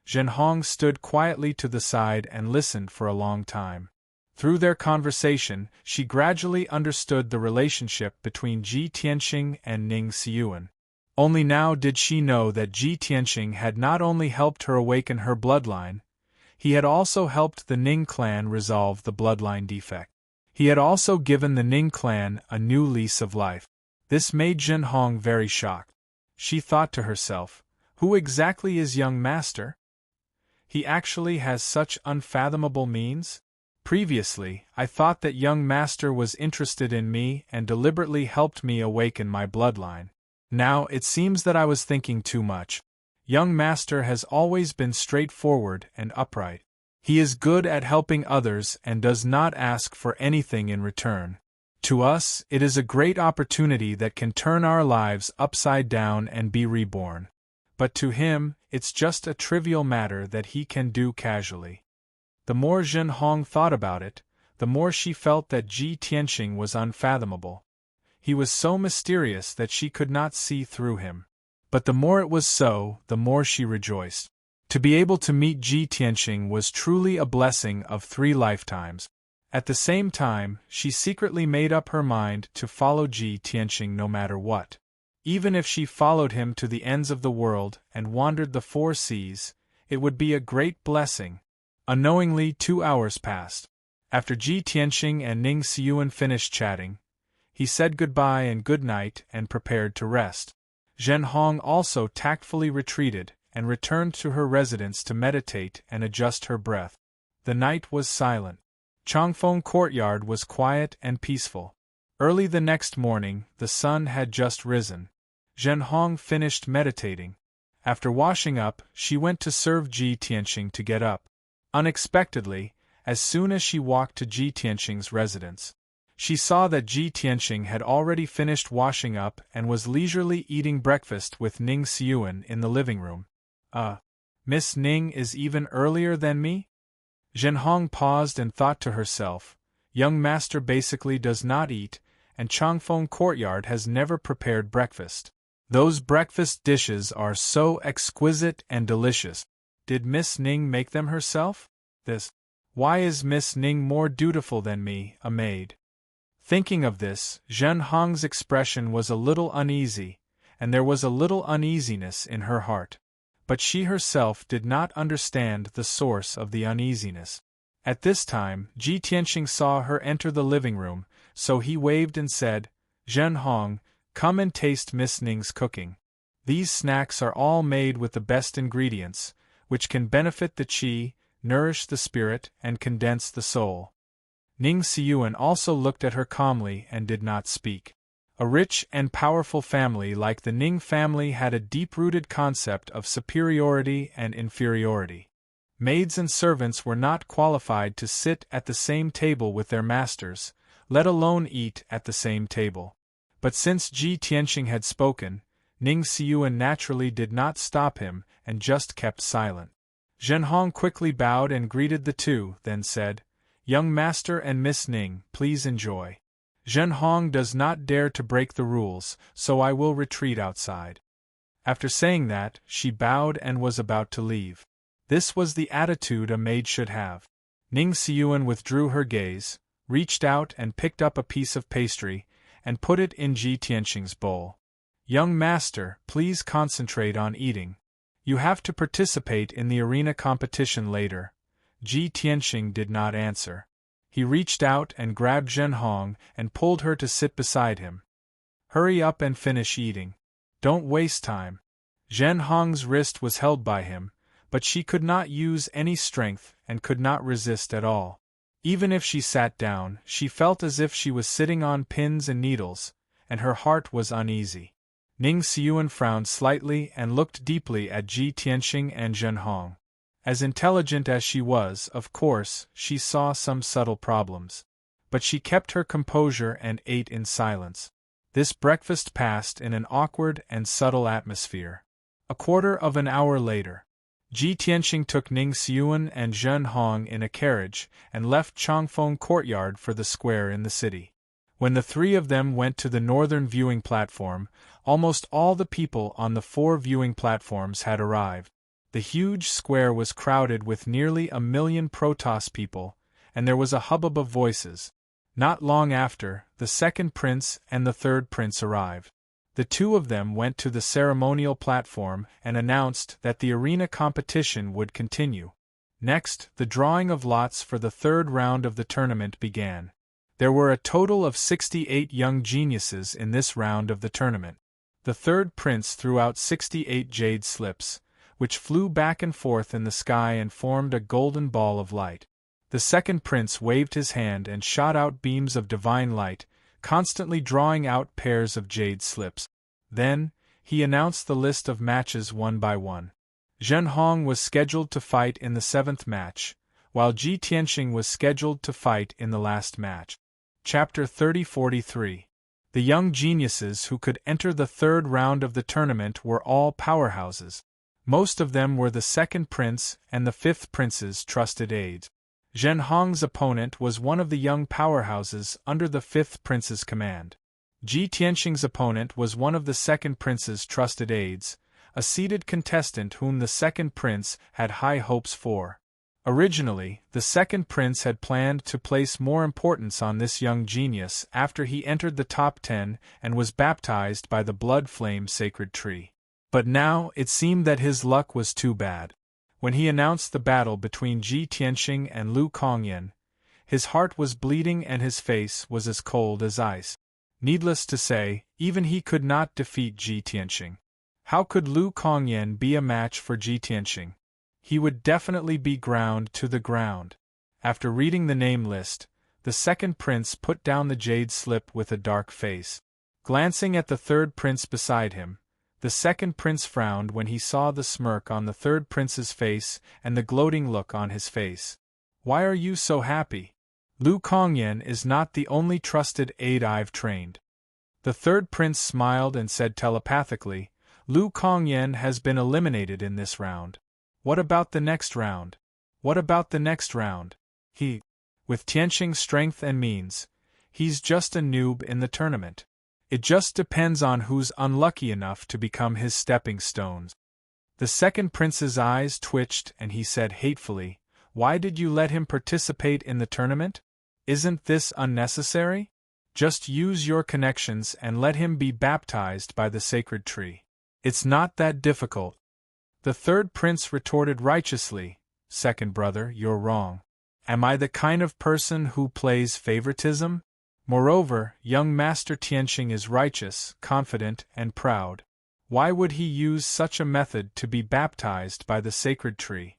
Zhen Hong stood quietly to the side and listened for a long time. Through their conversation, she gradually understood the relationship between Ji Tianxing and Ning Siyuan. Only now did she know that Ji Tianxing had not only helped her awaken her bloodline, he had also helped the Ning clan resolve the bloodline defect. He had also given the Ning clan a new lease of life. This made Zhen Hong very shocked. She thought to herself, "Who exactly is young Master? He actually has such unfathomable means? Previously, I thought that young Master was interested in me and deliberately helped me awaken my bloodline. Now it seems that I was thinking too much. Young Master has always been straightforward and upright. He is good at helping others and does not ask for anything in return. To us, it is a great opportunity that can turn our lives upside down and be reborn. But to him, it's just a trivial matter that he can do casually. The more Zhen Hong thought about it, the more she felt that Ji Tianxing was unfathomable. He was so mysterious that she could not see through him. But the more it was so, the more she rejoiced. To be able to meet Ji Tianxing was truly a blessing of 3 lifetimes. At the same time, she secretly made up her mind to follow Ji Tianxing no matter what. Even if she followed him to the ends of the world and wandered the 4 seas, it would be a great blessing. Unknowingly 2 hours passed. After Ji Tianxing and Ning Xiyuan finished chatting, he said goodbye and good night and prepared to rest. Zhen Hong also tactfully retreated and returned to her residence to meditate and adjust her breath. The night was silent. Changfeng Courtyard was quiet and peaceful. Early the next morning, the sun had just risen. Zhen Hong finished meditating. After washing up, she went to serve Ji Tianxing to get up. Unexpectedly, as soon as she walked to Ji Tianxing's residence, she saw that Ji Tianxing had already finished washing up and was leisurely eating breakfast with Ning Xiyuan in the living room. Miss Ning is even earlier than me? Zhen Hong paused and thought to herself, young master basically does not eat, and Changfeng Courtyard has never prepared breakfast. Those breakfast dishes are so exquisite and delicious. Did Miss Ning make them herself? Why is Miss Ning more dutiful than me, a maid? Thinking of this, Zhen Hong's expression was a little uneasy, and there was a little uneasiness in her heart. But she herself did not understand the source of the uneasiness. At this time, Ji Tianxing saw her enter the living room, so he waved and said, Zhen Hong, come and taste Miss Ning's cooking. These snacks are all made with the best ingredients, which can benefit the qi, nourish the spirit, and condense the soul. Ning Xiyuan also looked at her calmly and did not speak. A rich and powerful family like the Ning family had a deep-rooted concept of superiority and inferiority. Maids and servants were not qualified to sit at the same table with their masters, let alone eat at the same table. But since Ji Tianxing had spoken, Ning Xiyuan naturally did not stop him and just kept silent. Zhen Hong quickly bowed and greeted the two, then said, Young master and Miss Ning, please enjoy. Zhen Hong does not dare to break the rules, so I will retreat outside. After saying that, she bowed and was about to leave. This was the attitude a maid should have. Ning Xiyuan withdrew her gaze, reached out and picked up a piece of pastry, and put it in Ji Tianxing's bowl. Young master, please concentrate on eating. You have to participate in the arena competition later. Ji Tianxing did not answer. He reached out and grabbed Zhen Hong and pulled her to sit beside him. Hurry up and finish eating. Don't waste time. Zhen Hong's wrist was held by him, but she could not use any strength and could not resist at all. Even if she sat down, she felt as if she was sitting on pins and needles, and her heart was uneasy. Ning Xiyuan frowned slightly and looked deeply at Ji Tianxing and Zhen Hong. As intelligent as she was, of course, she saw some subtle problems. But she kept her composure and ate in silence. This breakfast passed in an awkward and subtle atmosphere. A quarter of an hour later, Ji Tianxing took Ning Xiyuan and Zhen Hong in a carriage and left Changfeng Courtyard for the square in the city. When the 3 of them went to the northern viewing platform, almost all the people on the 4 viewing platforms had arrived. The huge square was crowded with nearly 1 million Protoss people, and there was a hubbub of voices. Not long after, the 2nd prince and the 3rd prince arrived. The 2 of them went to the ceremonial platform and announced that the arena competition would continue. Next, the drawing of lots for the 3rd round of the tournament began. There were a total of 68 young geniuses in this round of the tournament. The 3rd prince threw out 68 jade slips, which flew back and forth in the sky and formed a golden ball of light. The 2nd prince waved his hand and shot out beams of divine light, constantly drawing out pairs of jade slips. Then, he announced the list of matches one by one. Zhen Hong was scheduled to fight in the 7th match, while Ji Tianxing was scheduled to fight in the last match. Chapter 3043. The young geniuses who could enter the third round of the tournament were all powerhouses. Most of them were the second prince and the fifth prince's trusted aides. Zhen Hong's opponent was one of the young powerhouses under the fifth prince's command. Ji Tianxing's opponent was one of the second prince's trusted aides, a seated contestant whom the second prince had high hopes for. Originally, the second prince had planned to place more importance on this young genius after he entered the top 10 and was baptized by the blood flame sacred tree. But now it seemed that his luck was too bad. When he announced the battle between Ji Tianxing and Lu Kongyan, his heart was bleeding and his face was as cold as ice. Needless to say, even he could not defeat Ji Tianxing. How could Lu Kongyan be a match for Ji Tianxing? He would definitely be ground to the ground. After reading the name list, the second prince put down the jade slip with a dark face. Glancing at the third prince beside him, the second prince frowned when he saw the smirk on the third prince's face and the gloating look on his face. "Why are you so happy? Lu Kongyan is not the only trusted aide I've trained." The third prince smiled and said telepathically, "Lu Kongyan has been eliminated in this round. What about the next round? What about the next round? With Tianxing's strength and means, he's just a noob in the tournament. It just depends on who's unlucky enough to become his stepping stones." The second prince's eyes twitched and he said hatefully, "Why did you let him participate in the tournament? Isn't this unnecessary? Just use your connections and let him be baptized by the sacred tree. It's not that difficult." The third prince retorted righteously, "Second brother, you're wrong. Am I the kind of person who plays favoritism? Moreover, young Master Tianxing is righteous, confident, and proud. Why would he use such a method to be baptized by the sacred tree?"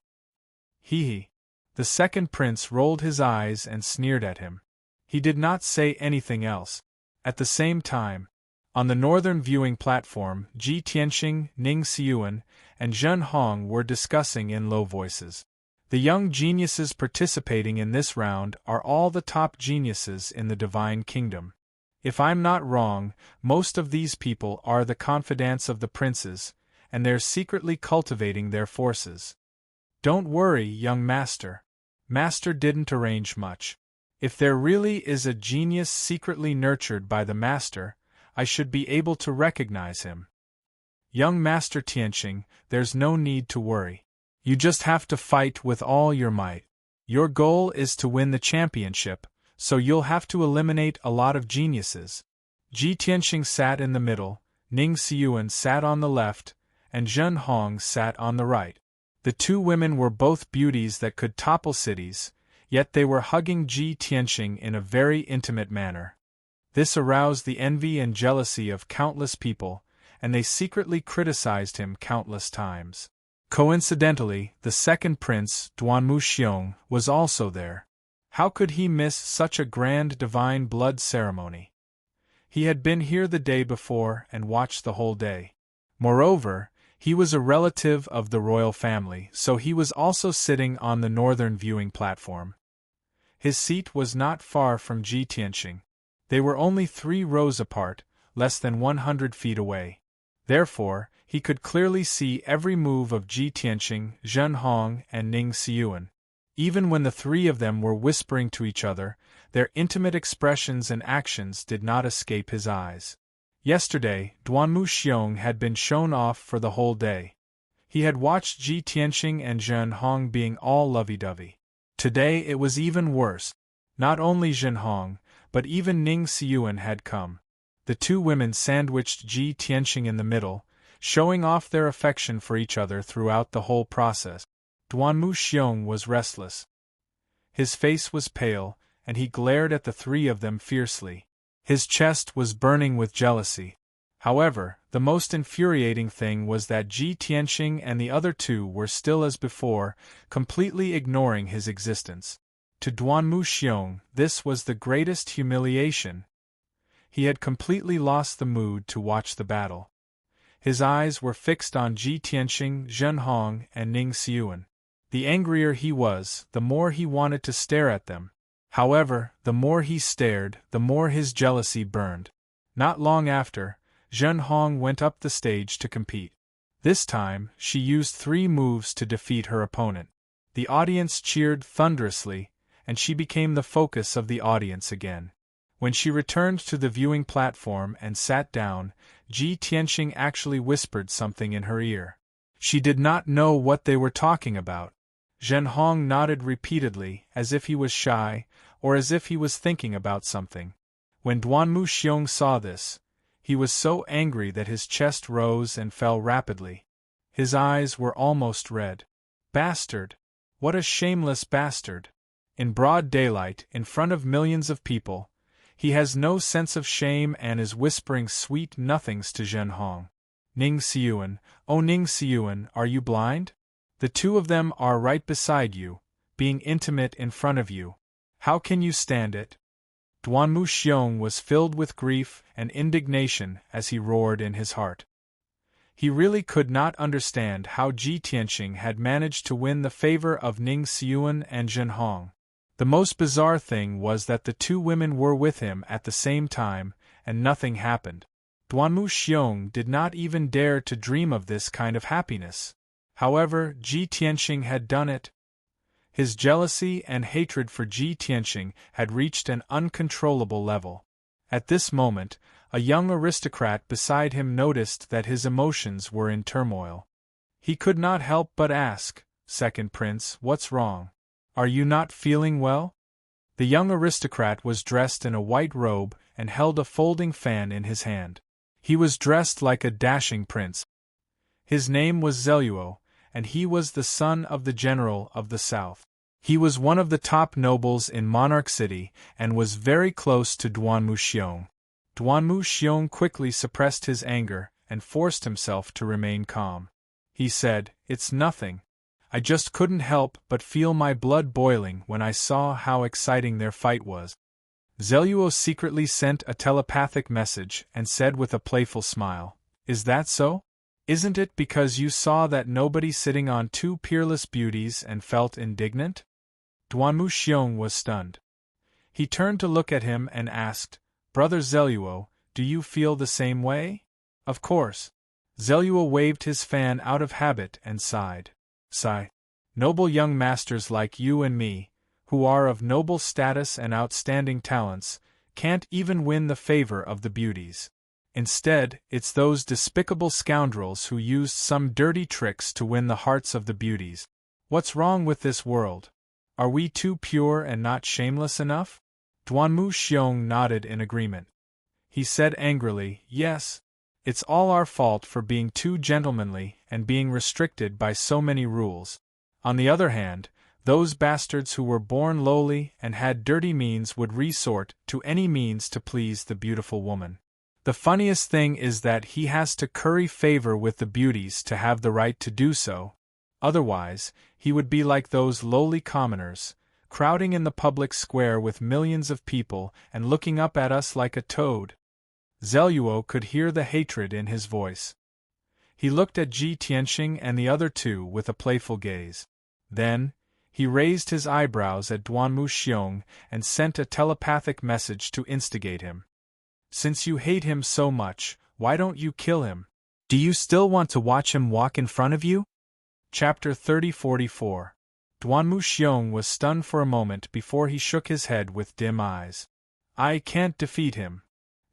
The second prince rolled his eyes and sneered at him. He did not say anything else. At the same time, on the northern viewing platform, Ji Tianxing, Ning Xiuan, and Zhen Hong were discussing in low voices. The young geniuses participating in this round are all the top geniuses in the Divine Kingdom. If I'm not wrong, most of these people are the confidants of the princes, and they're secretly cultivating their forces. Don't worry, young master. Master didn't arrange much. If there really is a genius secretly nurtured by the master, I should be able to recognize him. Young Master Tianxing, there's no need to worry. You just have to fight with all your might. Your goal is to win the championship, so you'll have to eliminate a lot of geniuses." Ji Tianxing sat in the middle, Ning Xiuan sat on the left, and Zhen Hong sat on the right. The two women were both beauties that could topple cities, yet they were hugging Ji Tianxing in a very intimate manner. This aroused the envy and jealousy of countless people, and they secretly criticized him countless times. Coincidentally, the second prince, Duanmu Xiong, was also there. How could he miss such a grand divine blood ceremony? He had been here the day before and watched the whole day. Moreover, he was a relative of the royal family, so he was also sitting on the northern viewing platform. His seat was not far from Ji Tianxing. They were only 3 rows apart, less than 100 feet away. Therefore, he could clearly see every move of Ji Tianxing, Zhen Hong, and Ning Xiuan. Even when the 3 of them were whispering to each other, their intimate expressions and actions did not escape his eyes. Yesterday, Duanmu Xiong had been shown off for the whole day. He had watched Ji Tianxing and Zhen Hong being all lovey-dovey. Today it was even worse. Not only Zhen Hong, but even Ning Xiuan had come. The 2 women sandwiched Ji Tianxing in the middle, showing off their affection for each other throughout the whole process. Duanmu Xiong was restless. His face was pale, and he glared at the 3 of them fiercely. His chest was burning with jealousy. However, the most infuriating thing was that Ji Tianxing and the other 2 were still as before, completely ignoring his existence. To Duanmu Xiong, this was the greatest humiliation. He had completely lost the mood to watch the battle. His eyes were fixed on Ji Tianxing, Zhen Hong, and Ning Xiuan. The angrier he was, the more he wanted to stare at them. However, the more he stared, the more his jealousy burned. Not long after, Zhen Hong went up the stage to compete. This time, she used 3 moves to defeat her opponent. The audience cheered thunderously, and she became the focus of the audience again. When she returned to the viewing platform and sat down, Ji Tianxing actually whispered something in her ear. She did not know what they were talking about. Zhen Hong nodded repeatedly, as if he was shy, or as if he was thinking about something. When Duanmu Xiong saw this, he was so angry that his chest rose and fell rapidly. His eyes were almost red. Bastard! What a shameless bastard! In broad daylight, in front of millions of people, he has no sense of shame and is whispering sweet nothings to Zhen Hong. Ning Xiuan, oh Ning Xiuan, are you blind? The 2 of them are right beside you, being intimate in front of you. How can you stand it? Duanmu Xiong was filled with grief and indignation as he roared in his heart. He really could not understand how Ji Tianxing had managed to win the favor of Ning Xiuan and Zhen Hong. The most bizarre thing was that the 2 women were with him at the same time, and nothing happened. Duanmu Xiong did not even dare to dream of this kind of happiness. However, Ji Tianxing had done it. His jealousy and hatred for Ji Tianxing had reached an uncontrollable level. At this moment, a young aristocrat beside him noticed that his emotions were in turmoil. He could not help but ask, "Second Prince, what's wrong? Are you not feeling well?" The young aristocrat was dressed in a white robe and held a folding fan in his hand. He was dressed like a dashing prince. His name was Zeluo, and he was the son of the general of the south. He was one of the top nobles in Monarch City and was very close to Duanmu Xiong. Duanmu Xiong quickly suppressed his anger and forced himself to remain calm. He said, "It's nothing. I just couldn't help but feel my blood boiling when I saw how exciting their fight was." Zeluo secretly sent a telepathic message and said with a playful smile, "Is that so? Isn't it because you saw that nobody sitting on 2 peerless beauties and felt indignant?" Duanmu Xiong was stunned. He turned to look at him and asked, "Brother Zeluo, do you feel the same way?" "Of course." Zeluo waved his fan out of habit and sighed. "Sigh. Noble young masters like you and me, who are of noble status and outstanding talents, can't even win the favor of the beauties. Instead, it's those despicable scoundrels who used some dirty tricks to win the hearts of the beauties. What's wrong with this world? Are we too pure and not shameless enough?" Duanmu Xiong nodded in agreement. He said angrily, "Yes. It's all our fault for being too gentlemanly and being restricted by so many rules. On the other hand, those bastards who were born lowly and had dirty means would resort to any means to please the beautiful woman. The funniest thing is that he has to curry favor with the beauties to have the right to do so. Otherwise, he would be like those lowly commoners, crowding in the public square with millions of people and looking up at us like a toad." Zeluo could hear the hatred in his voice. He looked at Ji Tianxing and the other 2 with a playful gaze. Then, he raised his eyebrows at Duanmu Xiong and sent a telepathic message to instigate him. "Since you hate him so much, why don't you kill him? Do you still want to watch him walk in front of you?" Chapter 3044. Duanmu Xiong was stunned for a moment before he shook his head with dim eyes. "I can't defeat him."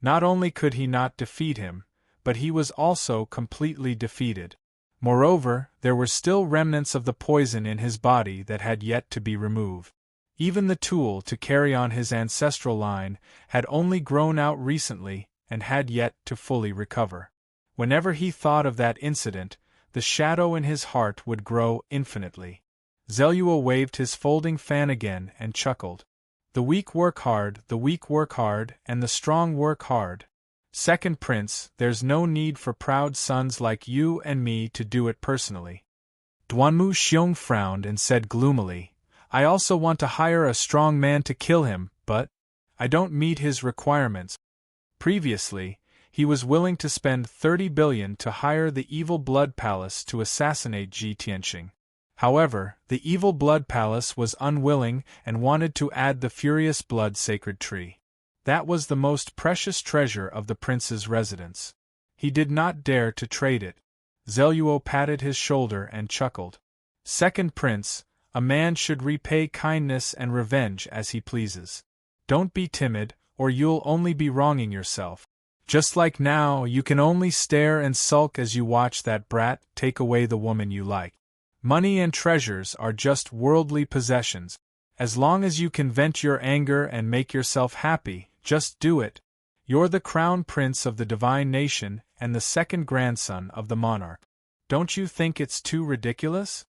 Not only could he not defeat him, but he was also completely defeated. Moreover, there were still remnants of the poison in his body that had yet to be removed. Even the tool to carry on his ancestral line had only grown out recently and had yet to fully recover. Whenever he thought of that incident, the shadow in his heart would grow infinitely. Zeluo waved his folding fan again and chuckled. "The weak work hard, the weak work hard, and the strong work hard. Second Prince, there's no need for proud sons like you and me to do it personally." Duanmu Xiong frowned and said gloomily, "I also want to hire a strong man to kill him, but I don't meet his requirements." Previously, he was willing to spend 30 billion to hire the Evil Blood Palace to assassinate Ji Tianxing. However, the evil Blood Palace was unwilling and wanted to add the furious blood sacred tree. That was the most precious treasure of the prince's residence. He did not dare to trade it. Zelluo patted his shoulder and chuckled. Second Prince, a man should repay kindness and revenge as he pleases. Don't be timid, or you'll only be wronging yourself. Just like now, you can only stare and sulk as you watch that brat take away the woman you like. Money and treasures are just worldly possessions. As long as you can vent your anger and make yourself happy, just do it. You're the crown prince of the divine nation and the second grandson of the monarch. Don't you think it's too ridiculous?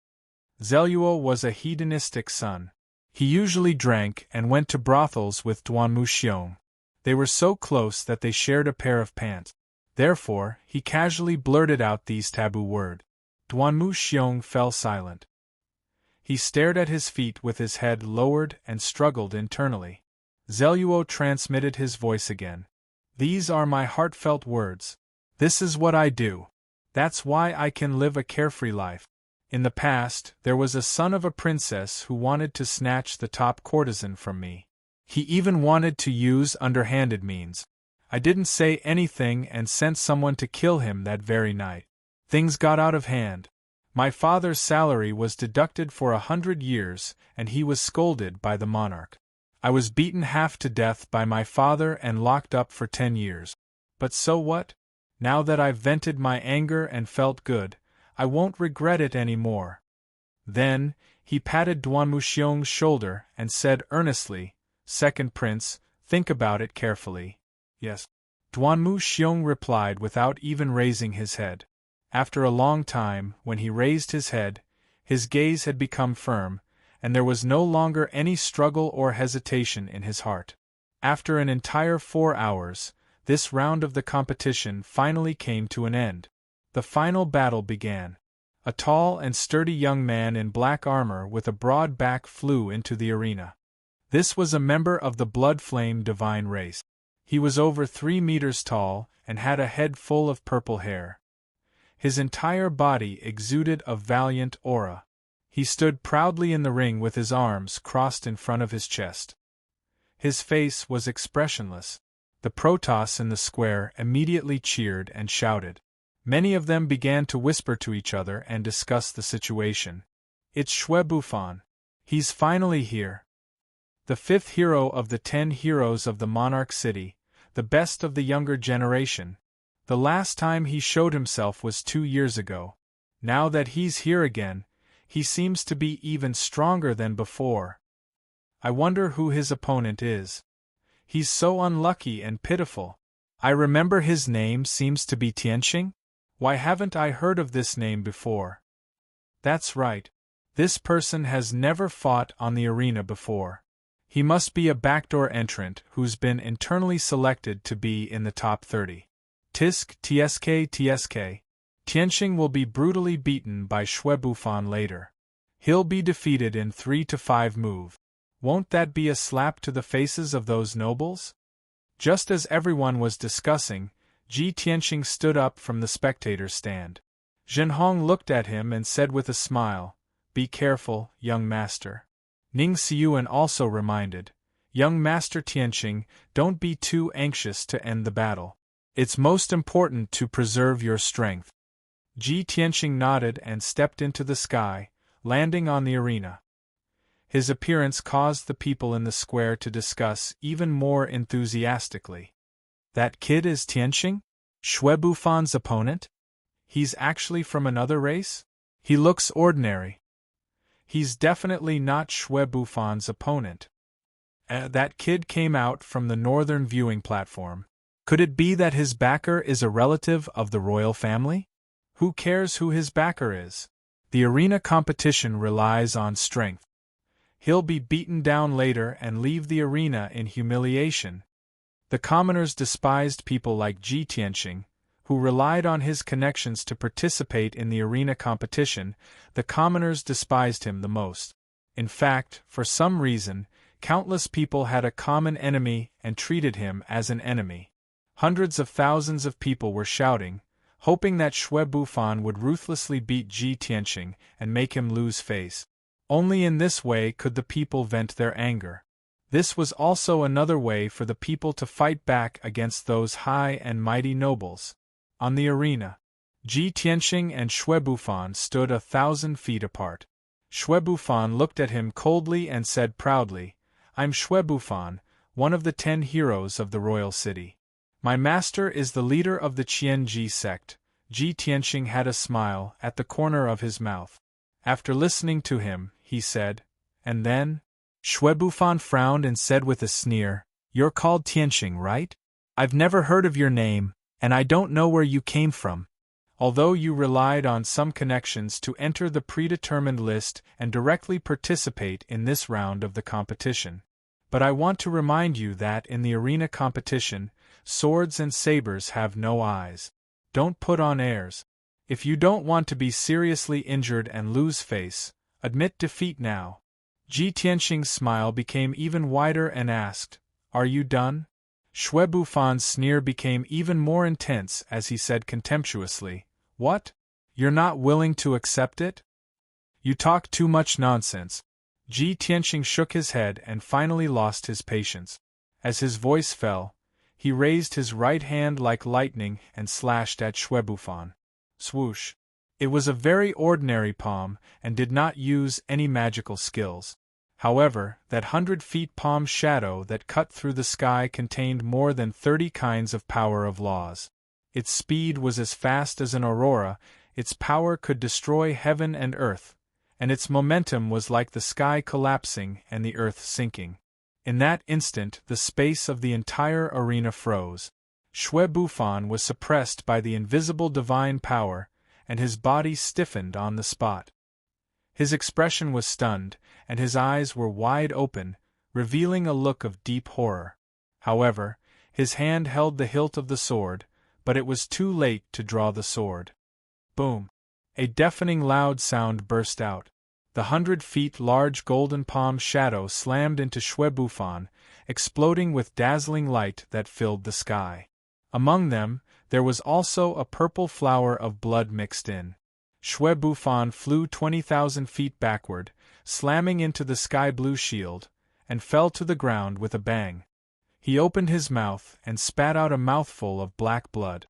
Zelluo was a hedonistic son. He usually drank and went to brothels with Duanmu Xiong. They were so close that they shared a pair of pants. Therefore, he casually blurted out these taboo words. Duanmu Xiong fell silent. He stared at his feet with his head lowered and struggled internally. Zelluo transmitted his voice again. These are my heartfelt words. This is what I do. That's why I can live a carefree life. In the past, there was a son of a princess who wanted to snatch the top courtesan from me. He even wanted to use underhanded means. I didn't say anything and sent someone to kill him that very night. Things got out of hand. My father's salary was deducted for 100 years, and he was scolded by the monarch. I was beaten half to death by my father and locked up for 10 years. But so what? Now that I've vented my anger and felt good, I won't regret it any more. Then, he patted Duanmu Xiong's shoulder and said earnestly, Second Prince, think about it carefully. Yes. Duanmu Xiong replied without even raising his head. After a long time, when he raised his head, his gaze had become firm, and there was no longer any struggle or hesitation in his heart. After an entire 4 hours, this round of the competition finally came to an end. The final battle began. A tall and sturdy young man in black armor with a broad back flew into the arena. This was a member of the Blood Flame divine race. He was over 3 meters tall and had a head full of purple hair. His entire body exuded a valiant aura. He stood proudly in the ring with his arms crossed in front of his chest. His face was expressionless. The Protoss in the square immediately cheered and shouted. Many of them began to whisper to each other and discuss the situation. It's Xue Bufan. He's finally here. The 5th hero of the 10 heroes of the Monarch City, the best of the younger generation. The last time he showed himself was 2 years ago. Now that he's here again, he seems to be even stronger than before. I wonder who his opponent is. He's so unlucky and pitiful. I remember his name seems to be Tianqing. Why haven't I heard of this name before? That's right. This person has never fought on the arena before. He must be a backdoor entrant who's been internally selected to be in the top 30. Tisk tsk. Tianqing will be brutally beaten by Xue Bufan later. He'll be defeated in 3 to 5 moves. Won't that be a slap to the faces of those nobles? Just as everyone was discussing, Ji Tianqing stood up from the spectator's stand. Zhenhong looked at him and said with a smile, Be careful, young master. Ning Xiyuan also reminded, Young Master Tianqing, don't be too anxious to end the battle. It's most important to preserve your strength. Ji Tianqing nodded and stepped into the sky, landing on the arena. His appearance caused the people in the square to discuss even more enthusiastically. That kid is Tianqing? Xue Bufan's opponent? He's actually from another race? He looks ordinary. He's definitely not Xue Bufan's opponent. That kid came out from the northern viewing platform. Could it be that his backer is a relative of the royal family? Who cares who his backer is? The arena competition relies on strength. He'll be beaten down later and leave the arena in humiliation. The commoners despised people like Ji Tianqing, who relied on his connections to participate in the arena competition. The commoners despised him the most. In fact, for some reason, countless people had a common enemy and treated him as an enemy. Hundreds of thousands of people were shouting, hoping that Xue Bufan would ruthlessly beat Ji Tianqing and make him lose face. Only in this way could the people vent their anger. This was also another way for the people to fight back against those high and mighty nobles. On the arena, Ji Tianqing and Xue Bufan stood 1,000 feet apart. Xue Bufan looked at him coldly and said proudly, "I'm Xue Bufan, one of the 10 heroes of the royal city. My master is the leader of the Qianji sect." Ji Tianqing had a smile at the corner of his mouth. After listening to him, he said, "And then?" Xue Bufan frowned and said with a sneer, "You're called Tianqing, right? I've never heard of your name, and I don't know where you came from. Although you relied on some connections to enter the predetermined list and directly participate in this round of the competition. But I want to remind you that in the arena competition, swords and sabers have no eyes. Don't put on airs. If you don't want to be seriously injured and lose face, admit defeat now." Ji Tianqing's smile became even wider and asked, "Are you done?" Xue Bufan's sneer became even more intense as he said contemptuously, "What? You're not willing to accept it? You talk too much nonsense." Ji Tianqing shook his head and finally lost his patience. As his voice fell, he raised his right hand like lightning and slashed at Xue Bufan. Swoosh! It was a very ordinary palm and did not use any magical skills. However, that 100-feet palm shadow that cut through the sky contained more than 30 kinds of power of laws. Its speed was as fast as an aurora, its power could destroy heaven and earth, and its momentum was like the sky collapsing and the earth sinking. In that instant the space of the entire arena froze. Xue Bufan was suppressed by the invisible divine power, and his body stiffened on the spot. His expression was stunned, and his eyes were wide open, revealing a look of deep horror. However, his hand held the hilt of the sword, but it was too late to draw the sword. Boom! A deafening loud sound burst out. The 100-feet large golden palm shadow slammed into Xue Bufan, exploding with dazzling light that filled the sky. Among them, there was also a purple flower of blood mixed in. Xue Bufan flew 20,000 feet backward, slamming into the sky-blue shield, and fell to the ground with a bang. He opened his mouth and spat out a mouthful of black blood.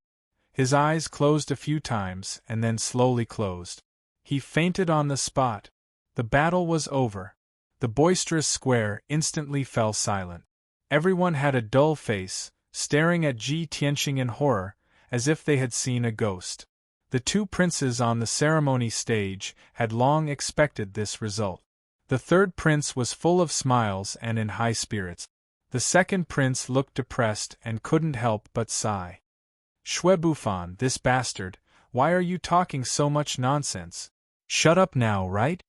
His eyes closed a few times and then slowly closed. He fainted on the spot. The battle was over. The boisterous square instantly fell silent. Everyone had a dull face, staring at Ji Tianqing in horror, as if they had seen a ghost. The 2 princes on the ceremony stage had long expected this result. The 3rd prince was full of smiles and in high spirits. The 2nd prince looked depressed and couldn't help but sigh. "Xue Bufan, this bastard, why are you talking so much nonsense? Shut up now, right?"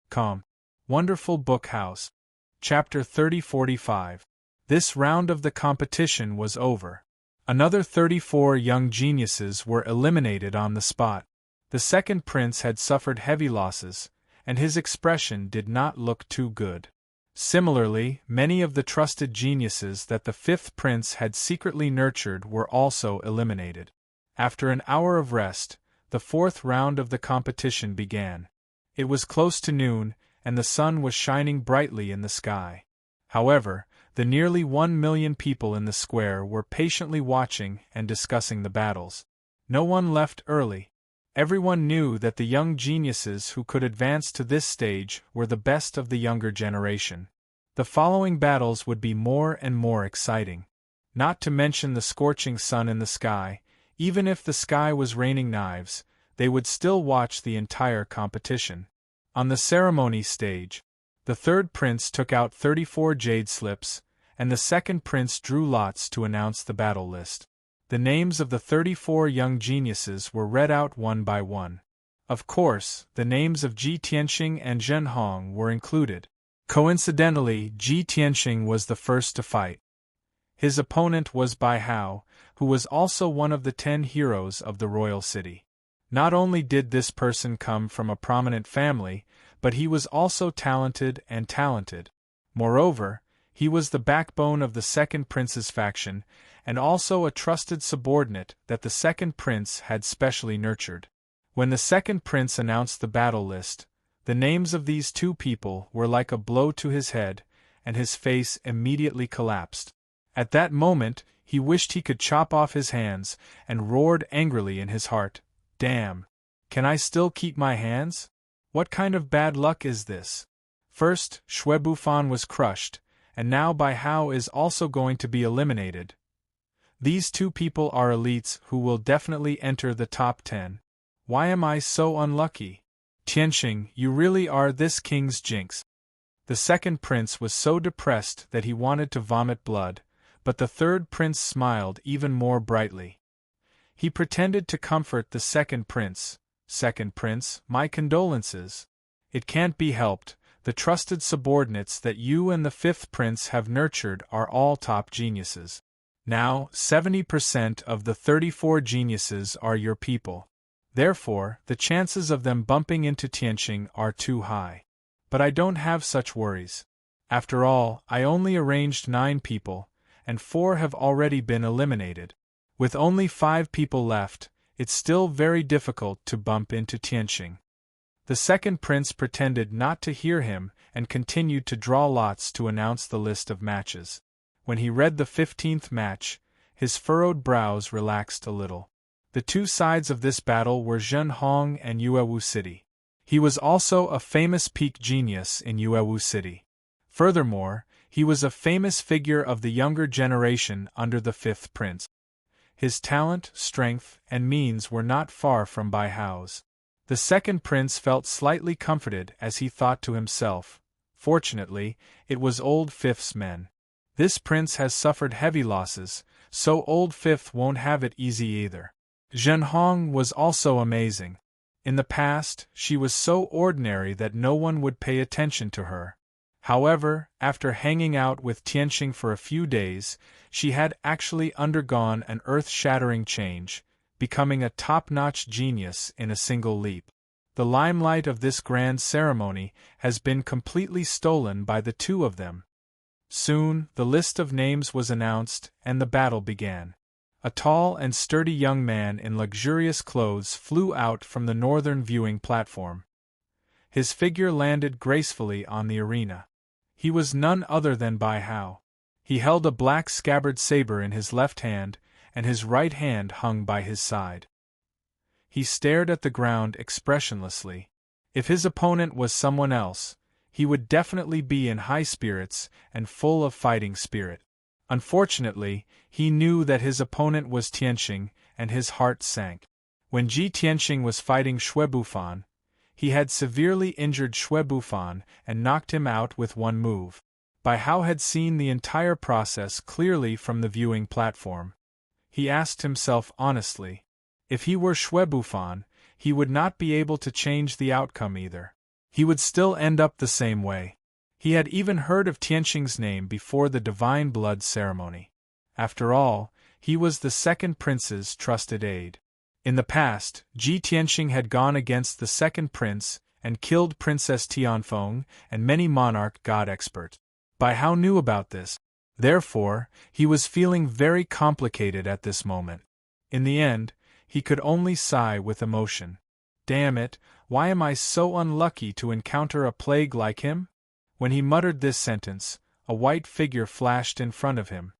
Calm. Wonderful Book House. Chapter 3045. This round of the competition was over. Another 34 young geniuses were eliminated on the spot. The 2nd prince had suffered heavy losses, and his expression did not look too good. Similarly, many of the trusted geniuses that the 5th prince had secretly nurtured were also eliminated. After an hour of rest, the 4th round of the competition began. It was close to noon, and the sun was shining brightly in the sky. However, the nearly 1 million people in the square were patiently watching and discussing the battles. No one left early. Everyone knew that the young geniuses who could advance to this stage were the best of the younger generation. The following battles would be more and more exciting. Not to mention the scorching sun in the sky, even if the sky was raining knives, they would still watch the entire competition. On the ceremony stage, the 3rd prince took out 34 jade slips, and the 2nd prince drew lots to announce the battle list. The names of the 34 young geniuses were read out one by one. Of course, the names of Ji Tianqing and Zhen Hong were included. Coincidentally, Ji Tianqing was the first to fight. His opponent was Bai Hao, who was also one of the 10 heroes of the royal city. Not only did this person come from a prominent family, but he was also talented. Moreover, He was the backbone of the second prince's faction, and also a trusted subordinate that the second prince had specially nurtured. When the second prince announced the battle list, the names of these two people were like a blow to his head, and his face immediately collapsed. At that moment, he wished he could chop off his hands, and roared angrily in his heart, "Damn! Can I still keep my hands? What kind of bad luck is this? First, Shwebuffon was crushed, and now Bai Hao is also going to be eliminated. These two people are elites who will definitely enter the top 10. Why am I so unlucky? Tianqing, you really are this king's jinx." The second prince was so depressed that he wanted to vomit blood, but the third prince smiled even more brightly. He pretended to comfort the second prince. "Second prince, my condolences. It can't be helped, the trusted subordinates that you and the fifth prince have nurtured are all top geniuses. Now, 70% of the 34 geniuses are your people. Therefore, the chances of them bumping into Tianqing are too high. But I don't have such worries. After all, I only arranged 9 people, and 4 have already been eliminated. With only 5 people left, it's still very difficult to bump into Tianqing." The second prince pretended not to hear him and continued to draw lots to announce the list of matches. When he read the 15th match, his furrowed brows relaxed a little. The two sides of this battle were Zhenhong and Yuewu City. He was also a famous peak genius in Yuewu City. Furthermore, he was a famous figure of the younger generation under the fifth prince. His talent, strength, and means were not far from Bai Hao's. The second prince felt slightly comforted as he thought to himself, "Fortunately, it was Old Fifth's men. This prince has suffered heavy losses, so Old Fifth won't have it easy either." Zhenhong was also amazing. In the past, she was so ordinary that no one would pay attention to her. However, after hanging out with Tianqing for a few days, she had actually undergone an earth-shattering change, becoming a top-notch genius in a single leap. The limelight of this grand ceremony has been completely stolen by the two of them. Soon, the list of names was announced, and the battle began. A tall and sturdy young man in luxurious clothes flew out from the northern viewing platform. His figure landed gracefully on the arena. He was none other than Bai Hao. He held a black scabbard saber in his left hand, and his right hand hung by his side. He stared at the ground expressionlessly. If his opponent was someone else, he would definitely be in high spirits and full of fighting spirit. Unfortunately, he knew that his opponent was Tianqing, and his heart sank. When Tianqing was fighting Shwebuffon, he had severely injured Shwebuffon and knocked him out with one move. Bai Hao had seen the entire process clearly from the viewing platform. He asked himself honestly, if he were Shwebuffon, he would not be able to change the outcome either. He would still end up the same way. He had even heard of Tianqing's name before the Divine Blood ceremony. After all, he was the second prince's trusted aide. In the past, Tianqing had gone against the second prince and killed Princess Tianfeng and many monarch god experts. Bai Hao knew about this. Therefore, he was feeling very complicated at this moment. In the end, he could only sigh with emotion. Damn it, why am I so unlucky to encounter a plague like him? When he muttered this sentence, a white figure flashed in front of him.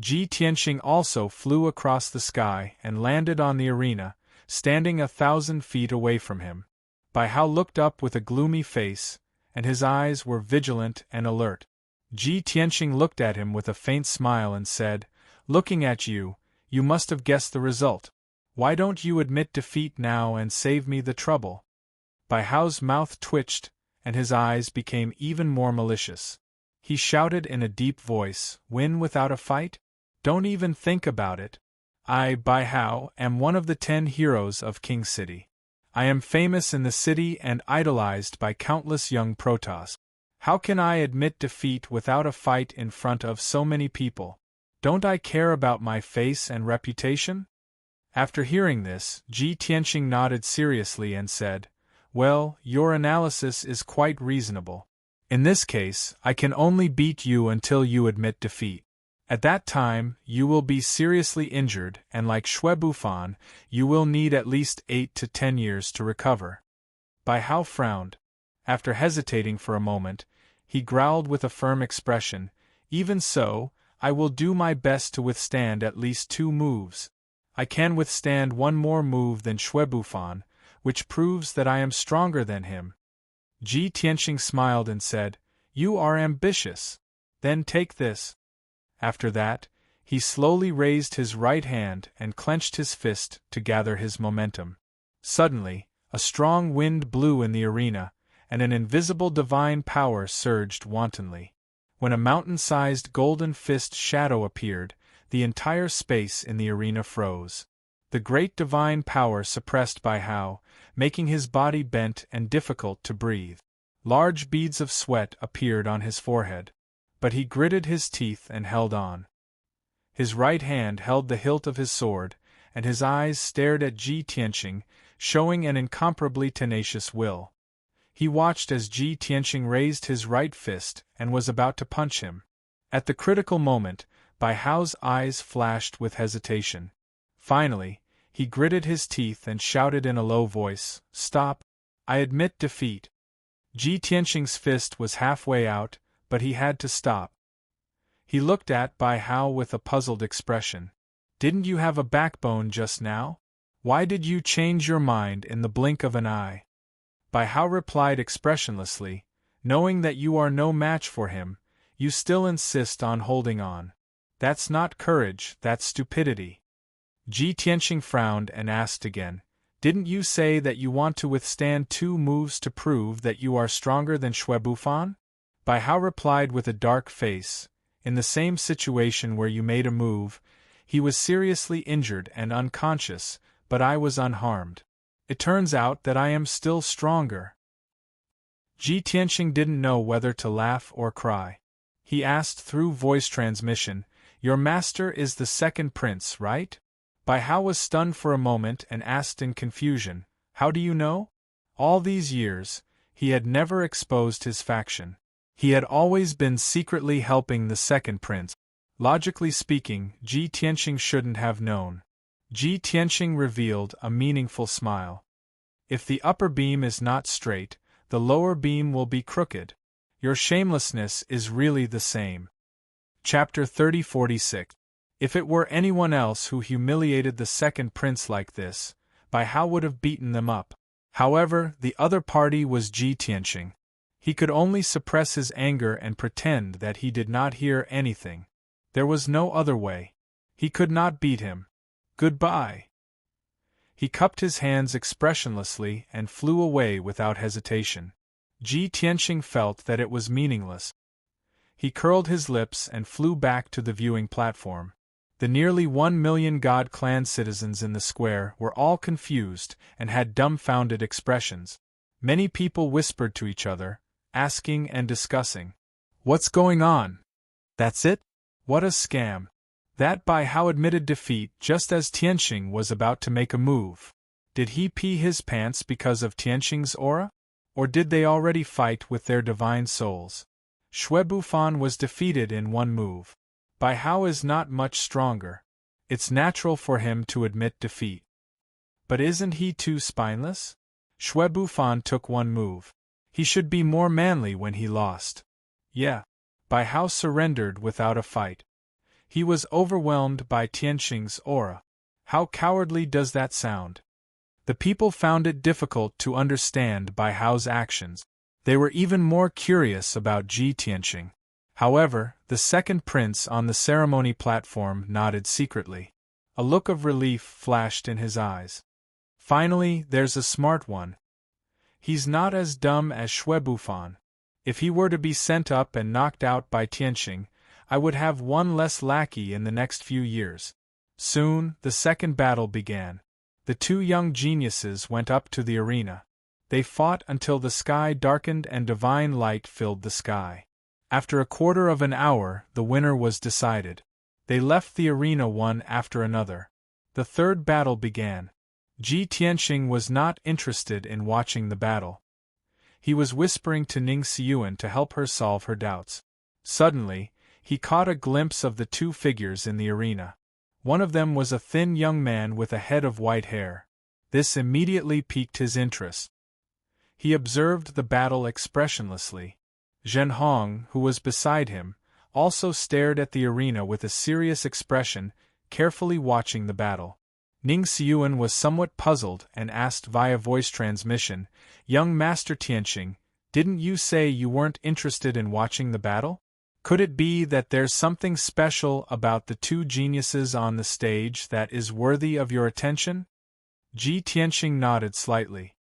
Tianqing also flew across the sky and landed on the arena, standing 1,000 feet away from him. Bai Hao looked up with a gloomy face, and his eyes were vigilant and alert. Tianqing looked at him with a faint smile and said, "Looking at you, you must have guessed the result. Why don't you admit defeat now and save me the trouble?" Bai Hao's mouth twitched, and his eyes became even more malicious. He shouted in a deep voice, "Win without a fight? Don't even think about it. I, Bai Hao, am one of the 10 heroes of King City. I am famous in the city and idolized by countless young protoss. How can I admit defeat without a fight in front of so many people? Don't I care about my face and reputation?" After hearing this, Tianqing nodded seriously and said, "Well, your analysis is quite reasonable. In this case, I can only beat you until you admit defeat. At that time, you will be seriously injured, and like Shuebufan, you will need at least 8 to 10 years to recover. Bai Hao frowned. After hesitating for a moment, he growled with a firm expression, "Even so, I will do my best to withstand at least 2 moves. I can withstand 1 more move than Shuebufan, which proves that I am stronger than him." Ji Tianqing smiled and said, "You are ambitious. Then take this." After that, he slowly raised his right hand and clenched his fist to gather his momentum. Suddenly, a strong wind blew in the arena, and an invisible divine power surged wantonly. When a mountain-sized golden fist shadow appeared, the entire space in the arena froze. The great divine power suppressed Bai Hao, making his body bent and difficult to breathe. Large beads of sweat appeared on his forehead. But he gritted his teeth and held on. His right hand held the hilt of his sword, and his eyes stared at Ji Tianqing, showing an incomparably tenacious will. He watched as Ji Tianqing raised his right fist and was about to punch him. At the critical moment, Bai Hao's eyes flashed with hesitation. Finally, he gritted his teeth and shouted in a low voice, "Stop! I admit defeat." Ji Tianqing's fist was halfway out, but he had to stop. He looked at Bai Hao with a puzzled expression. "Didn't you have a backbone just now? Why did you change your mind in the blink of an eye?" Bai Hao replied expressionlessly, "Knowing that you are no match for him, you still insist on holding on. That's not courage, that's stupidity." Ji Tianqing frowned and asked again, "Didn't you say that you want to withstand 2 moves to prove that you are stronger than Shuebufan?" Bai Hao replied with a dark face, "In the same situation where you made a move, he was seriously injured and unconscious, but I was unharmed. It turns out that I am still stronger." Ji Tianqing didn't know whether to laugh or cry. He asked through voice transmission, "Your master is the second prince, right?" Bai Hao was stunned for a moment and asked in confusion, "How do you know?" All these years, he had never exposed his faction. He had always been secretly helping the second prince. Logically speaking, Ji Tianqing shouldn't have known. Ji Tianqing revealed a meaningful smile. "If the upper beam is not straight, the lower beam will be crooked. Your shamelessness is really the same." Chapter 3046. If it were anyone else who humiliated the second prince like this, Bai Hao would have beaten them up. However, the other party was Ji Tianqing. He could only suppress his anger and pretend that he did not hear anything. There was no other way. He could not beat him. Goodbye. He cupped his hands expressionlessly and flew away without hesitation. Ji Tianqing felt that it was meaningless. He curled his lips and flew back to the viewing platform. The nearly 1 million God clan citizens in the square were all confused and had dumbfounded expressions. Many people whispered to each other, asking and discussing, "What's going on? That's it? What a scam." That Bai Hao admitted defeat just as Tianqing was about to make a move. Did he pee his pants because of Tianqing's aura? Or did they already fight with their divine souls? Shuebufan was defeated in 1 move. Bai Hao is not much stronger. It's natural for him to admit defeat. But isn't he too spineless? Shuebufan took 1 move. He should be more manly when he lost. Yeah. Bai Hao surrendered without a fight. He was overwhelmed by Tianqing's aura. How cowardly does that sound? The people found it difficult to understand Bai Hao's actions. They were even more curious about Ji Tianqing. However, the second prince on the ceremony platform nodded secretly. A look of relief flashed in his eyes. Finally, there's a smart one. He's not as dumb as Shuebufan. If he were to be sent up and knocked out by Tianqing, I would have 1 less lackey in the next few years. Soon, the second battle began. The 2 young geniuses went up to the arena. They fought until the sky darkened and divine light filled the sky. After a quarter of an hour, the winner was decided. They left the arena one after another. The third battle began. Ji Tianqing was not interested in watching the battle. He was whispering to Ning Xiuan to help her solve her doubts. Suddenly, he caught a glimpse of the two figures in the arena. One of them was a thin young man with a head of white hair. This immediately piqued his interest. He observed the battle expressionlessly. Zhen Hong, who was beside him, also stared at the arena with a serious expression, carefully watching the battle. Ning Xiuan was somewhat puzzled and asked via voice transmission, "Young Master Tianqing, didn't you say you weren't interested in watching the battle? Could it be that there's something special about the two geniuses on the stage that is worthy of your attention?" Ji Tianqing nodded slightly.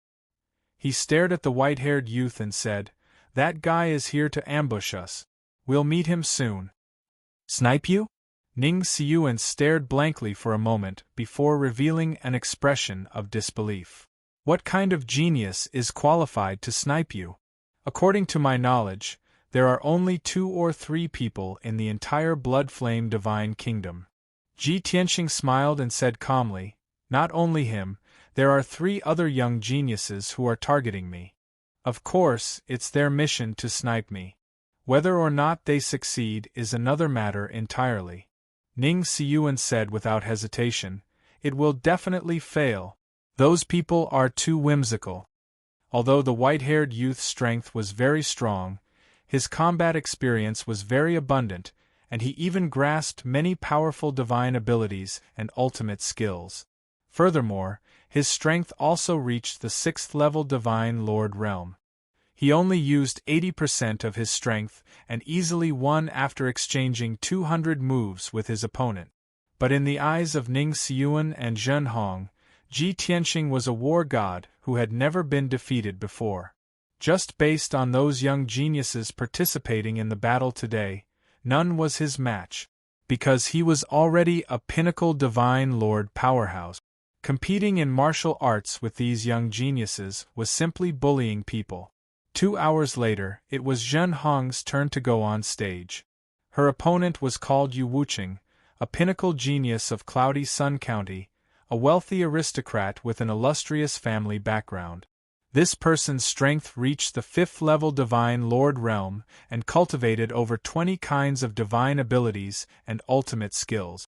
He stared at the white-haired youth and said, "That guy is here to ambush us. We'll meet him soon." "Snipe you?" Ning Xiuan stared blankly for a moment before revealing an expression of disbelief. "What kind of genius is qualified to snipe you? According to my knowledge, there are only 2 or 3 people in the entire Blood Flame Divine Kingdom." Ji Tianqing smiled and said calmly, "Not only him, there are 3 other young geniuses who are targeting me. Of course, it's their mission to snipe me. Whether or not they succeed is another matter entirely." Ning Xiuan said without hesitation, "It will definitely fail. Those people are too whimsical." Although the white-haired youth's strength was very strong, his combat experience was very abundant, and he even grasped many powerful divine abilities and ultimate skills. Furthermore, his strength also reached the 6th-level Divine Lord realm. He only used 80% of his strength and easily won after exchanging 200 moves with his opponent. But in the eyes of Ning Xiuan and Zhen Hong, Ji Tianqing was a war god who had never been defeated before. Just based on those young geniuses participating in the battle today, none was his match, because he was already a pinnacle Divine Lord powerhouse. Competing in martial arts with these young geniuses was simply bullying people. 2 hours later, it was Zhen Hong's turn to go on stage. Her opponent was called Yu Wuqing, a pinnacle genius of Cloudy Sun County, a wealthy aristocrat with an illustrious family background. This person's strength reached the 5th-level Divine Lord realm and cultivated over 20 kinds of divine abilities and ultimate skills.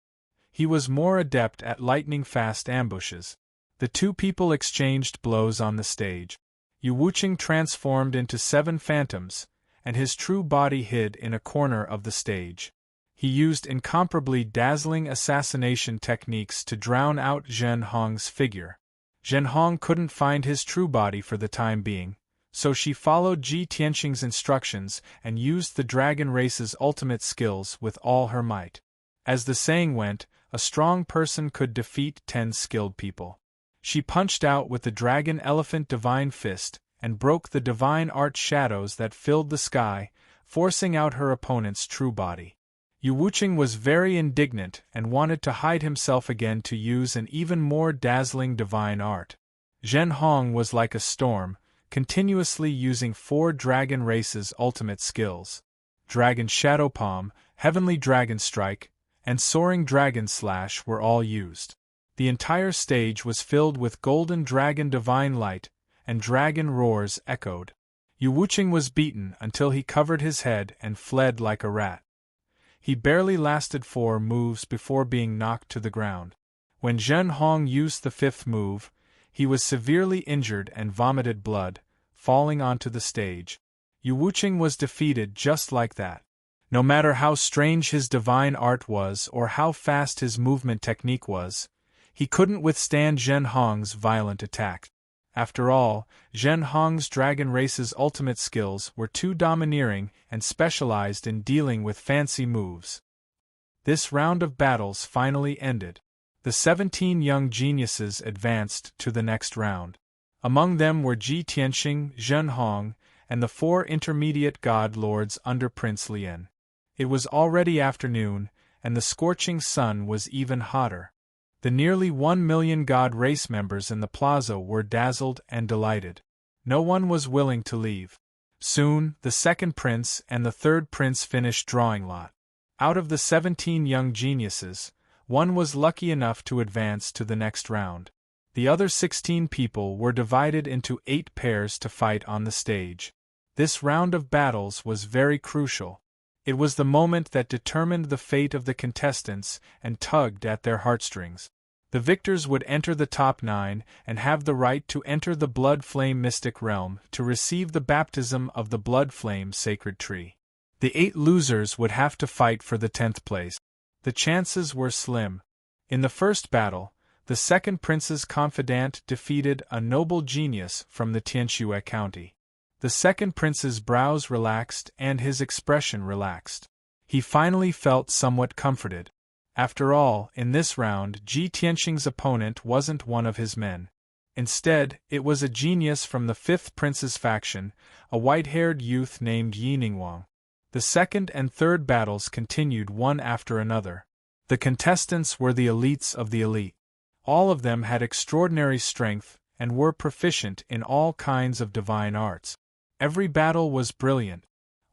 He was more adept at lightning-fast ambushes. The 2 people exchanged blows on the stage. Yu Wuqing transformed into 7 phantoms, and his true body hid in a corner of the stage. He used incomparably dazzling assassination techniques to drown out Zhen Hong's figure. Zhen Hong couldn't find his true body for the time being, so she followed Ji Tianqing's instructions and used the dragon race's ultimate skills with all her might. As the saying went, a strong person could defeat 10 skilled people. She punched out with the Dragon Elephant Divine Fist and broke the divine art shadows that filled the sky, forcing out her opponent's true body. Yu Wuqing was very indignant and wanted to hide himself again to use an even more dazzling divine art. Zhen Hong was like a storm, continuously using 4 dragon races' ultimate skills. Dragon Shadow Palm, Heavenly Dragon Strike, and Soaring Dragon Slash were all used. The entire stage was filled with golden dragon divine light, and dragon roars echoed. Yu Wuqing was beaten until he covered his head and fled like a rat. He barely lasted 4 moves before being knocked to the ground. When Zhen Hong used the 5th move, he was severely injured and vomited blood, falling onto the stage. Yu Wuqing was defeated just like that. No matter how strange his divine art was or how fast his movement technique was, he couldn't withstand Zhen Hong's violent attack. After all, Zhen Hong's dragon race's ultimate skills were too domineering and specialized in dealing with fancy moves. This round of battles finally ended. The 17 young geniuses advanced to the next round. Among them were Ji Tianqing, Zhen Hong, and the 4 intermediate god lords under Prince Lian. It was already afternoon, and the scorching sun was even hotter. The nearly 1 million god race members in the plaza were dazzled and delighted. No one was willing to leave. Soon, the 2nd prince and the 3rd prince finished drawing lot. Out of the 17 young geniuses, one was lucky enough to advance to the next round. The other 16 people were divided into 8 pairs to fight on the stage. This round of battles was very crucial. It was the moment that determined the fate of the contestants and tugged at their heartstrings. The victors would enter the top 9 and have the right to enter the blood flame mystic realm to receive the baptism of the blood flame sacred tree. The 8 losers would have to fight for the 10th place. The chances were slim. In the first battle, the second prince's confidant defeated a noble genius from the Tianxue county. The second prince's brows relaxed and his expression relaxed. He finally felt somewhat comforted. After all, in this round, Ji Tianxing's opponent wasn't one of his men. Instead, it was a genius from the 5th prince's faction, a white-haired youth named Yi Ningguang. The second and third battles continued one after another. The contestants were the elites of the elite. All of them had extraordinary strength and were proficient in all kinds of divine arts. Every battle was brilliant.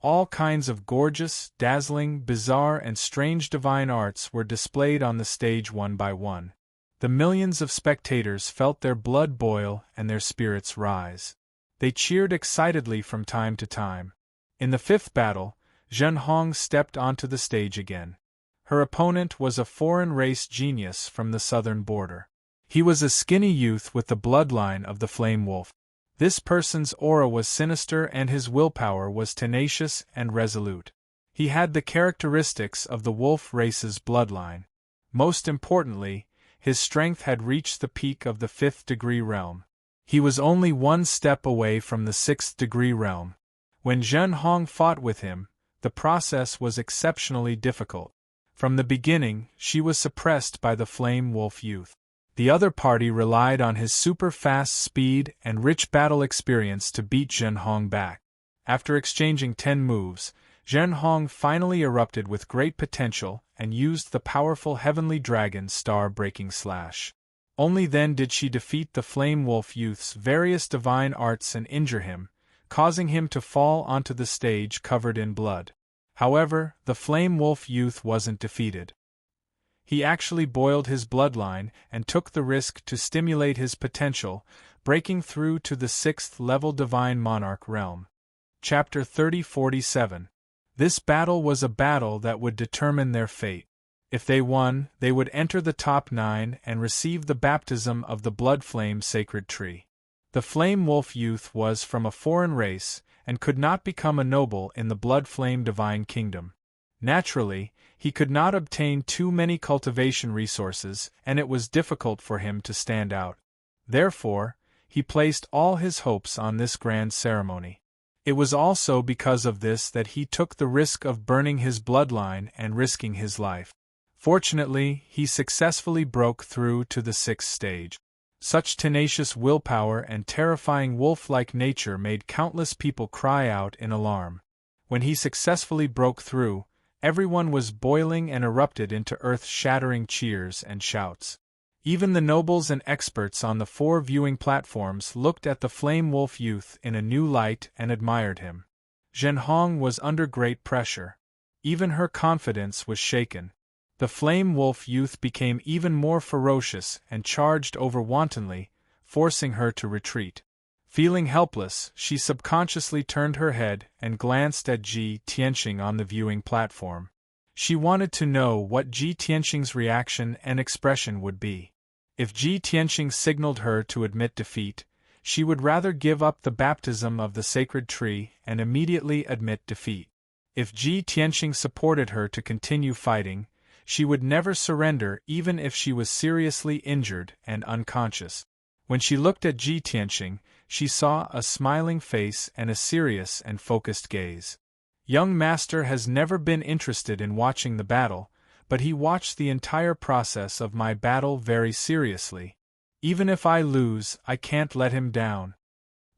All kinds of gorgeous, dazzling, bizarre, and strange divine arts were displayed on the stage one by one. The millions of spectators felt their blood boil and their spirits rise. They cheered excitedly from time to time. In the 5th battle, Zhen Hong stepped onto the stage again. Her opponent was a foreign race genius from the southern border. He was a skinny youth with the bloodline of the flame wolf. This person's aura was sinister and his willpower was tenacious and resolute. He had the characteristics of the wolf race's bloodline. Most importantly, his strength had reached the peak of the 5th degree realm. He was only one step away from the 6th degree realm. When Zhen Hong fought with him, the process was exceptionally difficult. From the beginning, she was suppressed by the flame wolf youth. The other party relied on his super-fast speed and rich battle experience to beat Zhen Hong back. After exchanging 10 moves, Zhen Hong finally erupted with great potential and used the powerful Heavenly Dragon star-breaking slash. Only then did she defeat the flame wolf youth's various divine arts and injure him, causing him to fall onto the stage covered in blood. However, the flame wolf youth wasn't defeated. He actually boiled his bloodline and took the risk to stimulate his potential, breaking through to the 6th level Divine Monarch realm. Chapter 3047. This battle was a battle that would determine their fate. If they won, they would enter the top 9 and receive the baptism of the blood flame sacred tree. The flame wolf youth was from a foreign race and could not become a noble in the blood flame divine kingdom. Naturally, he could not obtain too many cultivation resources, and it was difficult for him to stand out. Therefore, he placed all his hopes on this grand ceremony. It was also because of this that he took the risk of burning his bloodline and risking his life. Fortunately, he successfully broke through to the 6th stage. Such tenacious willpower and terrifying wolf-like nature made countless people cry out in alarm. When he successfully broke through, everyone was boiling and erupted into earth-shattering cheers and shouts. Even the nobles and experts on the 4 viewing platforms looked at the flame wolf youth in a new light and admired him. Zhen Hong was under great pressure. Even her confidence was shaken. The flame wolf youth became even more ferocious and charged over wantonly, forcing her to retreat. Feeling helpless, she subconsciously turned her head and glanced at Ji Tianxing on the viewing platform. She wanted to know what Ji Tianxing's reaction and expression would be. If Ji Tianxing signaled her to admit defeat, she would rather give up the baptism of the sacred tree and immediately admit defeat. If Ji Tianxing supported her to continue fighting, she would never surrender even if she was seriously injured and unconscious. When she looked at Ji Tianxing, she saw a smiling face and a serious and focused gaze. Young Master has never been interested in watching the battle, but he watched the entire process of my battle very seriously. Even if I lose, I can't let him down.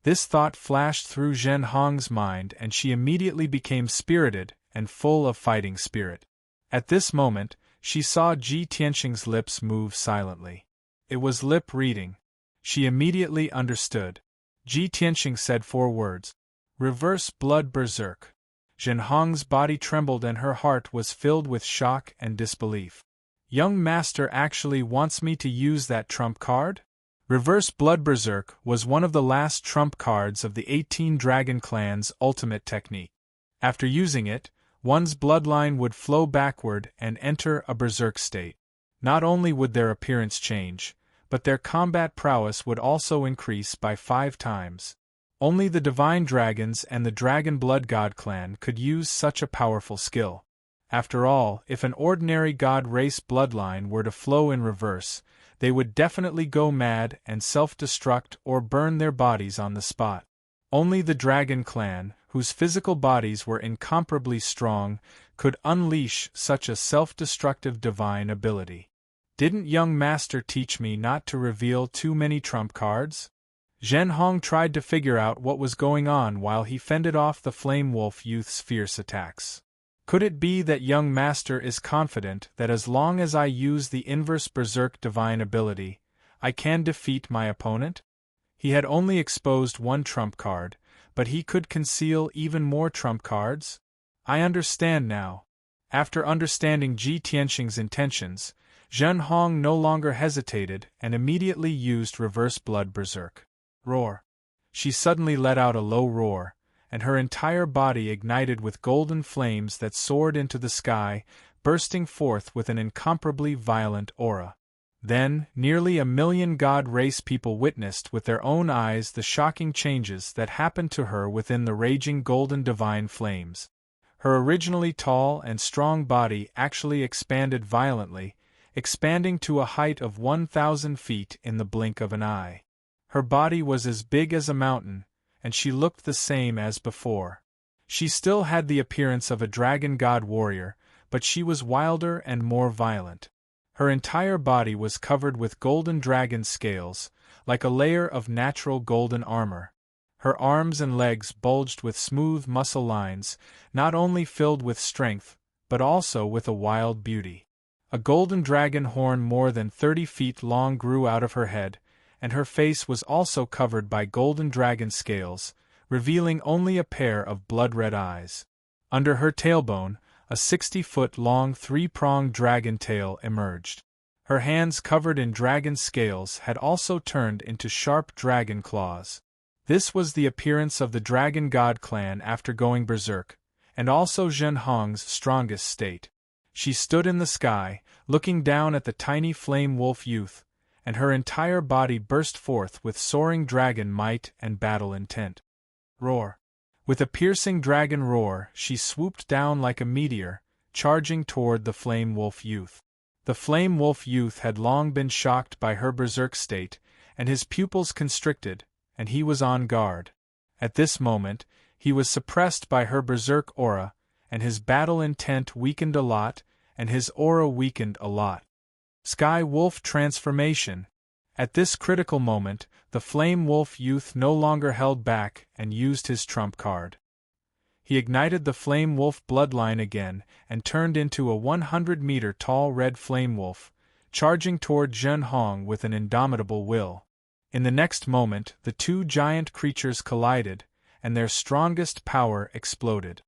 This thought flashed through Zhen Hong's mind and she immediately became spirited and full of fighting spirit. At this moment, she saw Ji Tianxing's lips move silently. It was lip reading. She immediately understood. Ji Tianxing said 4 words. Reverse blood berserk. Zhen Hong's body trembled and her heart was filled with shock and disbelief. Young Master actually wants me to use that trump card? Reverse Blood Berserk was one of the last trump cards of the 18 Dragon Clan's ultimate technique. After using it, one's bloodline would flow backward and enter a berserk state. Not only would their appearance change, but their combat prowess would also increase by 5 times. Only the Divine Dragons and the Dragon Blood God clan could use such a powerful skill. After all, if an ordinary god race bloodline were to flow in reverse, they would definitely go mad and self-destruct or burn their bodies on the spot. Only the Dragon clan, whose physical bodies were incomparably strong, could unleash such a self-destructive divine ability. Didn't young master teach me not to reveal too many trump cards? Zhen Hong tried to figure out what was going on while he fended off the Flame Wolf youth's fierce attacks. Could it be that young master is confident that as long as I use the inverse berserk divine ability, I can defeat my opponent? He had only exposed one trump card, but he could conceal even more trump cards? I understand now. After understanding Ji Tianxing's intentions, Zhen Hong no longer hesitated and immediately used Reverse Blood Berserk. Roar! She suddenly let out a low roar, and her entire body ignited with golden flames that soared into the sky, bursting forth with an incomparably violent aura. Then, nearly 1 million god race people witnessed with their own eyes the shocking changes that happened to her within the raging golden divine flames. Her originally tall and strong body actually expanded violently, expanding to a height of 1,000 feet in the blink of an eye. Her body was as big as a mountain, and she looked the same as before. She still had the appearance of a dragon god warrior, but she was wilder and more violent. Her entire body was covered with golden dragon scales, like a layer of natural golden armor. Her arms and legs bulged with smooth muscle lines, not only filled with strength, but also with a wild beauty. A golden dragon horn more than 30 feet long grew out of her head, and her face was also covered by golden dragon scales, revealing only a pair of blood-red eyes. Under her tailbone, a 60-foot-long 3-pronged dragon tail emerged. Her hands covered in dragon scales had also turned into sharp dragon claws. This was the appearance of the Dragon God clan after going berserk, and also Zhen Hong's strongest state. She stood in the sky, looking down at the tiny flame wolf youth, and her entire body burst forth with soaring dragon might and battle intent. Roar! With a piercing dragon roar, she swooped down like a meteor, charging toward the flame wolf youth. The flame wolf youth had long been shocked by her berserk state, and his pupils constricted, and he was on guard. At this moment, he was suppressed by her berserk aura, and his battle intent weakened a lot, and his aura weakened a lot. Sky Wolf Transformation. At this critical moment, the Flame Wolf youth no longer held back and used his trump card. He ignited the Flame Wolf bloodline again and turned into a 100-meter tall red flame wolf, charging toward Zhen Hong with an indomitable will. In the next moment, the two giant creatures collided, and their strongest power exploded.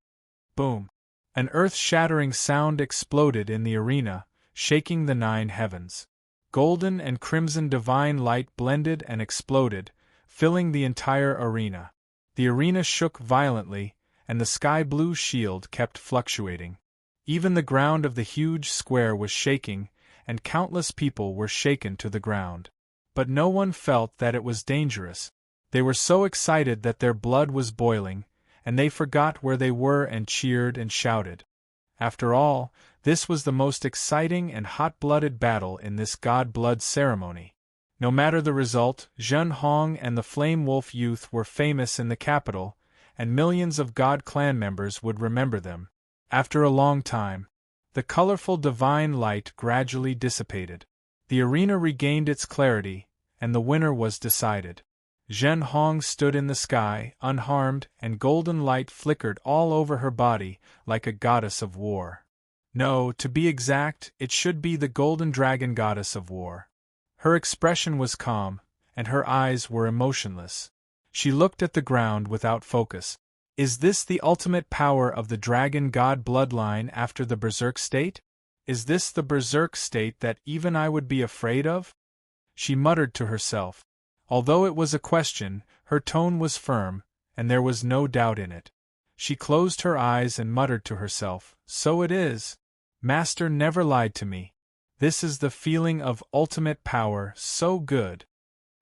Boom! An earth-shattering sound exploded in the arena, shaking the 9 heavens. Golden and crimson divine light blended and exploded, filling the entire arena. The arena shook violently, and the sky-blue shield kept fluctuating. Even the ground of the huge square was shaking, and countless people were shaken to the ground. But no one felt that it was dangerous. They were so excited that their blood was boiling, and they forgot where they were and cheered and shouted. After all, this was the most exciting and hot-blooded battle in this god blood ceremony. No matter the result, Zhen Hong and the Flame Wolf youth were famous in the capital, and millions of god clan members would remember them. After a long time, the colorful divine light gradually dissipated. The arena regained its clarity, and the winner was decided. Zhen Hong stood in the sky, unharmed, and golden light flickered all over her body, like a goddess of war. No, to be exact, it should be the golden dragon goddess of war. Her expression was calm, and her eyes were emotionless. She looked at the ground without focus. Is this the ultimate power of the dragon god bloodline after the berserk state? Is this the berserk state that even I would be afraid of? She muttered to herself, Although it was a question, her tone was firm, and there was no doubt in it. She closed her eyes and muttered to herself, "So it is. Master never lied to me. This is the feeling of ultimate power, so good."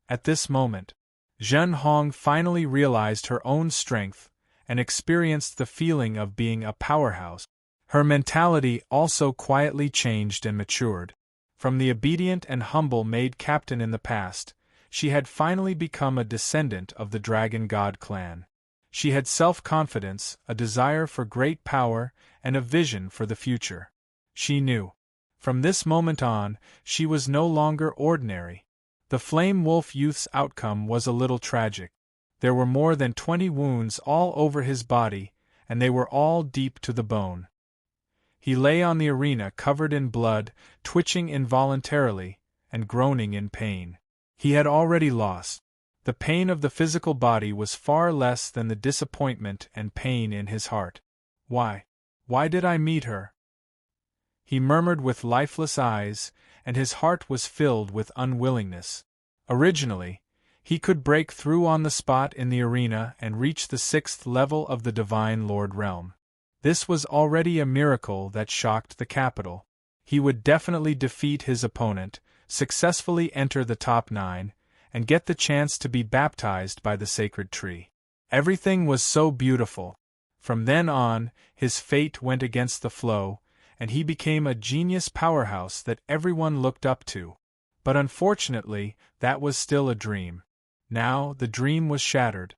At this moment, Zhen Hong finally realized her own strength and experienced the feeling of being a powerhouse. Her mentality also quietly changed and matured. From the obedient and humble maid captain in the past, she had finally become a descendant of the Dragon God clan. She had self-confidence, a desire for great power, and a vision for the future. She knew. From this moment on, she was no longer ordinary. The Flame Wolf youth's outcome was a little tragic. There were more than 20 wounds all over his body, and they were all deep to the bone. He lay on the arena covered in blood, twitching involuntarily, and groaning in pain. He had already lost. The pain of the physical body was far less than the disappointment and pain in his heart. Why did I meet her?" he murmured with lifeless eyes, and his heart was filled with unwillingness. Originally, he could break through on the spot in the arena and reach the 6th level of the Divine Lord realm. This was already a miracle that shocked the capital. He would definitely defeat his opponent, successfully enter the top 9, and get the chance to be baptized by the sacred tree. Everything was so beautiful. From then on, his fate went against the flow, and he became a genius powerhouse that everyone looked up to. But unfortunately, that was still a dream. Now, the dream was shattered.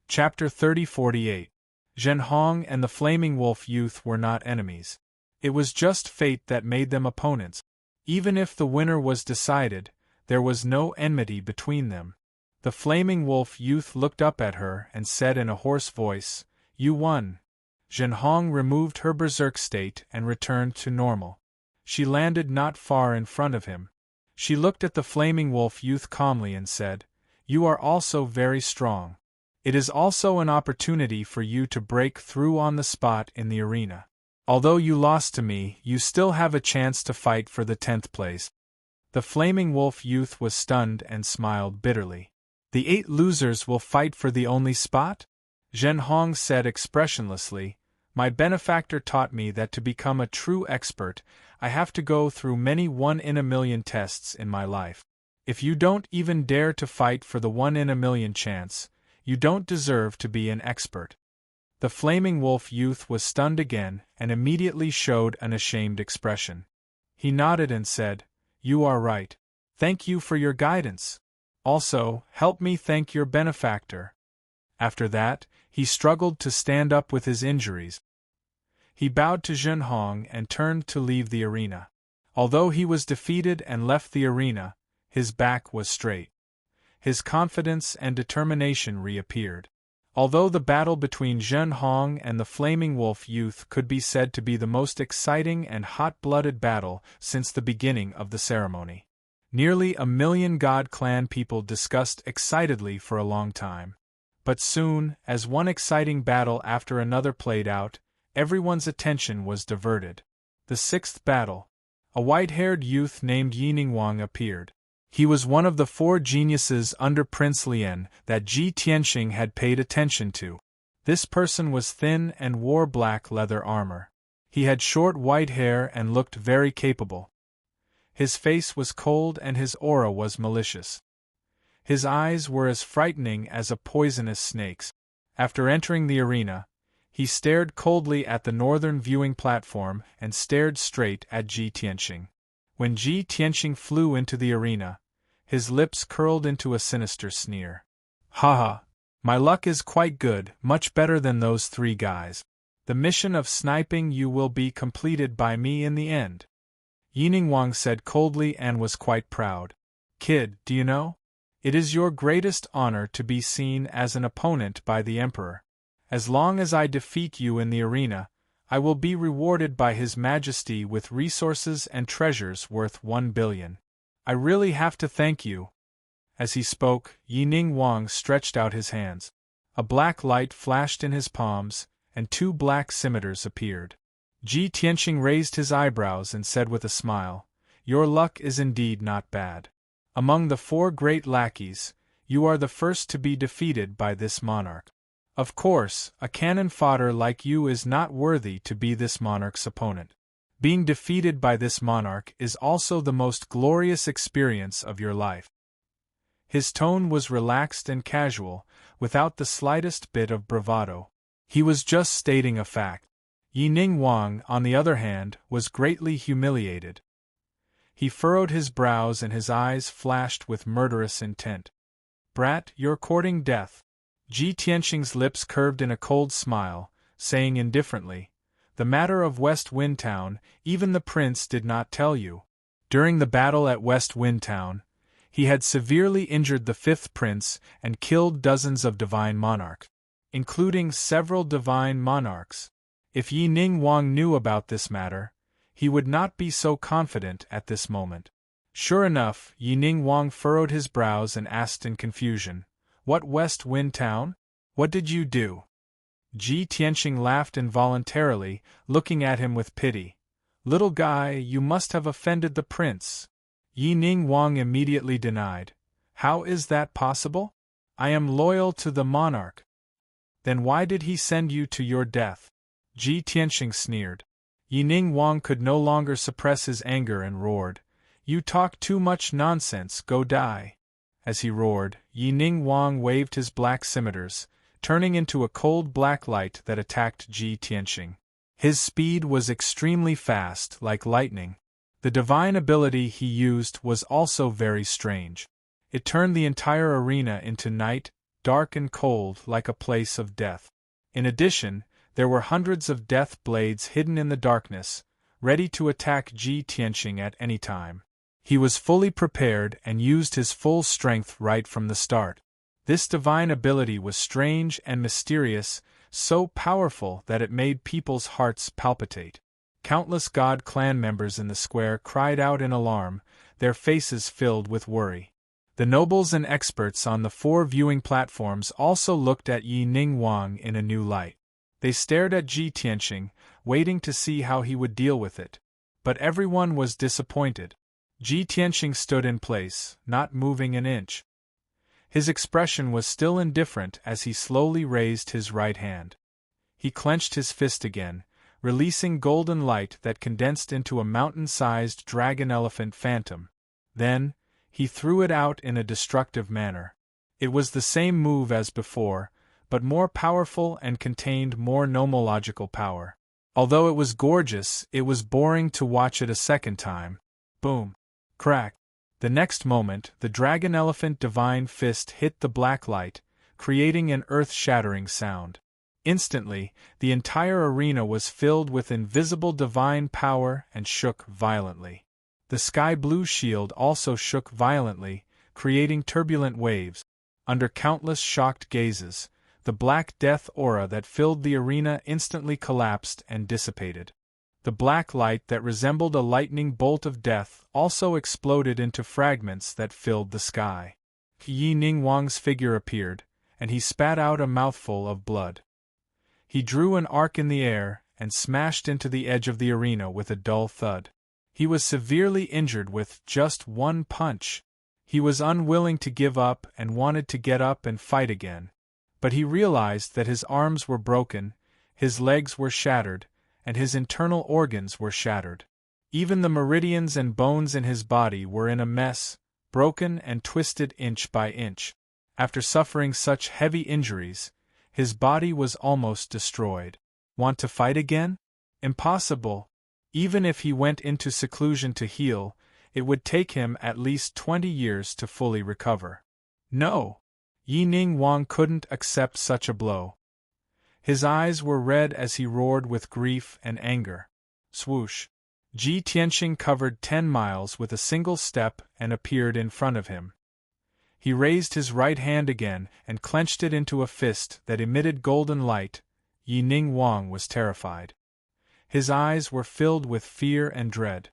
Chapter 3048. Zhen Hong and the Flaming Wolf youth were not enemies. It was just fate that made them opponents. Even if the winner was decided, there was no enmity between them. The Flaming Wolf youth looked up at her and said in a hoarse voice, "You won." Zhen Hong removed her berserk state and returned to normal. She landed not far in front of him. She looked at the Flaming Wolf youth calmly and said, "You are also very strong. It is also an opportunity for you to break through on the spot in the arena. Although you lost to me, you still have a chance to fight for the 10th place." The Flaming Wolf youth was stunned and smiled bitterly. "The 8 losers will fight for the only spot?" Zhen Hong said expressionlessly, "My benefactor taught me that to become a true expert, I have to go through many 1-in-a-million tests in my life. If you don't even dare to fight for the 1-in-a-million chance, you don't deserve to be an expert." The Flaming Wolf youth was stunned again and immediately showed an ashamed expression. He nodded and said, "You are right. Thank you for your guidance. Also, help me thank your benefactor." After that, he struggled to stand up with his injuries. He bowed to Zhen Hong and turned to leave the arena. Although he was defeated and left the arena, his back was straight. His confidence and determination reappeared. Although the battle between Zhen Hong and the Flaming Wolf youth could be said to be the most exciting and hot-blooded battle since the beginning of the ceremony. Nearly 1 million God clan people discussed excitedly for a long time. But soon, as one exciting battle after another played out, everyone's attention was diverted. The 6th battle. A white-haired youth named Yiningwang appeared. He was one of the 4 geniuses under Prince Lian that Ji Tianxing had paid attention to. This person was thin and wore black leather armor. He had short white hair and looked very capable. His face was cold and his aura was malicious. His eyes were as frightening as a poisonous snake's. After entering the arena, he stared coldly at the northern viewing platform and stared straight at Ji Tianxing. When Ji Tianxing flew into the arena, his lips curled into a sinister sneer. "Haha, my luck is quite good, much better than those 3 guys. The mission of sniping you will be completed by me in the end." Yiningwang said coldly and was quite proud. "Kid, do you know? It is your greatest honor to be seen as an opponent by the Emperor. As long as I defeat you in the arena, I will be rewarded by His Majesty with resources and treasures worth 1 billion. I really have to thank you." As he spoke, Yiningwang stretched out his hands. A black light flashed in his palms, and 2 black scimitars appeared. Ji Tianxing raised his eyebrows and said with a smile, "Your luck is indeed not bad. Among the 4 great lackeys, You are the first to be defeated by this monarch. Of course, a cannon fodder like you is not worthy to be this monarch's opponent. Being defeated by this monarch is also the most glorious experience of your life." His tone was relaxed and casual, without the slightest bit of bravado. He was just stating a fact. Yi-Ning Wang, on the other hand, was greatly humiliated. He furrowed his brows and his eyes flashed with murderous intent. "Brat, you're courting death." Ji Tianxing's lips curved in a cold smile, saying indifferently, "The matter of West Wind Town, even the prince did not tell you." During the battle at West Wind Town, he had severely injured the fifth prince and killed dozens of divine monarchs, including several divine monarchs. If Yi-Ning Wang knew about this matter, he would not be so confident at this moment. Sure enough, Yi-Ning Wang furrowed his brows and asked in confusion, "What West Wind Town? What did you do?" Ji Tianxing laughed involuntarily, looking at him with pity. "Little guy, you must have offended the prince." Yi-Ning Wang immediately denied. "How is that possible? I am loyal to the monarch." "Then why did he send you to your death?" Ji Tianxing sneered. Yi-Ning Wang could no longer suppress his anger and roared, "You talk too much nonsense, go die." As he roared, Yi-Ning Wang waved his black scimitars, turning into a cold black light that attacked Ji Tianxing. His speed was extremely fast, like lightning. The divine ability he used was also very strange. It turned the entire arena into night, dark and cold like a place of death. In addition, there were hundreds of death blades hidden in the darkness, ready to attack Ji Tianxing at any time. He was fully prepared and used his full strength right from the start. This divine ability was strange and mysterious, so powerful that it made people's hearts palpitate. Countless God clan members in the square cried out in alarm, their faces filled with worry. The nobles and experts on the 4 viewing platforms also looked at Yi-Ning Wang in a new light. They stared at Ji Tianxing, waiting to see how he would deal with it. But everyone was disappointed. Ji Tianxing stood in place, not moving an inch. His expression was still indifferent as he slowly raised his right hand. He clenched his fist again, releasing golden light that condensed into a mountain-sized dragon-elephant phantom. Then, he threw it out in a destructive manner. It was the same move as before, but more powerful and contained more nomological power. Although it was gorgeous, it was boring to watch it a second time. Boom! Crack! The next moment, the dragon-elephant divine fist hit the black light, creating an earth-shattering sound. Instantly, the entire arena was filled with invisible divine power and shook violently. The sky-blue shield also shook violently, creating turbulent waves. Under countless shocked gazes, the black death aura that filled the arena instantly collapsed and dissipated. The black light that resembled a lightning bolt of death also exploded into fragments that filled the sky. Yi-Ning Wang's figure appeared, and he spat out a mouthful of blood. He drew an arc in the air and smashed into the edge of the arena with a dull thud. He was severely injured with just one punch. He was unwilling to give up and wanted to get up and fight again. But he realized that his arms were broken, his legs were shattered, and his internal organs were shattered. Even the meridians and bones in his body were in a mess, broken and twisted inch by inch. After suffering such heavy injuries, his body was almost destroyed. Want to fight again? Impossible. Even if he went into seclusion to heal, it would take him at least 20 years to fully recover. No! Yi-Ning Wang couldn't accept such a blow. His eyes were red as he roared with grief and anger. Swoosh! Ji Tianxing covered 10 miles with a single step and appeared in front of him. He raised his right hand again and clenched it into a fist that emitted golden light. Yi-Ning Wang was terrified. His eyes were filled with fear and dread.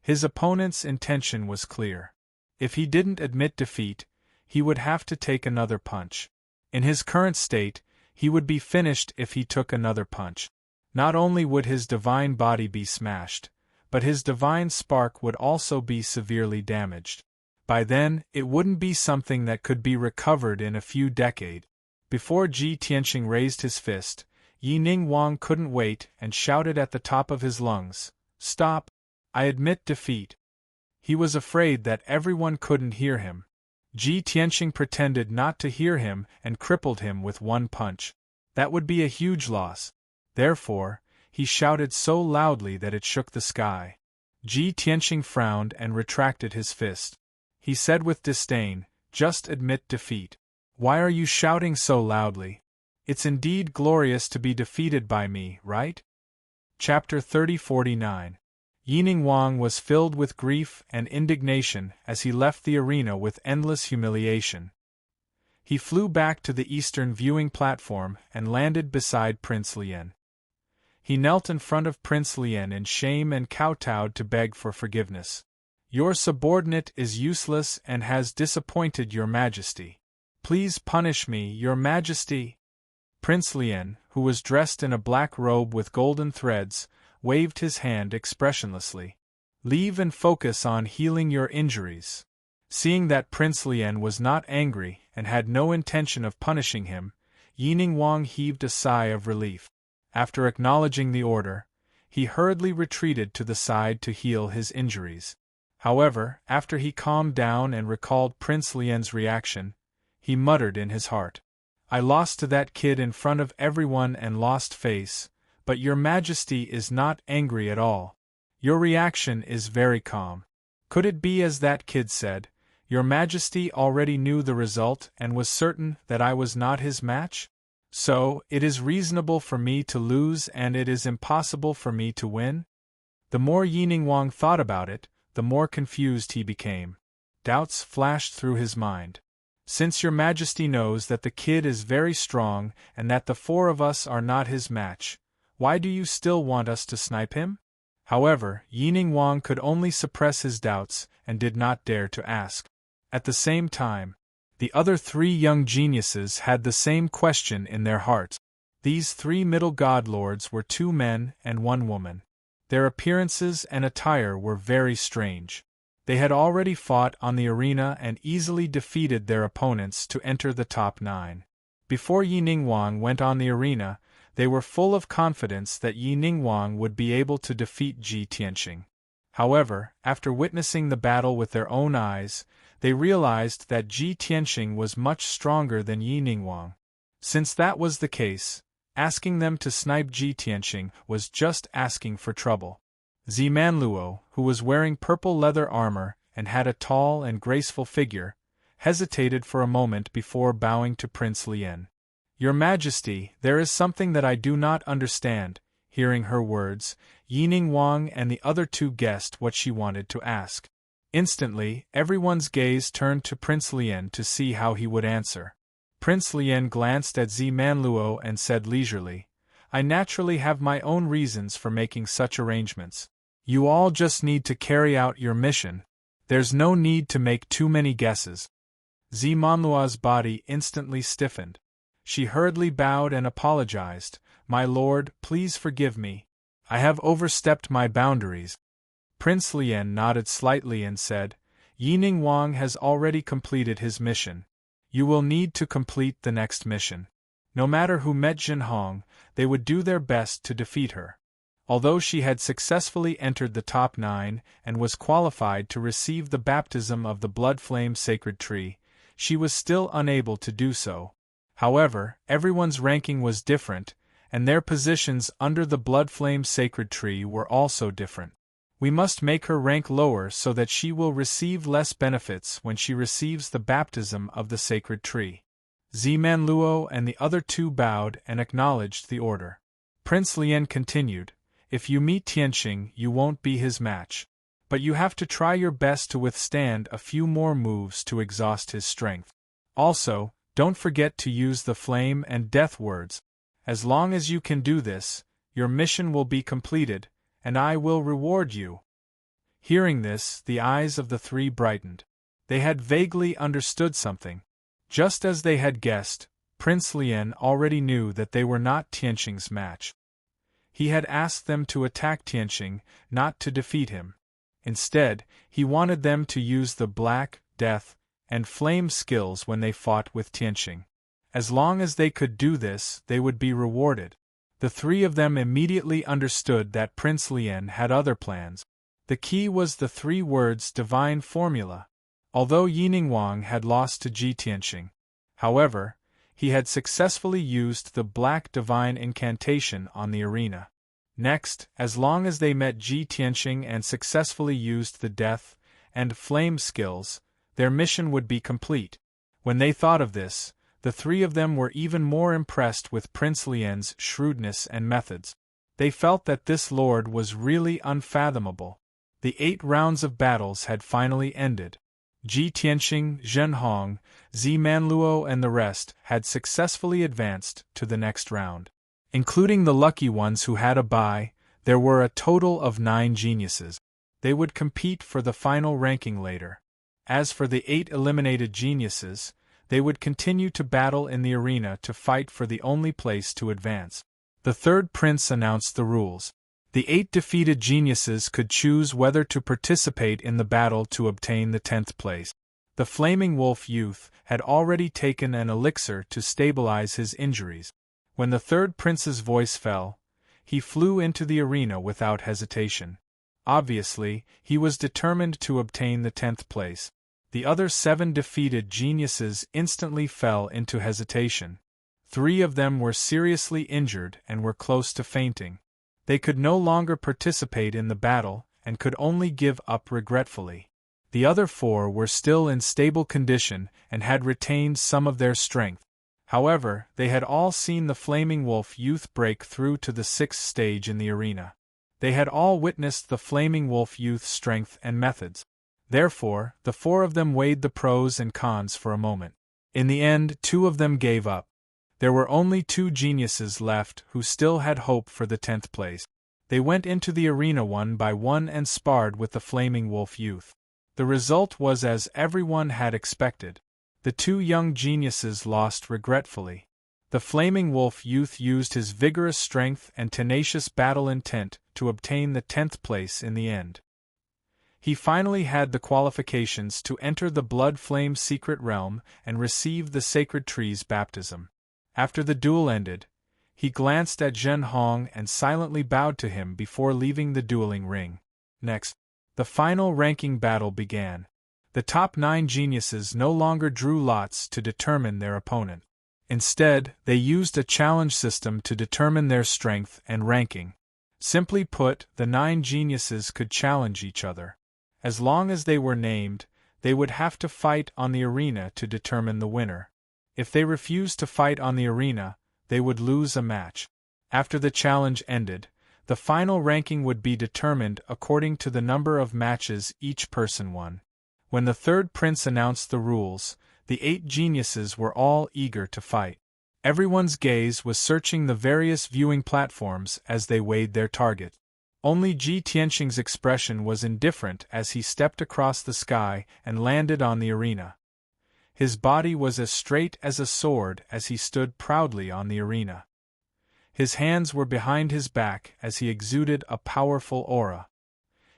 His opponent's intention was clear. If he didn't admit defeat, he would have to take another punch. In his current state, he would be finished if he took another punch. Not only would his divine body be smashed, but his divine spark would also be severely damaged. By then, it wouldn't be something that could be recovered in a few decades. Before Ji Tianqing raised his fist, Yining Wang couldn't wait and shouted at the top of his lungs, "Stop! I admit defeat." He was afraid that everyone couldn't hear him. Ji Tianqing pretended not to hear him and crippled him with one punch. That would be a huge loss. Therefore, he shouted so loudly that it shook the sky. Ji Tianqing frowned and retracted his fist. He said with disdain, "Just admit defeat. Why are you shouting so loudly? It's indeed glorious to be defeated by me, right?" Chapter 30-49. Yining Wang was filled with grief and indignation as he left the arena with endless humiliation. He flew back to the eastern viewing platform and landed beside Prince Lian. He knelt in front of Prince Lian in shame and kowtowed to beg for forgiveness. "Your subordinate is useless and has disappointed your majesty. Please punish me, your majesty." Prince Lian, who was dressed in a black robe with golden threads, waved his hand expressionlessly. "Leave and focus on healing your injuries." Seeing that Prince Lian was not angry and had no intention of punishing him, Yining Wang heaved a sigh of relief. After acknowledging the order, he hurriedly retreated to the side to heal his injuries. However, after he calmed down and recalled Prince Lian's reaction, he muttered in his heart, "I lost to that kid in front of everyone and lost face, but your majesty is not angry at all. Your reaction is very calm. Could it be as that kid said, your majesty already knew the result and was certain that I was not his match? So, it is reasonable for me to lose and it is impossible for me to win?" The more Yining Wang thought about it, the more confused he became. Doubts flashed through his mind. "Since your majesty knows that the kid is very strong and that the four of us are not his match, why do you still want us to snipe him?" However, Yining Wang could only suppress his doubts and did not dare to ask. At the same time, the other three young geniuses had the same question in their hearts. These three middle god lords were 2 men and 1 woman. Their appearances and attire were very strange. They had already fought on the arena and easily defeated their opponents to enter the top 9. Before Yining Wang went on the arena, they were full of confidence that Yining Wang would be able to defeat Ji Tianqing. However, after witnessing the battle with their own eyes, they realized that Ji Tianqing was much stronger than Yining Wang. Since that was the case, asking them to snipe Ji Tianqing was just asking for trouble. Zimanluo, who was wearing purple leather armor and had a tall and graceful figure, hesitated for a moment before bowing to Prince Lian. "Your Majesty, there is something that I do not understand." Hearing her words, Yining Wang and the other 2 guessed what she wanted to ask. Instantly, everyone's gaze turned to Prince Lian to see how he would answer. Prince Lian glanced at Zimanluo and said leisurely, "I naturally have my own reasons for making such arrangements. You all just need to carry out your mission. There's no need to make too many guesses." Zimanluo's body instantly stiffened. She hurriedly bowed and apologized, "My lord, please forgive me. I have overstepped my boundaries." Prince Lian nodded slightly and said, "Yining Wang has already completed his mission. You will need to complete the next mission." No matter who met Jin Hong, they would do their best to defeat her. Although she had successfully entered the top 9 and was qualified to receive the baptism of the Blood Flame Sacred Tree, she was still unable to do so. However, everyone's ranking was different, and their positions under the Blood Flame Sacred Tree were also different. We must make her rank lower so that she will receive less benefits when she receives the baptism of the Sacred Tree. Zimanluo and the other 2 bowed and acknowledged the order. Prince Lian continued, "If you meet Tianqing, you won't be his match. But you have to try your best to withstand a few more moves to exhaust his strength. Also, don't forget to use the flame and death words. As long as you can do this, your mission will be completed, and I will reward you." Hearing this, the eyes of the 3 brightened. They had vaguely understood something. Just as they had guessed, Prince Lian already knew that they were not Tianqing's match. He had asked them to attack Tianqing, not to defeat him. Instead, he wanted them to use the black, death, and flame skills when they fought with Tianqing. As long as they could do this, they would be rewarded. The three of them immediately understood that Prince Lien had other plans. The key was the three words divine formula. Although Yining Wang had lost to Ji Tianqing, however, he had successfully used the black divine incantation on the arena. Next, as long as they met Ji Tianqing and successfully used the death and flame skills, their mission would be complete. When they thought of this, the three of them were even more impressed with Prince Lien's shrewdness and methods. They felt that this lord was really unfathomable. The 8 rounds of battles had finally ended. Ji Tianqing, Zhen Hong, Zi Manluo and the rest had successfully advanced to the next round. Including the lucky ones who had a bye, there were a total of 9 geniuses. They would compete for the final ranking later. As for the 8 eliminated geniuses, they would continue to battle in the arena to fight for the only place to advance. The third prince announced the rules. The 8 defeated geniuses could choose whether to participate in the battle to obtain the 10th place. The Flaming Wolf youth had already taken an elixir to stabilize his injuries. When the third prince's voice fell, he flew into the arena without hesitation. Obviously, he was determined to obtain the 10th place. The other 7 defeated geniuses instantly fell into hesitation. 3 of them were seriously injured and were close to fainting. They could no longer participate in the battle and could only give up regretfully. The other 4 were still in stable condition and had retained some of their strength. However, they had all seen the Flaming Wolf youth break through to the 6th stage in the arena. They had all witnessed the Flaming Wolf youth's strength and methods. Therefore, the 4 of them weighed the pros and cons for a moment. In the end, 2 of them gave up. There were only 2 geniuses left who still had hope for the 10th place. They went into the arena one by one and sparred with the Flaming Wolf youth. The result was as everyone had expected. The 2 young geniuses lost regretfully. The Flaming Wolf youth used his vigorous strength and tenacious battle intent to obtain the 10th place in the end. He finally had the qualifications to enter the Blood Flame Secret Realm and receive the Sacred Tree's baptism. After the duel ended, he glanced at Zhen Hong and silently bowed to him before leaving the dueling ring. Next, the final ranking battle began. The top 9 geniuses no longer drew lots to determine their opponent. Instead, they used a challenge system to determine their strength and ranking. Simply put, the 9 geniuses could challenge each other. As long as they were named, they would have to fight on the arena to determine the winner. If they refused to fight on the arena, they would lose a match. After the challenge ended, the final ranking would be determined according to the number of matches each person won. When the third prince announced the rules, the 8 geniuses were all eager to fight. Everyone's gaze was searching the various viewing platforms as they weighed their target. Only Ji Tianqing's expression was indifferent as he stepped across the sky and landed on the arena. His body was as straight as a sword as he stood proudly on the arena. His hands were behind his back as he exuded a powerful aura.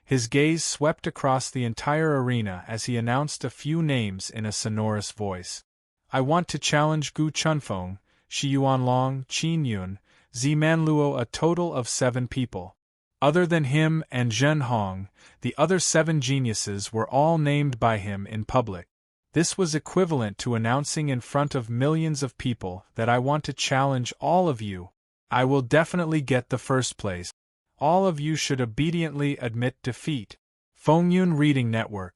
His gaze swept across the entire arena as he announced a few names in a sonorous voice. I want to challenge Gu Chunfeng, Shi Yuanlong, Qin Yun, Zi Manluo, a total of 7 people. Other than him and Zhen Hong, the other 7 geniuses were all named by him in public. This was equivalent to announcing in front of millions of people that I want to challenge all of you. I will definitely get the first place. All of you should obediently admit defeat. Fengyun Reading Network.